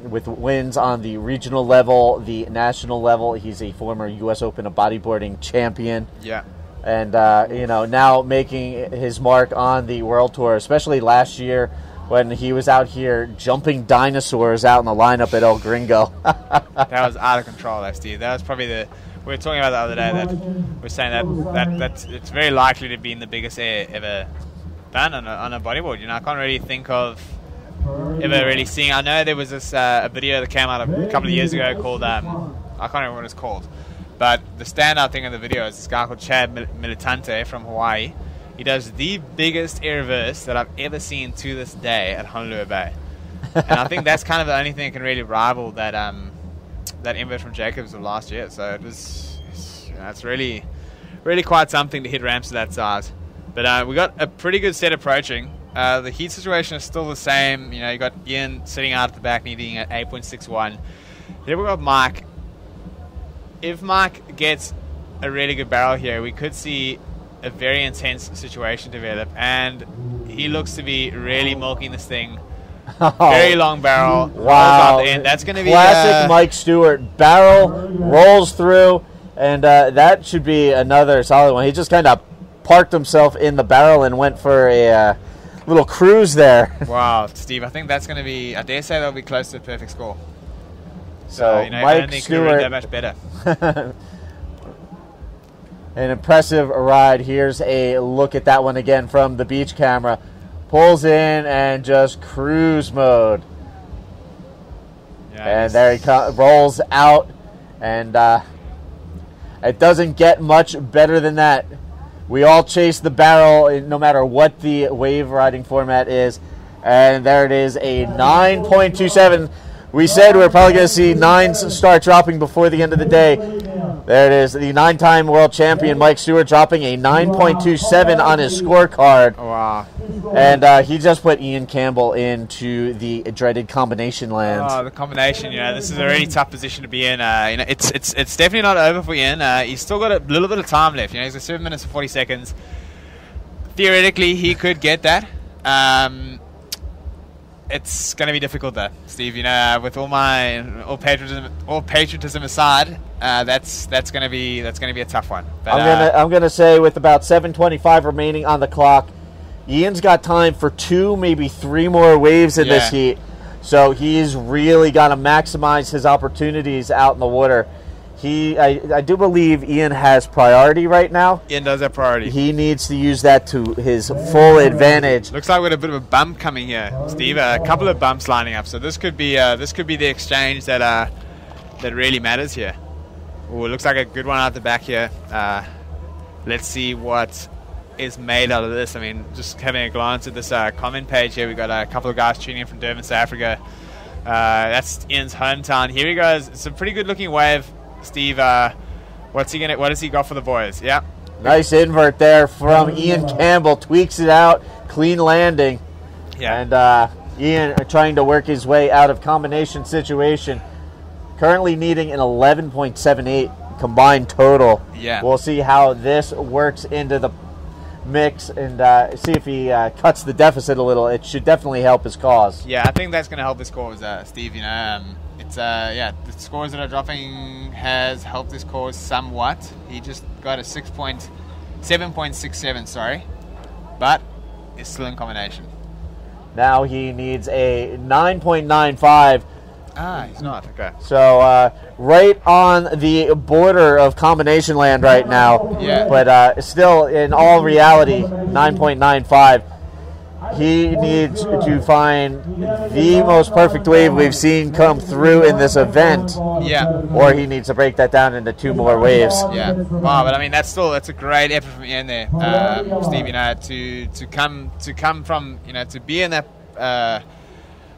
A: with wins on the regional level, the national level. He's a former U.S. Open of bodyboarding champion.
B: Yeah.
A: And, you know, now making his mark on the World Tour, especially last year when he was out here jumping dinosaurs out in the lineup at El Gringo.
B: That was out of control, though, Steve. That was probably we were talking about the other day that we're saying that it's very likely to be in the biggest air ever done on a bodyboard. You know, I can't really think of ever really seeing. I know there was this a video that came out a couple of years ago called I can't remember what it's called, but the standout thing in the video is this guy called Chad Militante from Hawaii. He does the biggest air reverse that I've ever seen to this day at Honolulu Bay, and I think that's kind of the only thing that can really rival that invert from Jacobs of last year. So it's really quite something to hit ramps of that size. But we got a pretty good set approaching. The heat situation is still the same. You know, you got Ian sitting out at the back needing at 8.61. Here we got Mike. If Mike gets a really good barrel here, we could see a very intense situation develop, and he looks to be really milking this thing. Very long barrel.
A: Wow.
B: Out the end. That's going to be
A: classic Mike Stewart. Barrel rolls through, and that should be another solid one. He just kind of parked himself in the barrel and went for a little cruise there.
B: Wow, Steve, I think that's going to be, I dare say that'll be close to a perfect score.
A: So
B: you know,
A: Mike
B: I don't think
A: Stewart,
B: that much better.
A: An impressive ride. Here's a look at that one again from the beach camera. Pulls in and just cruise mode. Yeah, and there he rolls out, and it doesn't get much better than that. We all chase the barrel no matter what the wave riding format is, and there it is, a 9.27. We said we're probably going to see 9s start dropping before the end of the day. There it is, the 9-time world champion Mike Stewart dropping a 9.27 on his scorecard.
B: Wow.
A: And he just put Ian Campbell into the dreaded combination land.
B: Oh, the combination, you know, this is a really tough position to be in. You know, it's definitely not over for Ian. He's still got a little bit of time left. You know, he's got 7 minutes and 40 seconds. Theoretically, he could get that. It's going to be difficult, though, Steve. You know, with all patriotism aside, that's going to be a tough one. But,
A: I'm gonna say with about 7:25 remaining on the clock, Ian's got time for 2, maybe 3 more waves in this heat. So he's really got to maximize his opportunities out in the water. I do believe Ian has priority right now.
B: Ian does have priority.
A: He needs to use that to his full advantage.
B: Looks like we got a bit of a bump coming here, Steve. A couple of bumps lining up. So this could be the exchange that really matters here. Ooh, it looks like a good one out the back here. Let's see what is made out of this. I mean, just having a glance at this comment page here, we've got a couple of guys tuning in from Durban, South Africa. That's Ian's hometown. Here he goes. It's a pretty good looking wave. Steve, what has he got for the boys? Yeah.
A: Nice invert there from Ian Campbell. Tweaks it out. Clean landing.
B: Yeah.
A: And Ian trying to work his way out of combination situation. Currently needing an 11.78 combined total.
B: Yeah.
A: We'll see how this works into the mix and see if he cuts the deficit a little. It should definitely help his cause.
B: Yeah, I think that's going to help his cause, Steve. You know, it's the scores that are dropping has helped his cause somewhat. He just got a 7.67, sorry, but it's still in combination.
A: Now he needs a 9.95.
B: He's not. Okay.
A: So right on the border of combination land right now.
B: Yeah.
A: But still, in all reality, 9.95. He needs to find the most perfect wave we've seen come through in this event.
B: Yeah.
A: Or he needs to break that down into 2 more waves.
B: Yeah. Wow, but I mean that's a great effort from Ian there, Steve. You know, to come from, you know, to be in that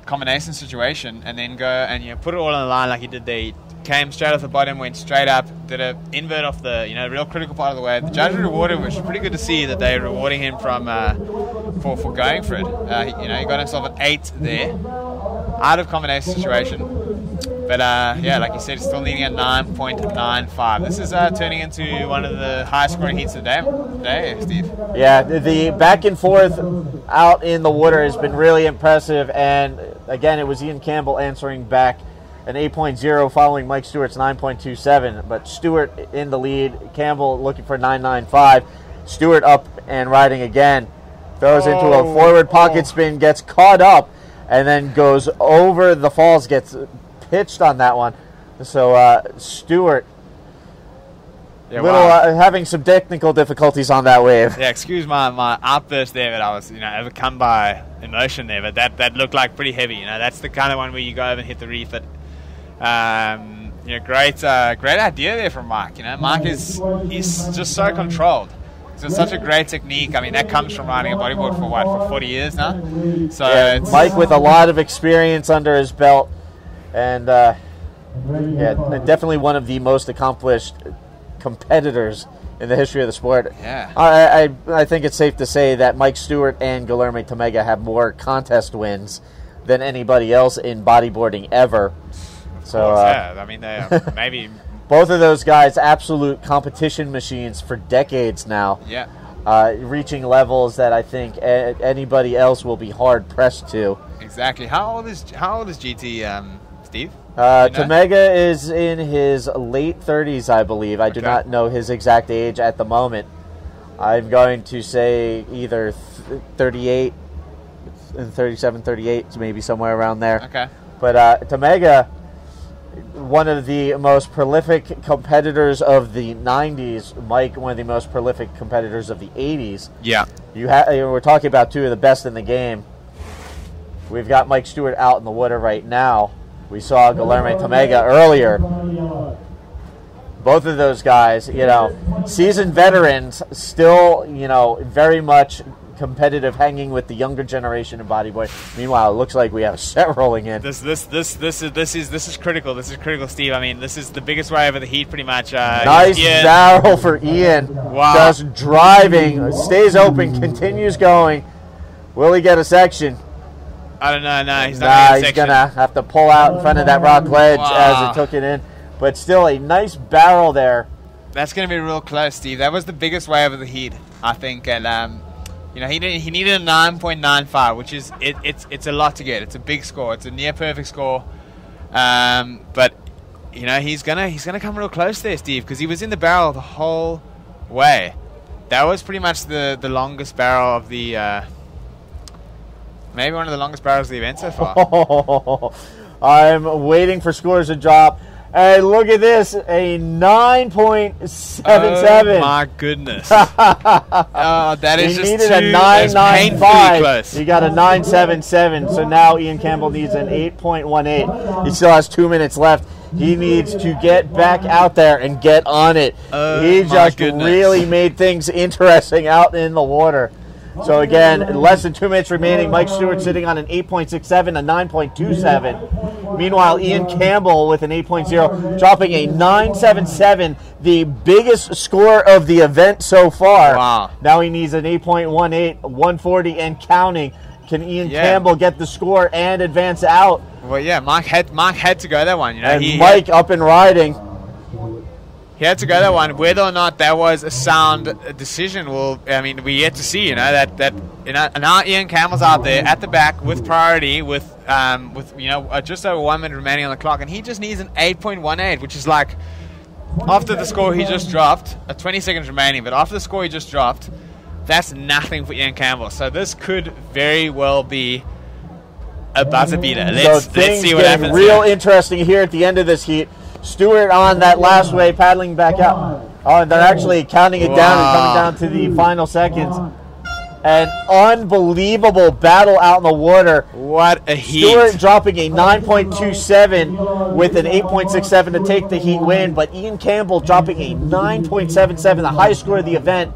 B: combination situation and then go and, you know, put it all on the line like he did there. He came straight off the bottom, went straight up, did a invert off the real critical part of the wave. The judge rewarded him, which is pretty good to see that they're rewarding him from for going for it. He got himself an 8 there, out of combination situation. But yeah, like you said, still needing a 9.95. This is turning into one of the highest scoring heats of the day, Steve.
A: Yeah, the back and forth out in the water has been really impressive. And again, it was Ian Campbell answering back an 8.0 following Mike Stewart's 9.27. But Stewart in the lead, Campbell looking for 9.95. Stewart up and riding again. Throws into a forward pocket spin, gets caught up, and then goes over the falls, gets pitched on that one. So Stewart having some technical difficulties on that wave.
B: Yeah, excuse my outburst there, but I was overcome by emotion there. But that looked like pretty heavy. That's the kind of one where you go over and hit the reef. But great idea there from Mike. Mike he's just so controlled. So it's such a great technique. I mean, that comes from riding a bodyboard for 40 years now. So
A: yeah, Mike with a lot of experience under his belt. And, definitely one of the most accomplished competitors in the history of the sport.
B: Yeah.
A: I think it's safe to say that Mike Stewart and Guilherme Tomega have more contest wins than anybody else in bodyboarding ever. So,
B: I mean, they are maybe...
A: Both of those guys, absolute competition machines for decades now.
B: Yeah.
A: Reaching levels that I think anybody else will be hard-pressed to.
B: Exactly. How old is GT... Steve?
A: Tomega is in his late 30s, I believe. I do not know his exact age at the moment. I'm going to say either 38 and 37, 38, maybe somewhere around there.
B: Okay.
A: But Tomega, one of the most prolific competitors of the 90s. Mike, one of the most prolific competitors of the 80s.
B: Yeah.
A: We're talking about two of the best in the game. We've got Mike Stewart out in the water right now. We saw Guilherme Tomega earlier. Both of those guys, seasoned veterans, still, very much competitive, hanging with the younger generation in bodyboarding. Meanwhile, it looks like we have a set rolling in.
B: This is critical. This is critical, Steve. I mean, this is the biggest wave of the heat, pretty much.
A: Nice barrel for Ian.
B: Wow.
A: Just driving, stays open, continues going. Will he get a section?
B: I don't know. No, he's not
A: he's going to have to pull out in front of that rock ledge as it took it in. But still a nice barrel there.
B: That's going to be real close, Steve. That was the biggest wave of the heat, I think. And, he needed a 9.95, which is it's a lot to get. It's a big score. It's a near perfect score. But he's gonna come real close there, Steve, because he was in the barrel the whole way. That was pretty much the longest barrel of the. Maybe one of the longest barrels of the event so far.
A: I'm waiting for scores to drop. Hey, look at this. A 9.77.
B: Oh, my goodness. That is just
A: needed a 9.95. He got a 9.77. So now Ian Campbell needs an 8.18. He still has 2 minutes left. He needs to get back out there and get on it. He just really made things interesting out in the water. So again, less than 2 minutes remaining. Mike Stewart sitting on an 8.67, a 9.27. Meanwhile, Ian Campbell with an 8.0, dropping a 9.77, the biggest score of the event so far.
B: Wow.
A: Now he needs an 8.18, 140 and counting. Can Ian Campbell get the score and advance out?
B: Well, yeah, Mike had to go that one.
A: And Mike up and riding.
B: He had to go that one. Whether or not that was a sound decision, we yet to see. Now Ian Campbell's out there at the back with priority, with just over 1 minute remaining on the clock, and he just needs an 8.18, which is like after the score he just dropped, 20 seconds remaining. But after the score he just dropped, that's nothing for Ian Campbell. So this could very well be a buzzer beater. Let's see what happens.
A: Real interesting here at the end of this heat. Stewart on that last wave, paddling back out. Oh, and they're actually counting it down and coming down to the final seconds. An unbelievable battle out in the water.
B: What a heat.
A: Stewart dropping a 9.27 with an 8.67 to take the heat win, but Ian Campbell dropping a 9.77, the highest score of the event.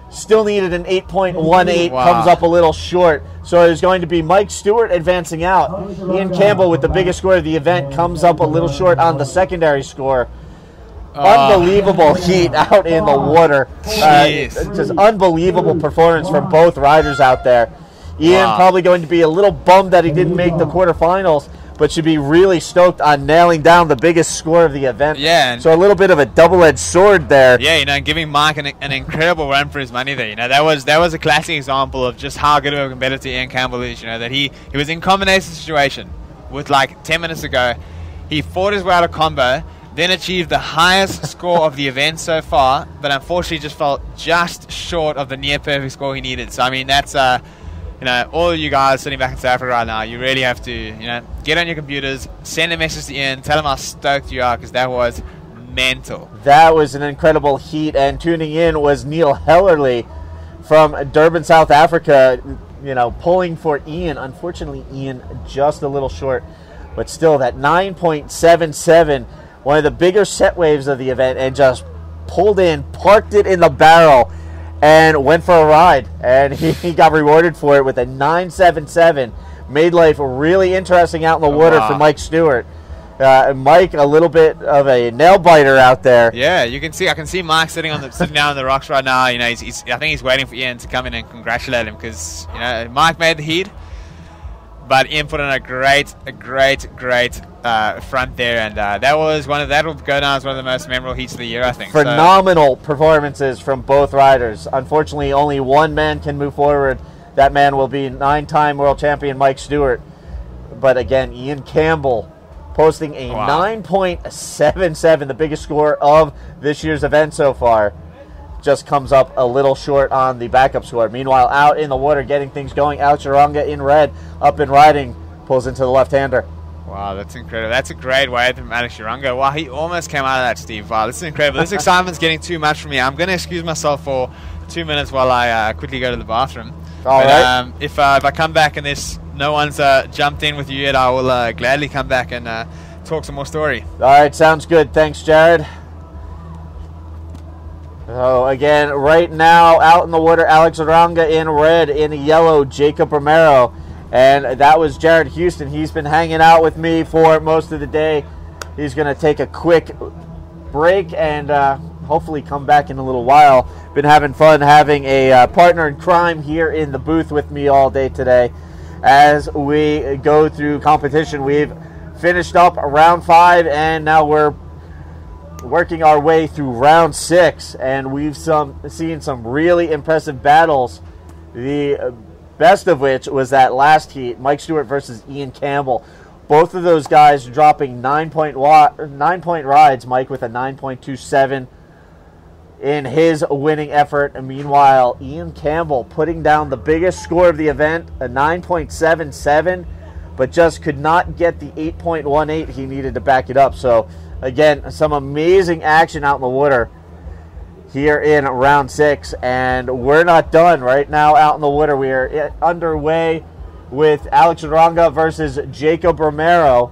A: Still needed an 8.18, comes up a little short. So it is going to be Mike Stewart advancing out. Ian Campbell with the biggest score of the event comes up a little short on the secondary score. unbelievable heat out in the water. Just unbelievable performance from both riders out there. Ian probably going to be a little bummed that he didn't make the quarterfinals, but should be really stoked on nailing down the biggest score of the event.
B: Yeah.
A: So a little bit of a double-edged sword there.
B: Yeah, giving Mike an incredible run for his money there. That was a classic example of just how good of a competitor Ian Campbell is. That he was in combination situation with like 10 minutes ago. He fought his way out of combo, then achieved the highest score of the event so far, but unfortunately just fell just short of the near-perfect score he needed. So, I mean, that's... all of you guys sitting back in South Africa right now, you really have to, get on your computers, send a message to Ian, tell him how stoked you are, because that was mental.
A: That was an incredible heat, and tuning in was Neil Hellerly from Durban, South Africa, pulling for Ian. Unfortunately, Ian just a little short, but still that 9.77, one of the bigger set waves of the event, and just pulled in, parked it in the barrel, and went for a ride, and he got rewarded for it with a 9.77. Made life really interesting out in the water for Mike Stewart. Mike, a little bit of a nail biter out there.
B: Yeah, I can see Mike sitting down on the rocks right now. I think he's waiting for Ian to come in and congratulate him, because Mike made the heat, but Ian put in a great front there, and that will go down as one of the most memorable heats of the year, I think.
A: Phenomenal performances from both riders. Unfortunately, only one man can move forward. That man will be 9-time world champion Mike Stewart. But again, Ian Campbell posting a 9.77, the biggest score of this year's event so far. Just comes up a little short on the backup score. Meanwhile, out in the water, getting things going, Alex Aranga in red, up and riding, pulls into the left-hander.
B: Wow, that's incredible. That's a great wave from Alex Uranga. Wow, he almost came out of that, Steve. Wow, this is incredible. This excitement's getting too much for me. I'm going to excuse myself for 2 minutes while I quickly go to the bathroom.
A: All right.
B: If I come back and no one's jumped in with you yet, I will gladly come back and talk some more story.
A: All right, sounds good. Thanks, Jared. So, again, right now, out in the water, Alex Aranga in red, in yellow, Jacob Romero. And that was Jared Houston. He's been hanging out with me for most of the day. He's going to take a quick break and hopefully come back in a little while. Been having fun having a partner in crime here in the booth with me all day today. As we go through competition, we've finished up round 5, and now we're working our way through round 6, and we've seen some really impressive battles. The best of which was that last heat, Mike Stewart versus Ian Campbell. Both of those guys dropping 9-point rides, Mike with a 9.27 in his winning effort. And meanwhile, Ian Campbell putting down the biggest score of the event, a 9.77, but just could not get the 8.18 he needed to back it up. So, again, some amazing action out in the water here in round 6, and we're not done right now out in the water. We are underway with Alex Aranga versus Jacob Romero,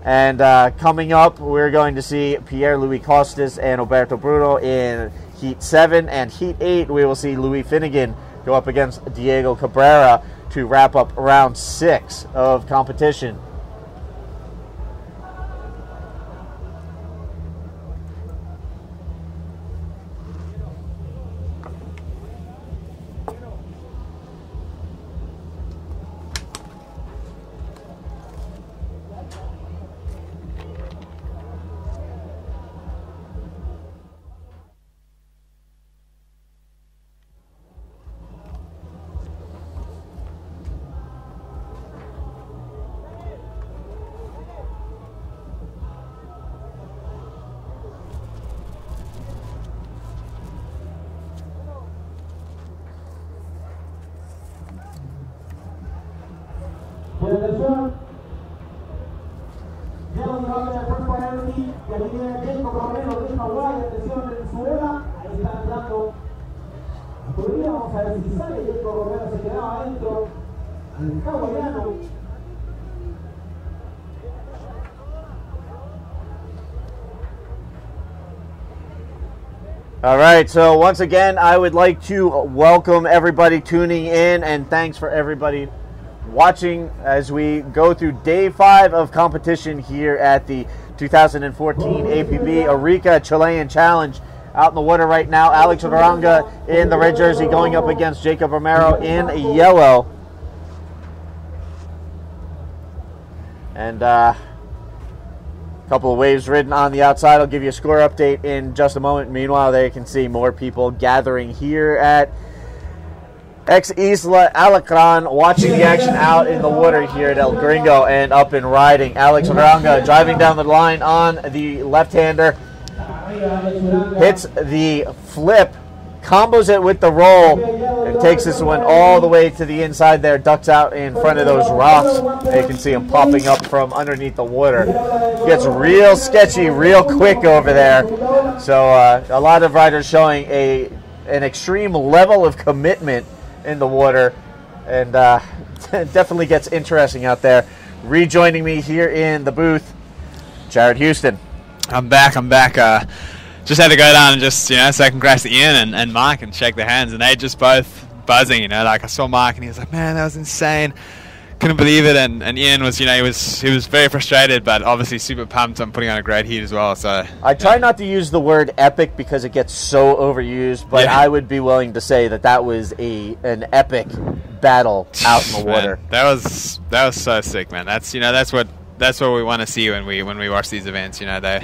A: and coming up we're going to see Pierre-Louis Costas and Roberto Bruno in Heat 7, and Heat 8 we will see Louis Finnegan go up against Diego Cabrera to wrap up round 6 of competition. All right, so once again, I would like to welcome everybody tuning in, and thanks for everybody watching as we go through day 5 of competition here at the 2014 APB Arica Chilean Challenge. Out in the water right now, Alex Oranga in the red jersey going up against Jacob Romero in yellow. And a couple of waves ridden on the outside. I'll give you a score update in just a moment. Meanwhile, there you can see more people gathering here at Ex Isla Alacran, watching the action out in the water here at El Gringo and up and riding. Alex Oranga driving down the line on the left-hander. Hits the flip, combos it with the roll, and takes this one all the way to the inside there, ducks out in front of those rocks. And you can see him popping up from underneath the water. Gets real sketchy real quick over there. So a lot of riders showing an extreme level of commitment in the water, and definitely gets interesting out there. Rejoining me here in the booth, Jared Houston.
B: I'm back. Just had to go down and just, say congrats to Ian and Mike and shake their hands, and they just both buzzing, like I saw Mike and he was like, man, that was insane. Couldn't believe it, and Ian was, he was very frustrated, but obviously super pumped on putting on a great heat as well. So
A: I try not to use the word epic because it gets so overused, but yeah. I would be willing to say that was an epic battle out in the water.
B: Man, that was so sick, man. That's what we want to see when we watch these events. They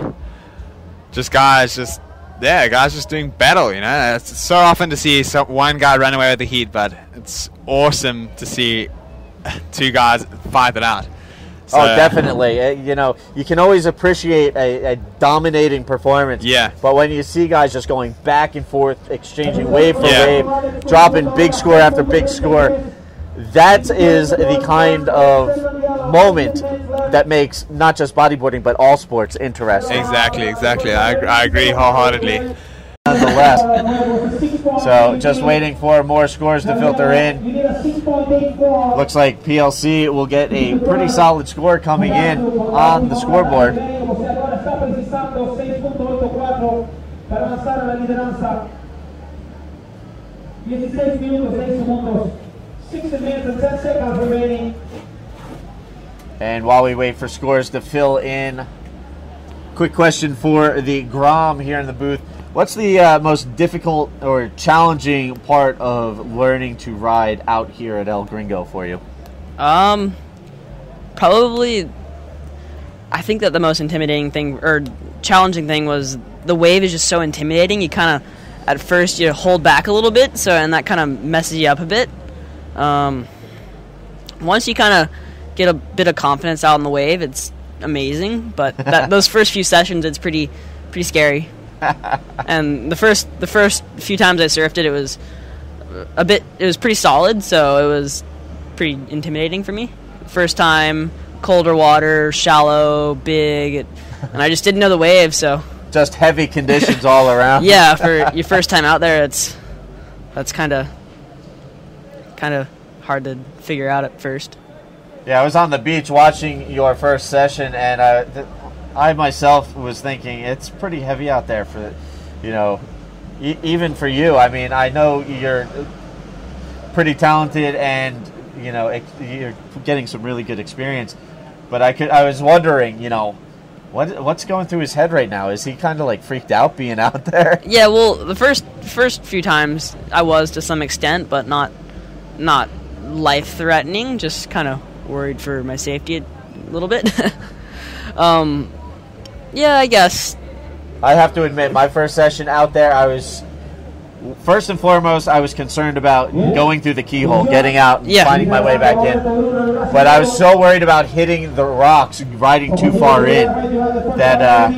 B: guys just doing battle. It's so often to see one guy run away with the heat, but it's awesome to see two guys fight it out. So,
A: definitely. You can always appreciate a dominating performance.
B: Yeah.
A: But when you see guys just going back and forth, exchanging wave for wave, dropping big score after big score, that is the kind of moment that makes not just bodyboarding but all sports interesting.
B: Exactly. I agree wholeheartedly.
A: Nonetheless. So just waiting for more scores to filter in. Looks like PLC will get a pretty solid score coming in on the scoreboard. And while we wait for scores to fill in, quick question for the Grom here in the booth. What's the most difficult or challenging part of learning to ride out here at El Gringo for you?
C: Probably, I think that the most intimidating thing or challenging thing was the wave is just so intimidating. You kind of, at first, you hold back a little bit, and that kind of messes you up a bit. Once you kind of get a bit of confidence out in the wave, it's amazing. But those first few sessions, it's pretty scary. And the first few times I surfed it, it was pretty solid, so it was pretty intimidating for me. First time, colder water, shallow, big, and I just didn't know the wave, so
A: just heavy conditions all around.
C: Yeah, for your first time out there, that's kind of hard to figure out at first.
A: Yeah, I was on the beach watching your first session, and I myself was thinking it's pretty heavy out there for, even for you. I mean, I know you're pretty talented and, you're getting some really good experience, but I was wondering, what's going through his head right now? Is he kind of like freaked out being out there?
C: Yeah, well, the first few times I was to some extent, but not life-threatening, just kind of worried for my safety a little bit. Yeah, I guess.
A: I have to admit, my first session out there, first and foremost, I was concerned about going through the keyhole, getting out, and finding my way back in. But I was so worried about hitting the rocks, riding too far in, that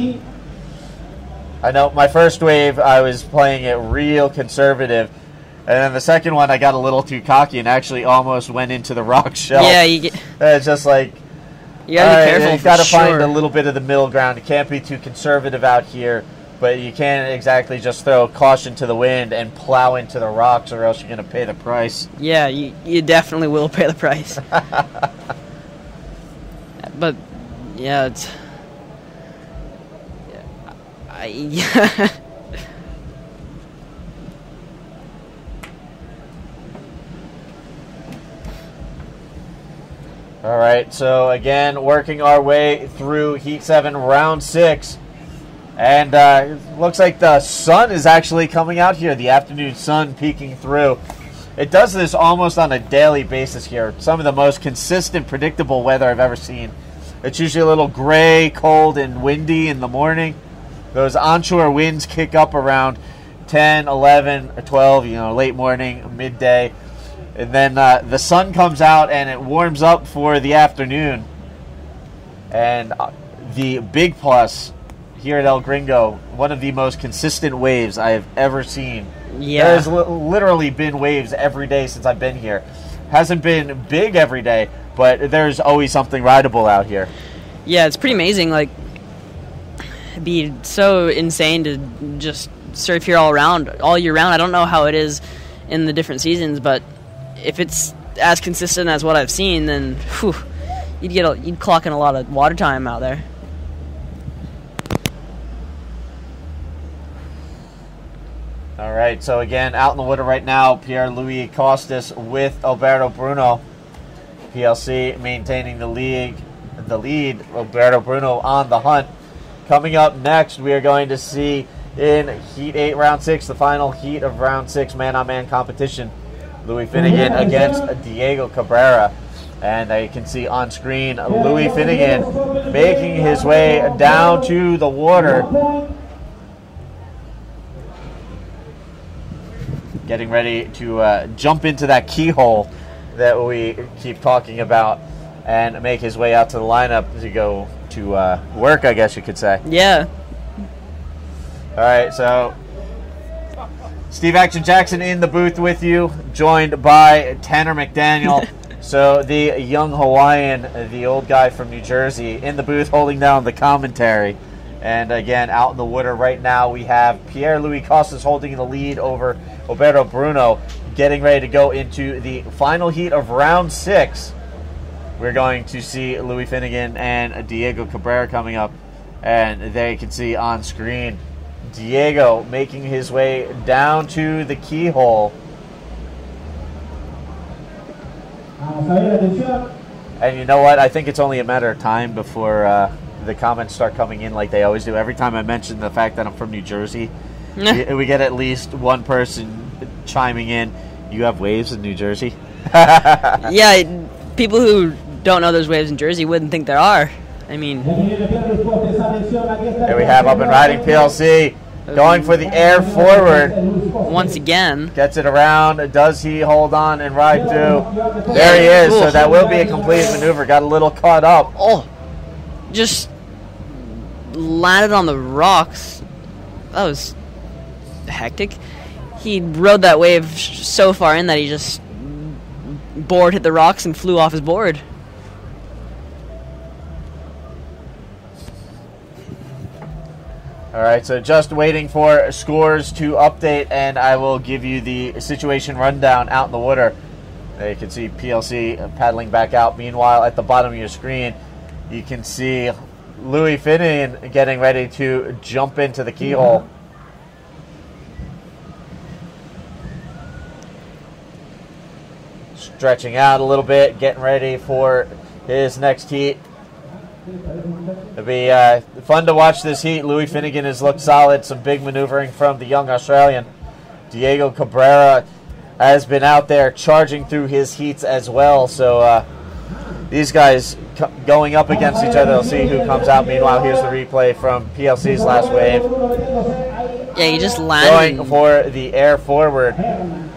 A: I know my first wave, I was playing it real conservative. And then the second one, I got a little too cocky and actually almost went into the rock shelf.
C: Yeah,
A: it's just like,
C: you gotta be careful.
A: You gotta find a little bit of the middle ground. You can't be too conservative out here, but you can't exactly just throw caution to the wind and plow into the rocks, or else you're gonna pay the price.
C: Yeah, you definitely will pay the price. But yeah, it's.
A: All right, so again, working our way through Heat 7, Round 6. And it looks like the sun is actually coming out here, the afternoon sun peeking through. It does this almost on a daily basis here. Some of the most consistent, predictable weather I've ever seen. It's usually a little gray, cold, and windy in the morning. Those onshore winds kick up around 10, 11, or 12, late morning, midday. And then the sun comes out and it warms up for the afternoon. And the big plus here at El Gringo, one of the most consistent waves I have ever seen.
C: Yeah.
A: There's literally been waves every day since I've been here. Hasn't been big every day, but there's always something rideable out here.
C: Yeah, it's pretty amazing. Like, it'd be so insane to just surf here all year round. I don't know how it is in the different seasons, but if it's as consistent as what I've seen, then you'd clock in a lot of water time out there.
A: All right, so again, out in the water right now, Pierre-Louis Costas with Alberto Bruno. PLC maintaining the lead. Alberto Bruno on the hunt. Coming up next, we are going to see in Heat 8, Round 6, the final heat of Round 6 man-on-man competition. Louis Finnegan against Diego Cabrera. And you can see on screen Louis Finnegan making his way down to the water. Getting ready to jump into that keyhole that we keep talking about and make his way out to the lineup to go to work, I guess you could say.
C: Yeah.
A: All right, so Steve Action Jackson in the booth with you, joined by Tanner McDaniel. So the young Hawaiian, the old guy from New Jersey, in the booth holding down the commentary. And again, out in the water right now, we have Pierre-Louis Costas holding the lead over Alberto Bruno, getting ready to go into the final heat of Round 6. We're going to see Louis Finnegan and Diego Cabrera coming up. And there you can see on screen Diego making his way down to the keyhole. And you know what? I think it's only a matter of time before the comments start coming in like they always do. Every time I mention the fact that I'm from New Jersey, we get at least one person chiming in, "You have waves in New Jersey?"
C: Yeah, people who don't know there's waves in Jersey wouldn't think there are. I mean,
A: there we have Up and Riding PLC going for the air forward.
C: Once again.
A: Gets it around. Does he hold on and ride through? There he is. So that will be a complete maneuver. Got a little caught up.
C: Oh, just landed on the rocks. That was hectic. He rode that wave so far in that he just board hit the rocks and flew off his board.
A: All right, so just waiting for scores to update, and I will give you the situation rundown out in the water. There you can see PLC paddling back out. Meanwhile, at the bottom of your screen, you can see Louis Finnegan getting ready to jump into the keyhole. Stretching out a little bit, getting ready for his next heat. It'll be fun to watch this heat. Louis Finnegan has looked solid. Some big maneuvering from the young Australian. Diego Cabrera has been out there charging through his heats as well. So these guys going up against each other. They'll see who comes out. Meanwhile, here's the replay from PLC's last wave.
C: Yeah, he just landed.
A: Going for the air forward.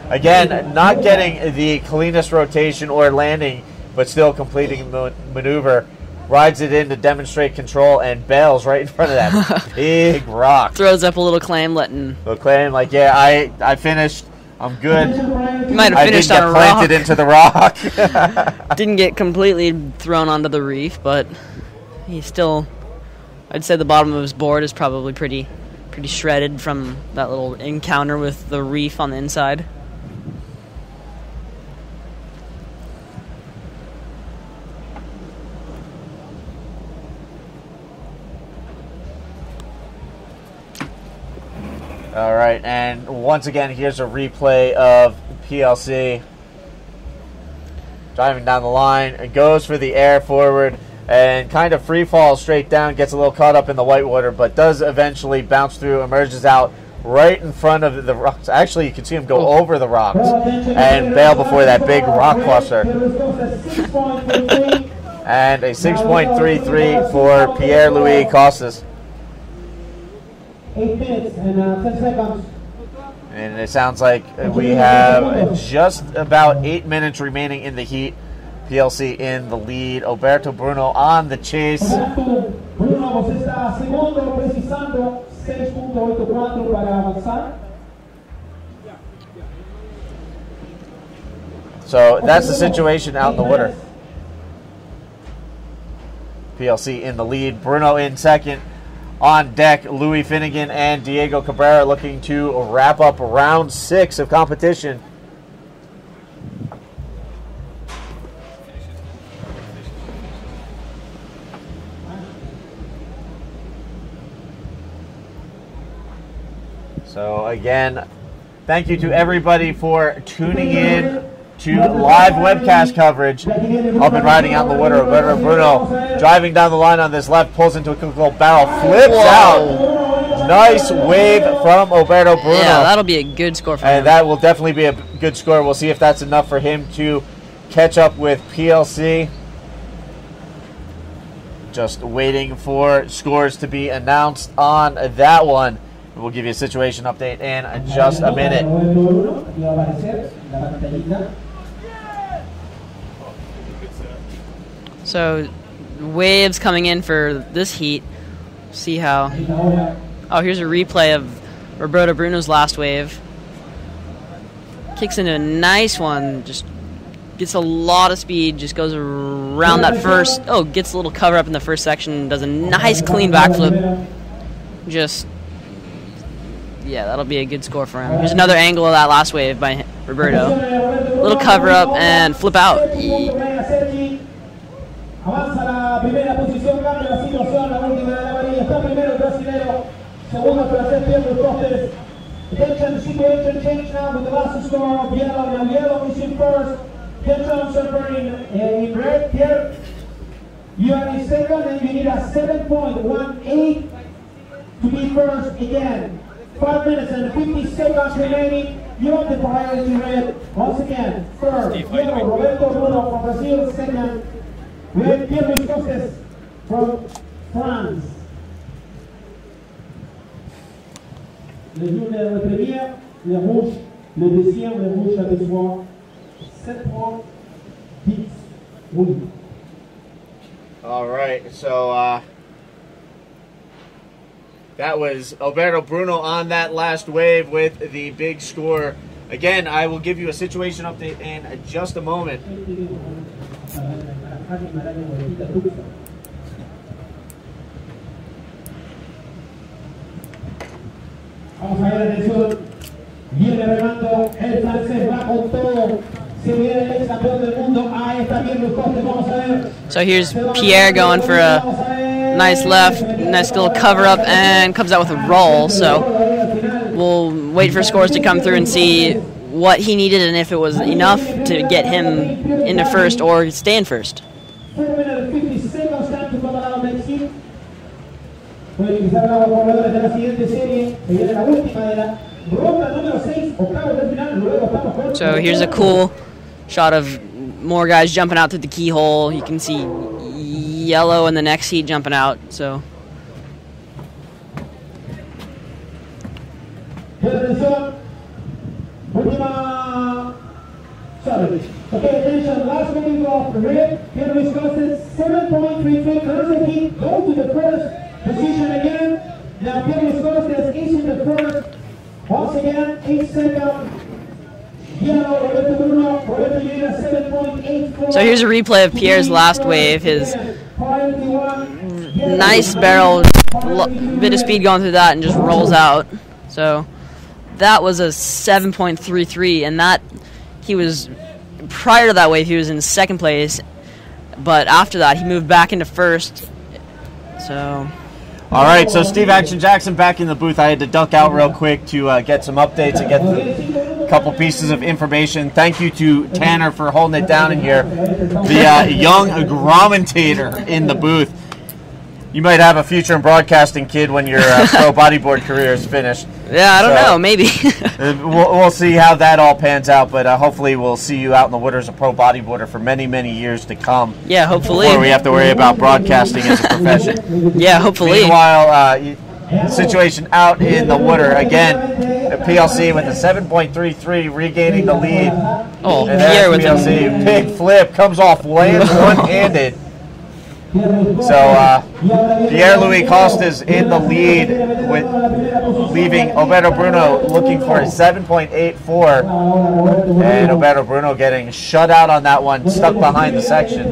A: Again, not getting the cleanest rotation or landing, but still completing the maneuver. Rides it in to demonstrate control and bails right in front of that big rock.
C: Throws up a little claim, letting...
A: Little claim, like, yeah, I finished. I'm good.
C: He might have finished on a rock.
A: I didn't get planted into the rock.
C: Didn't get completely thrown onto the reef, but he's still... I'd say the bottom of his board is probably pretty shredded from that little encounter with the reef on the inside.
A: All right, and once again, here's a replay of PLC. driving down the line, and goes for the air forward and kind of free falls straight down, gets a little caught up in the whitewater, but does eventually bounce through, emerges out right in front of the rocks. Actually, you can see him go over the rocks and bail before that big rock cluster. And a 6.33 for Pierre-Louis Costas.
D: 8 minutes and 10 seconds.
A: And it sounds like we have just about 8 minutes remaining in the heat. PLC in the lead. Alberto Bruno on the chase.
D: Bruno, você está segundo, precisando 6.84 para avanzar.
A: So that's the situation out in the water. PLC in the lead. Bruno in second. On deck, Louis Finnegan and Diego Cabrera looking to wrap up round 6 of competition. So again, thank you to everybody for tuning in to live webcast coverage up and riding out in the water. Alberto Bruno driving down the line on this left, pulls into a quick little barrel, flips out. Nice wave from Alberto Bruno.
C: Yeah, that'll be a good score for him.
A: And that will definitely be a good score. We'll see if that's enough for him to catch up with PLC. Just waiting for scores to be announced on that one. We'll give you a situation update in just a minute.
C: So, waves coming in for this heat. See how... Oh, here's a replay of Roberto Bruno's last wave. Kicks into a nice one. Just gets a lot of speed. Just goes around that first... Oh, gets a little cover up in the first section. Does a nice clean backflip. Just... Yeah, that'll be a good score for him. Here's another angle of that last wave by Roberto. Little cover up and flip out.
D: Avanza la primera posición, cambia la situación, la última de la varilla. Está primero el brasilero, segundo el francés Pierre Costes. Attention, situation change now with the last score of yellow. Now yellow is in first. Attention, server in red. Pierre, you are in second and you need a 7.18 to be first again. 5 minutes and 50 seconds remaining. You have the priority red. Once again, first, yellow, Roberto Bruno from Brazil, second. Red, Pierre Costes from France. Les journées de première, les rouges, le deuxième, les rouges avec moi. 7.10. Oui.
A: All right, so that was Alberto Bruno on that last wave with the big score. Again, I will give you a situation update in just a moment.
D: Vamos a ver, atención. Viene remando el francés, va con todo. Se viene el ex campeón del mundo. Ahí está bien los costes, vamos a ver.
C: So here's Pierre going for a nice left, nice little cover up, and comes out with a roll. So we'll wait for scores to come through and see what he needed and if it was enough to get him into first or stay in first.
D: 4 minutes 50 seconds time to come out next heat. Pueden iniciar los corredores de la siguiente serie. Se viene la última de la ronda número 6, octavos de final. Luego estamos con...
C: So here's a cool shot of more guys jumping out through the keyhole. You can see yellow in the next heat jumping out. So
D: atención. Última. Sorry. Okay, attention. Last meeting of red. Pierre Costes 7.33. Current heat. Go to the first position again. Now Pierre Costes is in the first. Once again, 8 seconds.
C: So here's a replay of Pierre's last wave, his nice barrel, bit of speed going through that and just rolls out. So that was a 7.33, and that he was, prior to that wave, he was in second place, but after that he moved back into first. So...
A: All right, so Steve Action Jackson back in the booth. I had to duck out real quick to get some updates and get couple pieces of information. Thank you to Tanner for holding it down in here. The young agromantator in the booth. You might have a future in broadcasting, kid, when your pro bodyboard career is finished.
C: Yeah, I don't know. Maybe.
A: We'll see how that all pans out, but hopefully we'll see you out in the water as a pro bodyboarder for many, many years to come.
C: Yeah, hopefully.
A: Before we have to worry about broadcasting as a profession.
C: Yeah, hopefully.
A: Meanwhile, situation out in the water again. PLC with a 7.33 regaining the lead.
C: Oh,
A: and
C: Pierre with
A: PLC big flip comes off, lands one-handed. So Pierre-Louis Costa's in the lead, with leaving Alberto Bruno looking for a 7.84, and Alberto Bruno getting shut out on that one, stuck behind the section.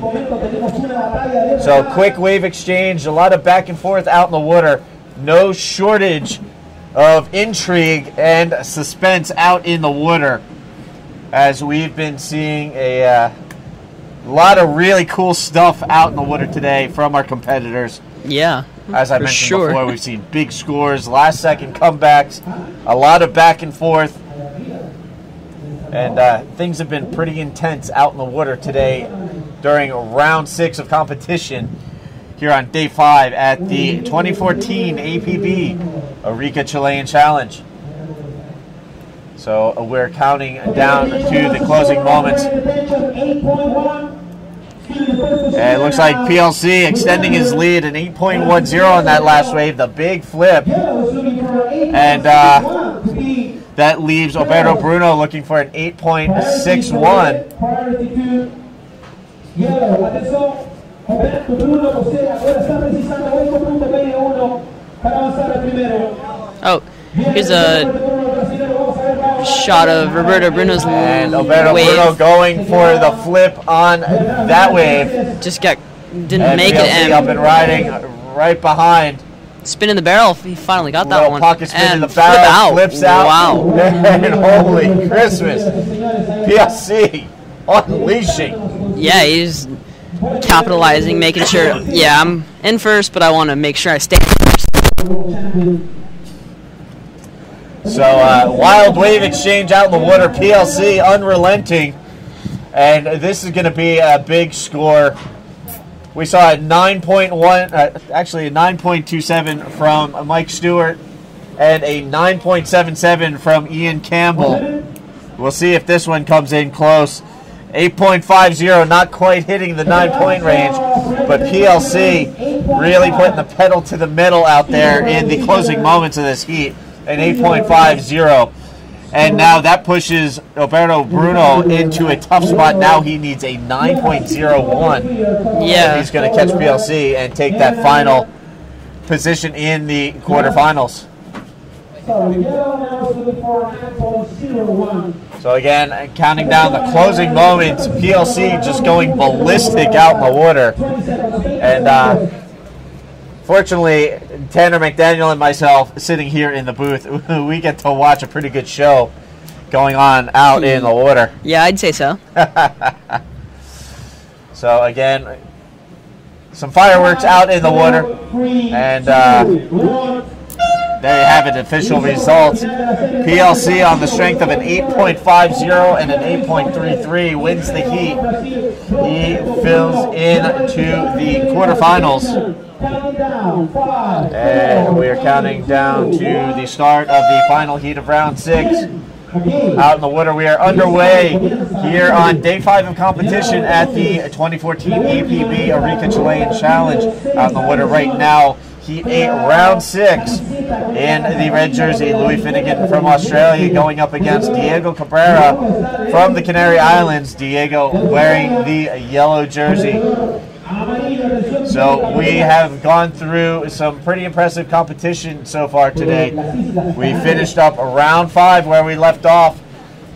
A: So quick wave exchange, a lot of back and forth out in the water. No shortage of intrigue and suspense out in the water, as we've been seeing a lot of really cool stuff out in the water today from our competitors.
C: Yeah,
A: as I mentioned before, we've seen big scores, last-second comebacks, a lot of back and forth, and things have been pretty intense out in the water today during round 6 of competition here on day 5 at the 2014 APB Arica Chilean Challenge. So we're counting down to the closing moments. And it looks like PLC extending his lead, an 8.10 on that last wave, the big flip. And that leaves Alberto Bruno looking for an 8.61.
C: Oh, here's a shot of Roberto Bruno's
A: and Alberto
C: wave.
A: Bruno going for the flip on that wave.
C: Just didn't
A: and
C: make
A: PLC
C: it.
A: Up and riding right behind.
C: Spin in the barrel. He finally got that one.
A: Pocket spin
C: and
A: in the barrel. Flips out.
C: Wow.
A: And holy Christmas. PLC unleashing.
C: Yeah, he's capitalizing, making sure. Yeah, I'm in first, but I want to make sure I stay first.
A: So wild wave exchange out in the water. PLC unrelenting, and this is going to be a big score. We saw a 9.1, actually a 9.27 from Mike Stewart, and a 9.77 from Ian Campbell. We'll see if this one comes in close. 8.50, not quite hitting the 9-point range, but PLC really putting the pedal to the metal out there in the closing moments of this heat. An 8.50, and now that pushes Alberto Bruno into a tough spot. Now he needs a 9.01.
C: Yeah,
A: he's going to catch PLC and take that final position in the quarterfinals. So again, counting down the closing moments, PLC just going ballistic out in the water, and fortunately, Tanner McDaniel and myself sitting here in the booth, we get to watch a pretty good show going on out in the water.
C: Yeah, I'd say so.
A: So again, some fireworks out in the water, and there you have it, official results. PLC on the strength of an 8.50 and an 8.33 wins the heat. He fills into the quarterfinals. And we are counting down to the start of the final heat of round 6. Out in the water, we are underway here on day 5 of competition at the 2014 APB Arica Chilean Challenge. Out in the water right now, heat 8, round 6. In the red jersey, Louis Finnegan from Australia going up against Diego Cabrera from the Canary Islands. Diego wearing the yellow jersey. So we have gone through some pretty impressive competition so far today. We finished up round 5 where we left off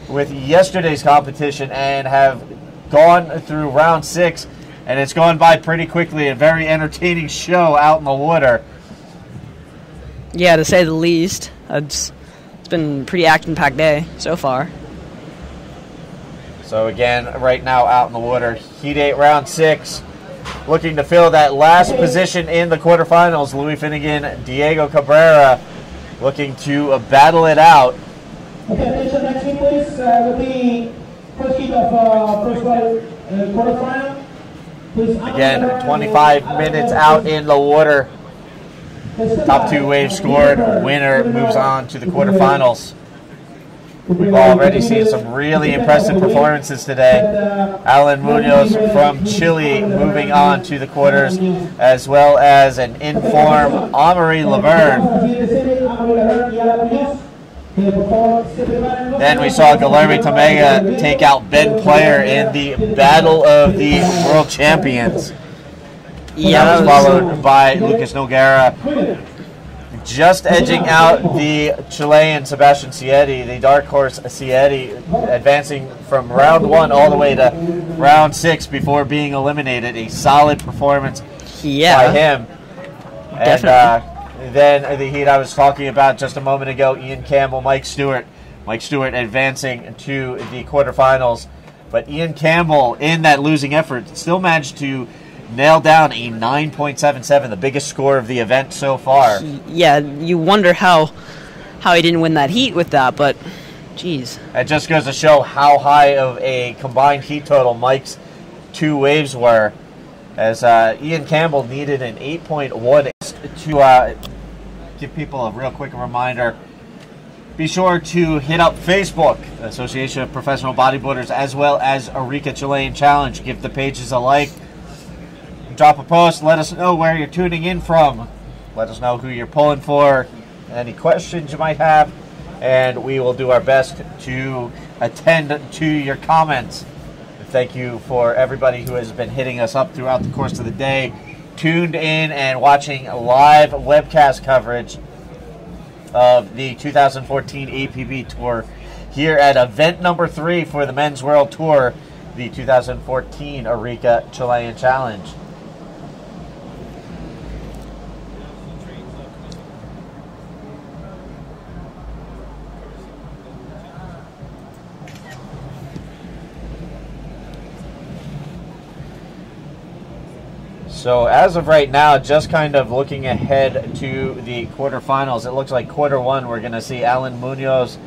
A: with yesterday's competition and have gone through round 6, and it's gone by pretty quickly. A very entertaining show out in the water.
C: Yeah, to say the least. It's been a pretty action-packed day so far.
A: So again, right now out in the water, heat 8, round 6. Looking to fill that last position in the quarterfinals, Louis Finnegan, Diego Cabrera, looking to battle it out.
D: Okay, attention, next heat, please. Will be first heat of first quarterfinal.
A: Again, 25 minutes out in the water. Top 2 waves scored. Winner moves on to the quarterfinals. We've already seen some really impressive performances today. Alan Munoz from Chile moving on to the quarters, as well as an in-form Amory Laverne. Then we saw Guilherme Tomega take out Ben Player in the Battle of the World Champions.
C: Yeah,
A: that was followed by Lucas Nogueira, just edging out the Chilean Sebastian Sieti, the dark horse Sieti, advancing from round 1 all the way to round 6 before being eliminated. A solid performance by him.
C: Definitely.
A: And then the heat I was talking about just a moment ago, Ian Campbell, Mike Stewart. Mike Stewart advancing to the quarterfinals. But Ian Campbell, in that losing effort, still managed to nail down a 9.77, the biggest score of the event so far.
C: Yeah, you wonder how he didn't win that heat with that, but geez.
A: It just goes to show how high of a combined heat total Mike's 2 waves were, as Ian Campbell needed an 8.1 to give people a real quick reminder. Be sure to hit up Facebook, Association of Professional Bodybuilders, as well as Arica Chilean Challenge. Give the pages a like. Drop a post. Let us know where you're tuning in from. Let us know who you're pulling for. Any questions you might have. And we will do our best to attend to your comments. Thank you for everybody who has been hitting us up throughout the course of the day, tuned in and watching live webcast coverage of the 2014 APB Tour here at event number 3 for the Men's World Tour, the 2014 Arica Chilean Challenge. So as of right now, just kind of looking ahead to the quarterfinals, it looks like quarter 1 we're going to see Alan Munoz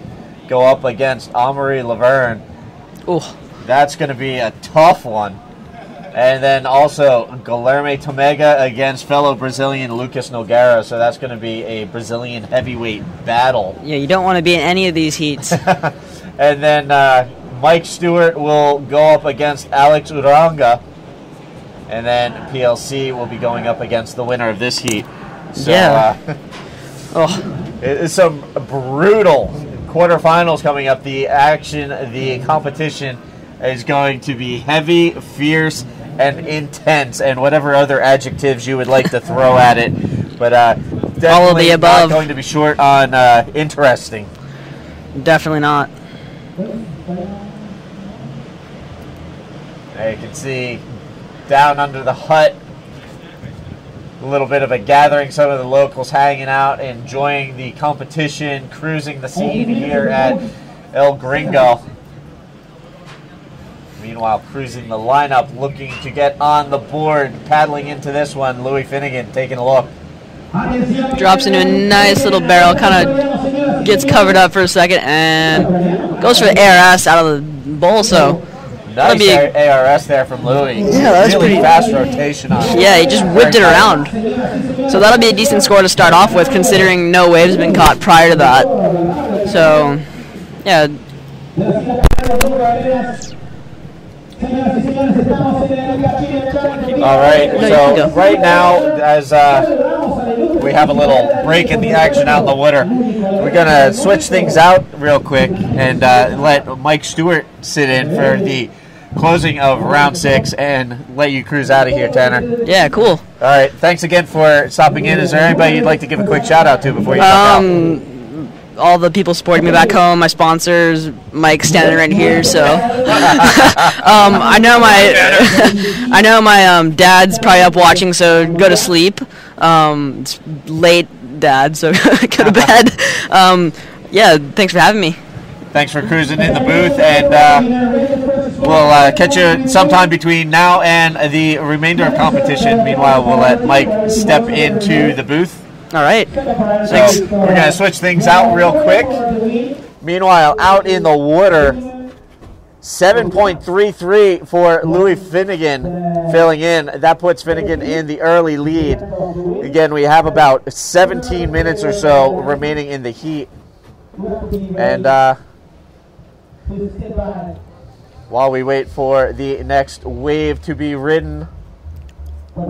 A: go up against Amory Laverne.
C: Ooh.
A: That's going to be a tough one. And then also Guilherme Tomega against fellow Brazilian Lucas Nogueira. So that's going to be a Brazilian heavyweight battle.
C: Yeah, you don't want to be in any of these heats.
A: And then Mike Stewart will go up against Alex Uranga. And then PLC will be going up against the winner of this heat. So, it's some brutal quarterfinals coming up. The action, the competition is going to be heavy, fierce, and intense, and whatever other adjectives you would like to throw at it. But definitely
C: all of the above.
A: Not going to be short on interesting.
C: Definitely not.
A: There you can see down under the hut, a little bit of a gathering, some of the locals hanging out, enjoying the competition, cruising the scene here at El Gringo. Meanwhile, cruising the lineup, looking to get on the board, paddling into this one, Louis Finnegan taking a look.
C: Drops into a nice little barrel, kind of gets covered up for a second, and goes for the ARS out of the bowl, so
A: nice ARS there from Louis.
C: Yeah, that's
A: really
C: pretty
A: fast rotation on it.
C: Yeah, he just whipped it around. So that'll be a decent score to start off with, considering no waves have been caught prior to that. So, yeah.
A: All right, so right now, as we have a little break in the action out in the water, we're going to switch things out real quick and let Mike Stewart sit in for the closing of round 6 and let you cruise out of here, Tanner.
C: Yeah, cool.
A: All right, thanks again for stopping in. Is there anybody you'd like to give a quick shout out to before you come out?
C: All the people supporting me back home, my sponsors, Mike's standing right here. So I know my dad's probably up watching, so go to sleep. It's late, Dad, so go to bed. Yeah, thanks for having me.
A: Thanks for cruising in the booth, and we'll catch you sometime between now and the remainder of competition. Meanwhile, we'll let Mike step into the booth.
C: All right.
A: So we're going to switch things out real quick. Meanwhile, out in the water, 7.33 for Louis Finnegan filling in. That puts Finnegan in the early lead. Again, we have about 17 minutes or so remaining in the heat. And while we wait for the next wave to be ridden, here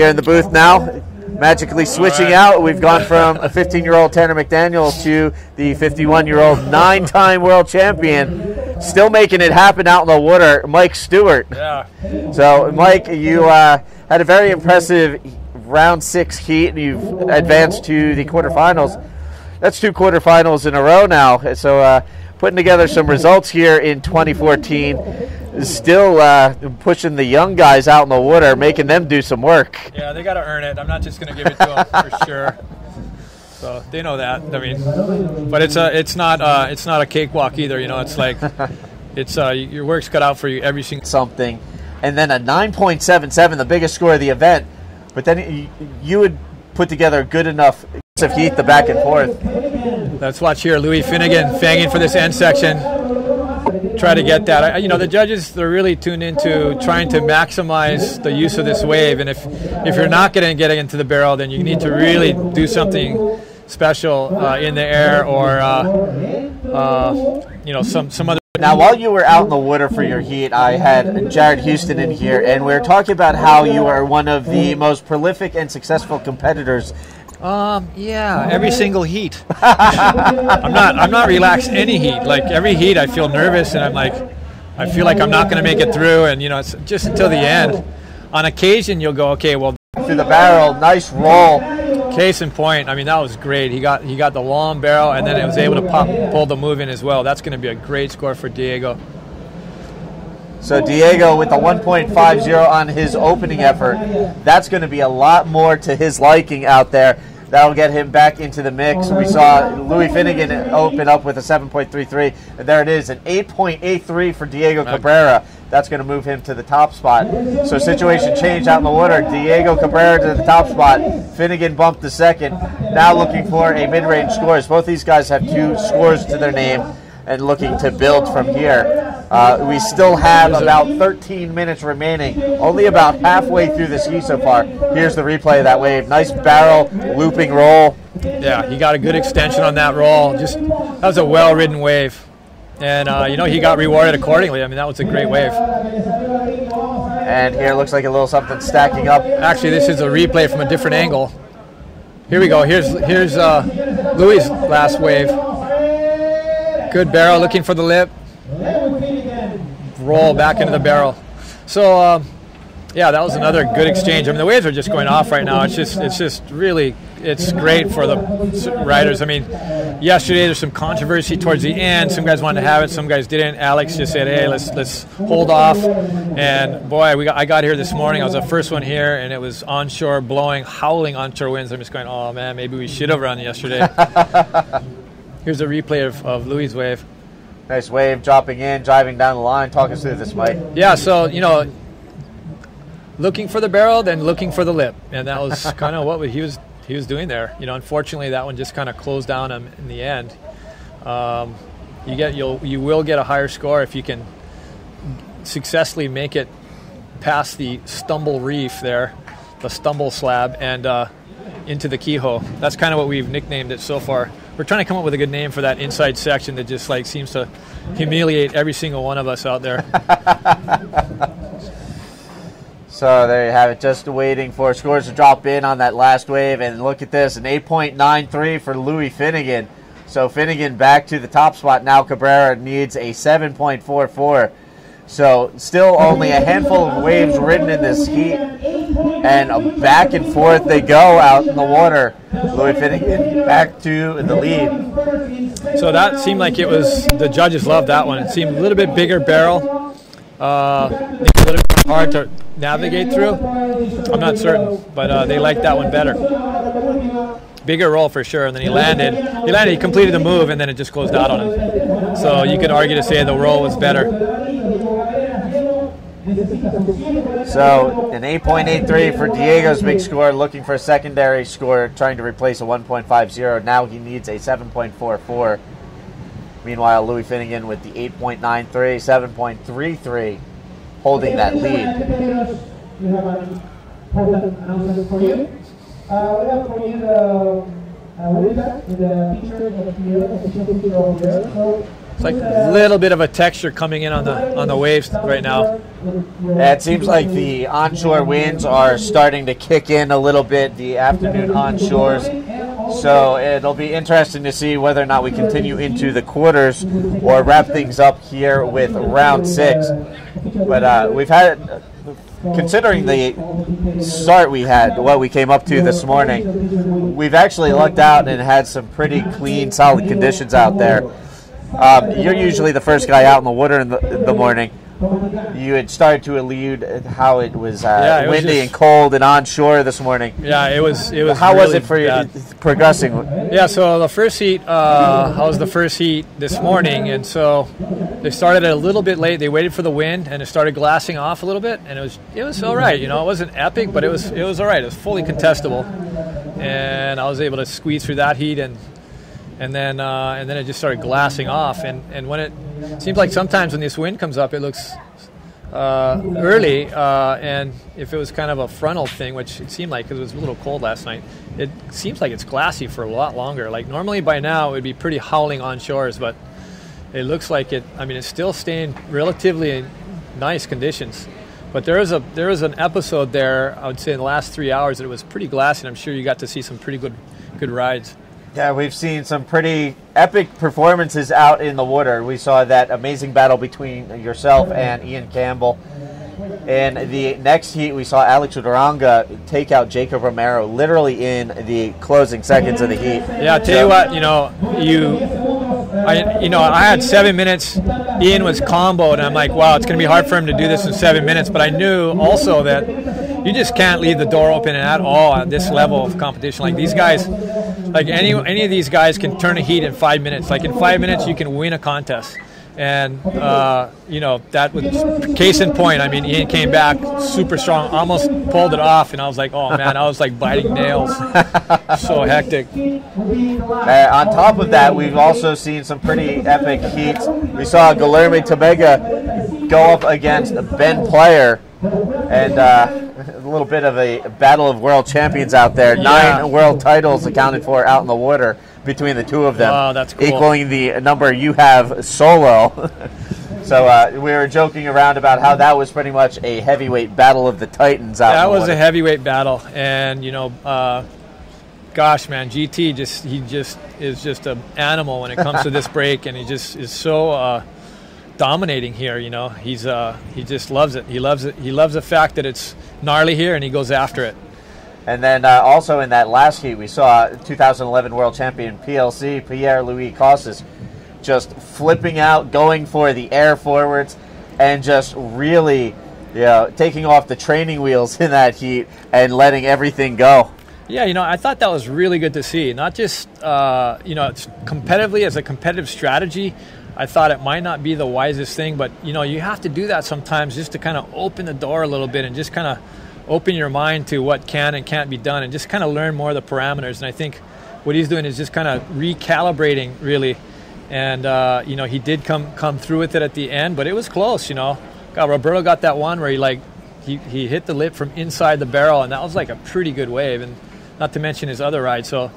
A: in the booth now, magically switching out, we've gone from a 15-year-old Tanner McDaniel to the 51-year-old 9-time world champion, still making it happen out in the water, Mike Stewart.
E: Yeah.
A: So, Mike, you had a very impressive round 6 heat, and you've advanced to the quarterfinals. That's 2 quarterfinals in a row now. So, putting together some results here in 2014. Still pushing the young guys out in the water, making them do some work.
E: Yeah, they got to earn it. I'm not just going to give it to them for sure. So they know that. I mean, but it's not a cakewalk either. You know, it's like it's your work's cut out for you every single
A: something, and then a 9.77, the biggest score of the event. But then you would put together a good enough heat, the back and forth.
E: Let's watch here, Louis Finnegan fanging for this end section. Try to get that. You know, the judges, they're really tuned into trying to maximize the use of this wave, and if you're not going to get into the barrel, then you need to really do something special in the air, or you know, some other.
A: Now, while you were out in the water for your heat, I had Jared Houston in here, and we were talking about how you are one of the most prolific and successful competitors.
E: Yeah, every single heat. I'm not relaxed any heat. Like every heat I feel nervous, and I feel like I'm not going to make it through, and you know, it's just until the end. On occasion you'll go, okay, well,
A: through the barrel, nice roll.
E: Case in point, I mean, that was great. He got the long barrel, and then it was able to pull the move in as well. That's going to be a great score for Diego.
A: So Diego with the 1.50 on his opening effort. That's going to be a lot more to his liking out there. That'll get him back into the mix. We saw Louis Finnegan open up with a 7.33, and there it is, an 8.83 for Diego Cabrera. That's going to move him to the top spot. So situation changed out in the water. Diego Cabrera to the top spot. Finnegan bumped to second. Now looking for a mid-range scores. Both these guys have 2 scores to their name and looking to build from here. We still have about 13 minutes remaining, only about halfway through this heat so far. Here's the replay of that wave. Nice barrel, looping roll.
E: Yeah, he got a good extension on that roll. That was a well-ridden wave. And, you know, he got rewarded accordingly. I mean, that was a great wave.
A: And here looks like a little something stacking up.
E: Actually, this is a replay from a different angle. Here we go. Here's Louis' last wave. Good barrel, looking for the lip. Roll back into the barrel. So, yeah, that was another good exchange. I mean, the waves are just going off right now. It's just really, it's great for the riders. I mean, yesterday there's some controversy towards the end. Some guys wanted to have it, some guys didn't. Alex just said, hey, let's hold off. And boy, I got here this morning. I was the first one here, and it was onshore, blowing, howling onshore winds. I'm just going, oh man, maybe we should have run yesterday. Here's a replay of Louis' wave.
A: Nice wave, dropping in, driving down the line. Talk us through this, Mike.
E: Yeah, so, you know, looking for the barrel, then looking for the lip. And that was kind of what he was doing there. You know, unfortunately, that one just kind of closed down him in the end. You will get a higher score if you can successfully make it past the stumble reef there, the stumble slab, and into the keyhole. That's kind of what we've nicknamed it so far. We're trying to come up with a good name for that inside section that just like seems to humiliate every single one of us out there.
A: So there you have it, just waiting for scores to drop in on that last wave. And look at this, an 8.93 for Louis Finnegan. So Finnegan back to the top spot. Now Cabrera needs a 7.44. So still only a handful of waves ridden in this heat. And back and forth they go out in the water. Louis Finnegan back to the lead.
E: So that seemed like it was, the judges loved that one. It seemed a little bit bigger barrel. A little bit hard to navigate through. I'm not certain, but they liked that one better. Bigger roll for sure, and then he landed, he completed the move, and then it just closed out on him. So you could argue to say the roll was better.
A: So an 8.83 for Diego's big score, looking for a secondary score, trying to replace a 1.50. Now he needs a 7.44. Meanwhile, Louis Finnegan with the 8.93, 7.33, holding that lead.
D: We have an announcement for you. We have for you the Arica with the picture of the over there. So
E: It's like a little bit of a texture coming in on the waves right now.
A: Yeah, it seems like the onshore winds are starting to kick in a little bit, the afternoon onshores. So it'll be interesting to see whether or not we continue into the quarters or wrap things up here with round 6. But we've had, considering the start we had, what we came up to this morning, we've actually lucked out and had some pretty clean, solid conditions out there. You're usually the first guy out in the water in the morning. You had started to allude how it was windy and cold and onshore this morning.
E: Yeah, it was.
A: How
E: really
A: was it for you progressing?
E: Yeah, so the first heat, I was the first heat this morning, and so they started a little bit late. They waited for the wind, and it started glassing off a little bit, and it was all right. You know, it wasn't epic, but it was all right. It was fully contestable, and I was able to squeeze through that heat, and then it just started glassing off, and when it seems like sometimes when this wind comes up, it looks early, and if it was kind of a frontal thing, which it seemed like because it was a little cold last night, it seems like it's glassy for a lot longer. Like normally by now it would be pretty howling on shores, but it looks like it. I mean, it's still staying relatively nice conditions. But there was an episode there, I would say in the last 3 hours, that it was pretty glassy, and I'm sure you got to see some pretty good rides.
A: Yeah, we've seen some pretty epic performances out in the water. We saw that amazing battle between yourself and Ian Campbell. In the next heat, we saw Alex Uranga take out Jacob Romero literally in the closing seconds of the heat.
E: Yeah, I'll tell you what, I had 7 minutes. Ian was comboed, and I'm like, wow, it's going to be hard for him to do this in 7 minutes. But I knew also that you just can't leave the door open at all at this level of competition. Like these guys, like any of these guys can turn a heat in 5 minutes. Like in 5 minutes, you can win a contest. And, that was case in point. I mean, Ian came back super strong, almost pulled it off, and I was like, oh, man, I was like biting nails. So hectic.
A: On top of that, we've also seen some pretty epic heats. We saw Guilherme Tomega go up against Ben Player, and a little bit of a battle of world champions out there. Yeah. 9 world titles accounted for out in the water between the two of them.
E: Wow, that's cool.
A: Equaling the number you have solo. So we were joking around about how that was pretty much a heavyweight battle of the titans out in the water. That was
E: a heavyweight battle, and gosh, man, GT is just an animal when it comes to this break, and he just is so dominating here. He just loves it. He loves it. He loves the fact that it's gnarly here, and he goes after it.
A: And then also in that last heat, we saw 2011 world champion PLC Pierre-Louis Costas just flipping out, going for the air forwards, and just really, taking off the training wheels in that heat and letting everything go.
E: Yeah, I thought that was really good to see. Not just, it's competitively as a competitive strategy. I thought it might not be the wisest thing, but, you have to do that sometimes just to kind of open the door a little bit and just kind of open your mind to what can and can't be done and just kind of learn more of the parameters. And I think what he's doing is just kind of recalibrating, really. And, he did come through with it at the end, but it was close, God, Roberto got that one where he hit the lip from inside the barrel, and that was like a pretty good wave, and not to mention his other ride. So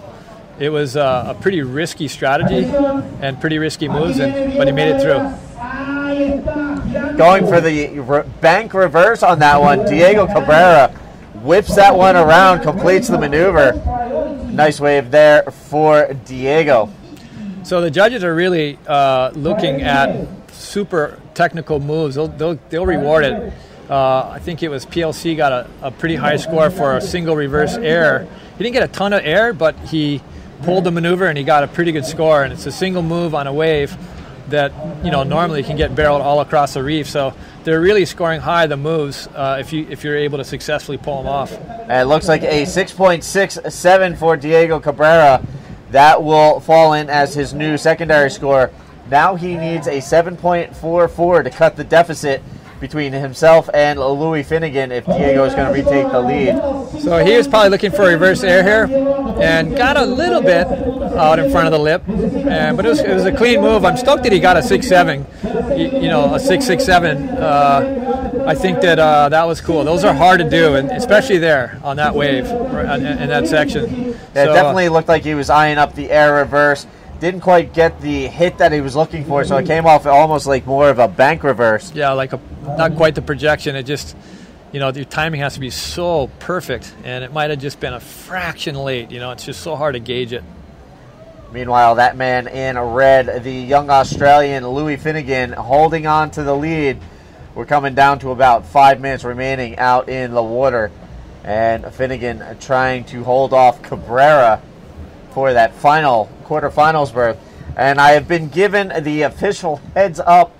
E: it was a pretty risky strategy and pretty risky moves, but he made it through.
A: Going for the bank reverse on that one, Diego Cabrera whips that one around, completes the maneuver. Nice wave there for Diego.
E: So the judges are really looking at super technical moves. They'll reward it. I think it was PLC got a pretty high score for a single reverse air. He didn't get a ton of air, but he pulled the maneuver and he got a pretty good score. And it's a single move on a wave that normally can get barreled all across the reef. So they're really scoring high the moves if you're able to successfully pull them off.
A: And it looks like a 6.67 for Diego Cabrera. That will fall in as his new secondary score. Now he needs a 7.44 to cut the deficit between himself and Louis Finnegan if Diego is going to retake the lead.
E: So he was probably looking for a reverse air here and got a little bit out in front of the lip, but it was a clean move. I'm stoked that he got a 6.7, a 6.67. I think that that was cool. Those are hard to do, and especially there on that wave in that section.
A: Yeah, it definitely looked like he was eyeing up the air reverse. Didn't quite get the hit that he was looking for, so it came off almost like more of a bank reverse.
E: Yeah, not quite the projection. It just, your timing has to be so perfect, and it might have just been a fraction late. It's just so hard to gauge it.
A: Meanwhile, that man in red, the young Australian Louis Finnegan, holding on to the lead. We're coming down to about 5 minutes remaining out in the water, and Finnegan trying to hold off Cabrera for that final quarterfinals berth. And I have been given the official heads up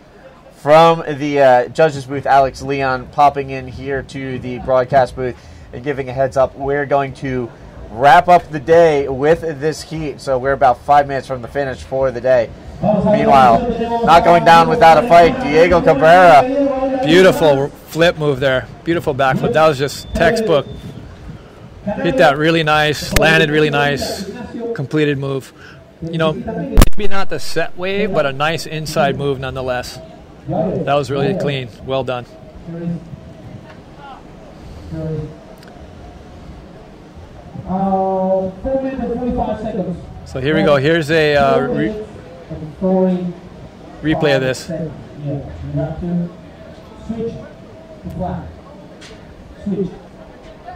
A: from the judges booth, Alex Leon popping in here to the broadcast booth and giving a heads up. We're going to wrap up the day with this heat, so we're about 5 minutes from the finish for the day. Meanwhile, not going down without a fight, Diego Cabrera.
E: Beautiful flip move there. Beautiful backflip. That was just textbook. Hit that really nice, landed really nice, completed move. Maybe not the set wave, but a nice inside move nonetheless. That was really clean. Well done.
D: 4 minutes and 45 seconds.
E: So here we go. Here's a replay of this.
D: Switch to flat. Switch.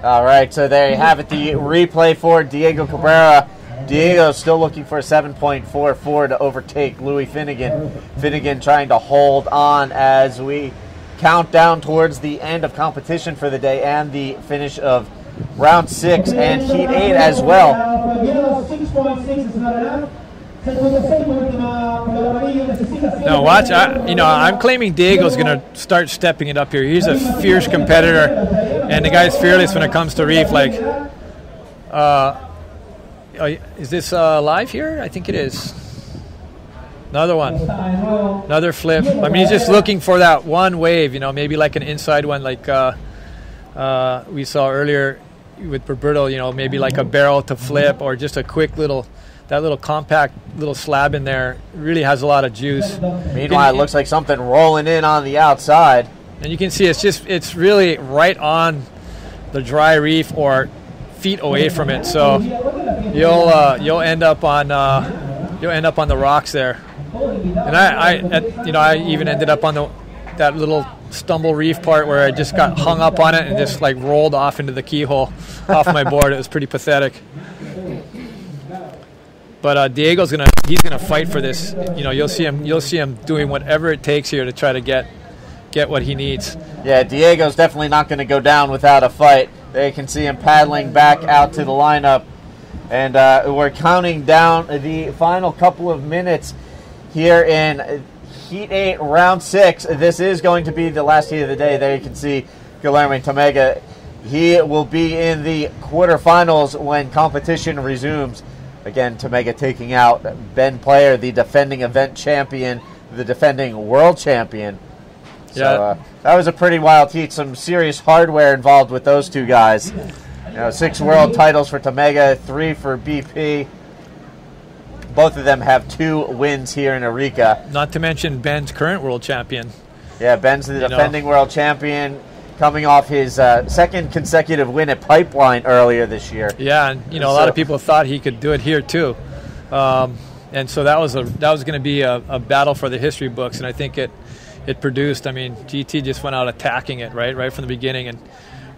A: All right, so there you have it, the replay for Diego Cabrera. Diego still looking for a 7.44 to overtake Louis Finnegan. Finnegan trying to hold on as we count down towards the end of competition for the day and the finish of round 6 and heat 8 as well.
D: 6.6 is not enough.
E: Now watch, I'm claiming Diego's going to start stepping it up here. He's a fierce competitor, and the guy's fearless when it comes to reef. Is this live here? I think it is. Another one. Another flip. I mean, he's just looking for that one wave, maybe like an inside one like we saw earlier with Roberto, maybe like a barrel to flip or just a quick that little compact little slab in there really has a lot of juice.
A: Meanwhile, it looks like something rolling in on the outside.
E: And you can see it's really right on the dry reef or feet away from it. So you'll end up on the rocks there. And I even ended up on that little stumble reef part where I just got hung up on it and just like rolled off into the keyhole off my board. It was pretty pathetic. But Diego's he's gonna fight for this. You'll see him doing whatever it takes here to try to get what he needs.
A: Yeah, Diego's definitely not going to go down without a fight. They can see him paddling back out to the lineup, and we're counting down the final couple of minutes here in Heat 8, Round 6. This is going to be the last heat of the day. There you can see Guilherme Tamega. He will be in the quarterfinals when competition resumes. Again, Tamega taking out Ben Player, the defending event champion, the defending world champion. So that was a pretty wild heat. Some serious hardware involved with those two guys. 6 world titles for Tamega, 3 for BP. Both of them have 2 wins here in Arica.
E: Not to mention Ben's current world champion.
A: Yeah, Ben's the defending world champion, coming off his second consecutive win at Pipeline earlier this year.
E: Yeah, and a lot of people thought he could do it here too, and so that was going to be a battle for the history books, and I think it produced. I mean, GT just went out attacking it right from the beginning, and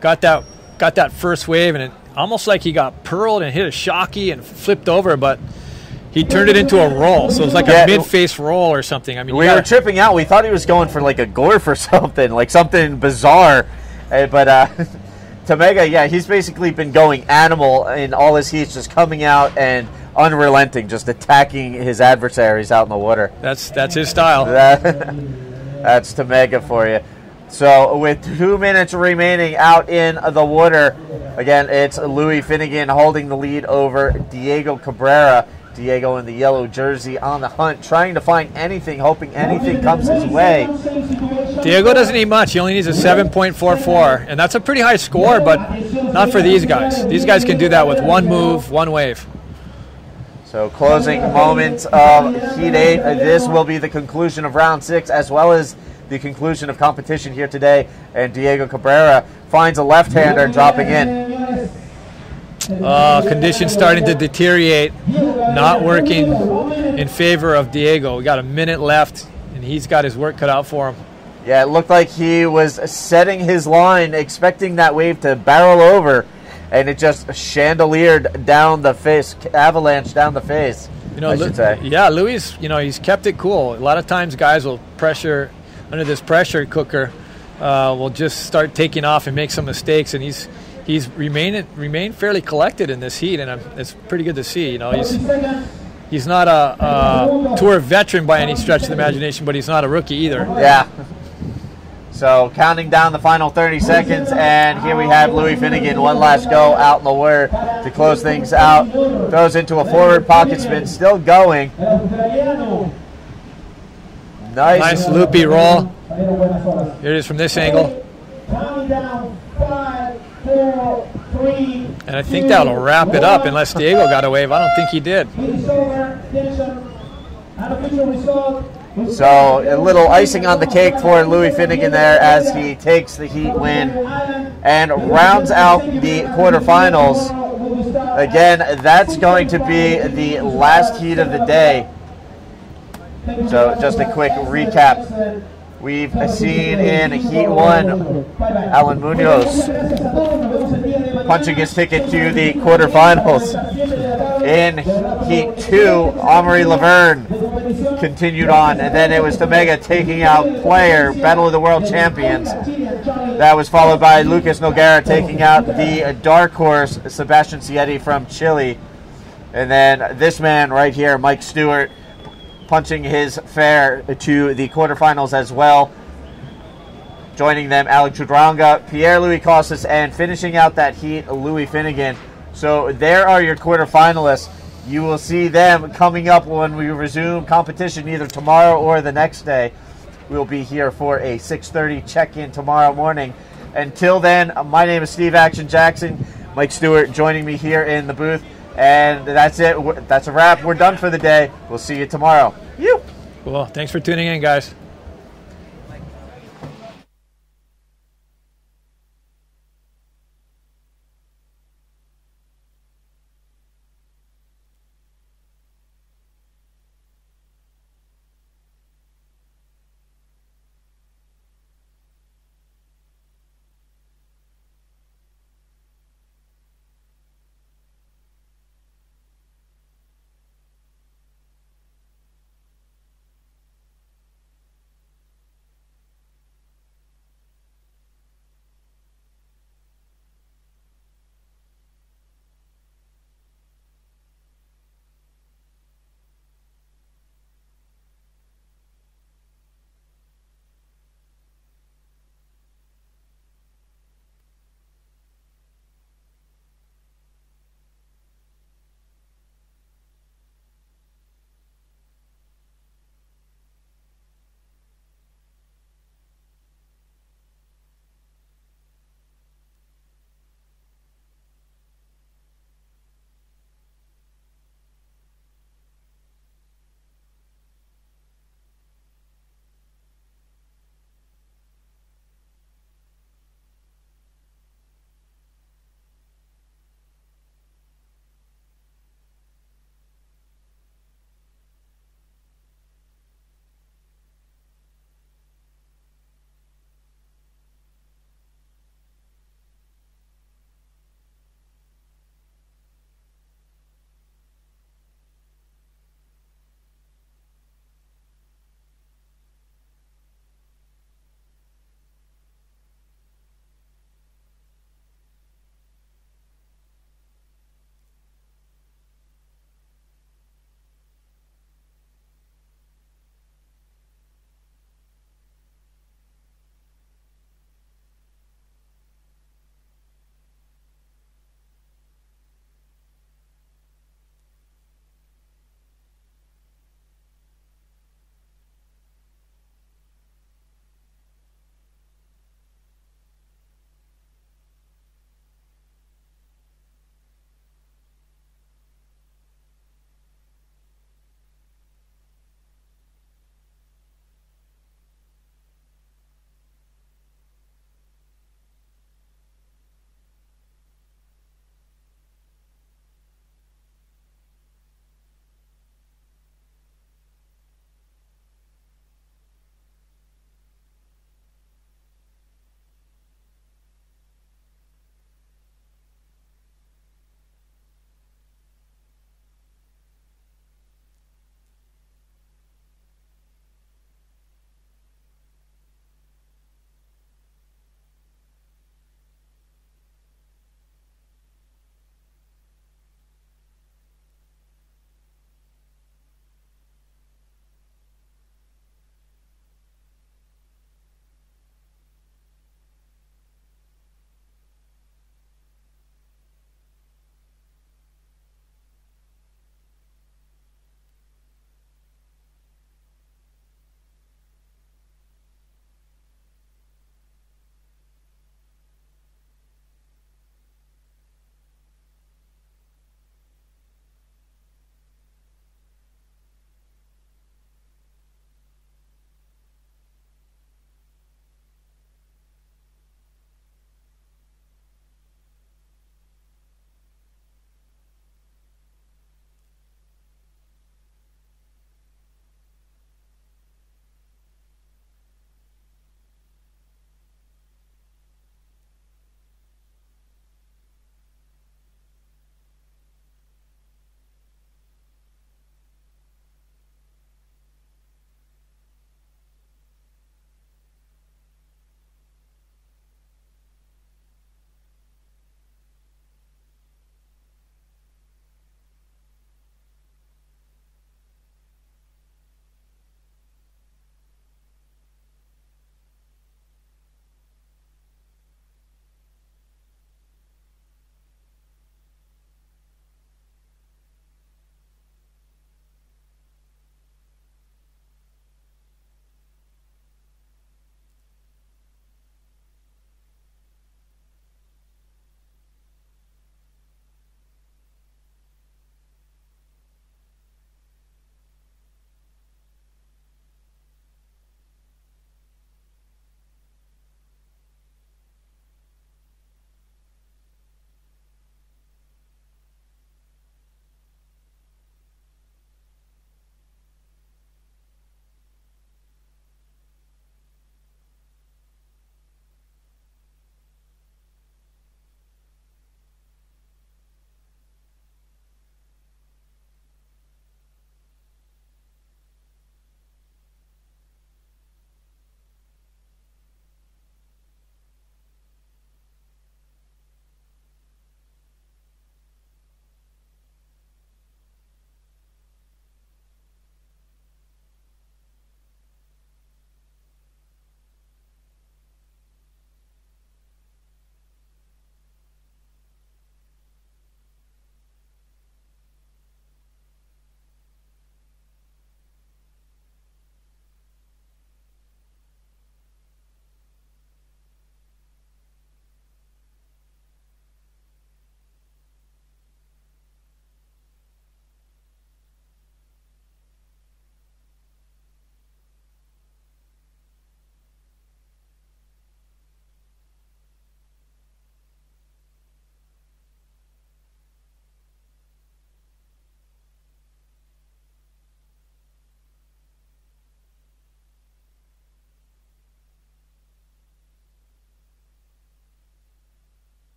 E: got that first wave, and it almost like he got pearled and hit a shocky and flipped over, but he turned it into a roll, so it was like a mid-face roll or something. I mean, we were
A: tripping out. We thought he was going for like a gorf or something, like something bizarre. But Tamega, he's basically been going animal in all his heats, just coming out and unrelenting, just attacking his adversaries out in the water.
E: That's his style.
A: That's Tamega for you. So with 2 minutes remaining out in the water, again, it's Louis Finnegan holding the lead over Diego Cabrera. Diego in the yellow jersey on the hunt, trying to find anything, hoping anything comes his way.
E: Diego doesn't need much. He only needs a 7.44, and that's a pretty high score, but not for these guys. These guys can do that with one move, one wave.
A: So closing moments of Heat 8. This will be the conclusion of round 6, as well as the conclusion of competition here today. And Diego Cabrera finds a left-hander dropping in.
E: Conditions starting to deteriorate, not working in favor of Diego. We got a minute left, and he's got his work cut out for him.
A: Yeah, it looked like he was setting his line, expecting that wave to barrel over, and it just chandeliered down the face, avalanche down the face, I should say.
E: Yeah, Louis, he's kept it cool. A lot of times guys will pressure, under this pressure cooker, will just start taking off and make some mistakes, and he's remained fairly collected in this heat, and it's pretty good to see. He's not a tour veteran by any stretch of the imagination, but he's not a rookie either.
A: Yeah. So counting down the final 30 seconds, and here we have Louis Finnegan, one last go out in the water to close things out. Throws into a forward pocket spin, still going.
E: Nice loopy roll. Here it is from this angle. And I think that'll wrap it up unless Diego got a wave. I don't think he did.
A: So a little icing on the cake for Louis Finnegan there as he takes the Heat win and rounds out the quarterfinals. Again, that's going to be the last heat of the day. So just a quick recap. We've seen in Heat 1, Alan Munoz punching his ticket to the quarterfinals. In Heat 2, Amory Laverne continued on, and then it was Tomega taking out Player, Battle of the World Champions. That was followed by Lucas Noguera taking out the dark horse, Sebastian Sietti from Chile. And then this man right here, Mike Stewart, punching his fare to the quarterfinals as well. Joining them, Alex Chudraunga, Pierre-Louis Costas, and finishing out that heat, Louis Finnegan. So there are your quarterfinalists. You will see them coming up when we resume competition either tomorrow or the next day. We'll be here for a 6:30 check-in tomorrow morning. Until then, my name is Steve Action Jackson. Mike Stewart joining me here in the booth. And that's it. That's a wrap. We're done for the day. We'll see you tomorrow.
E: Cool. Thanks for tuning in, guys.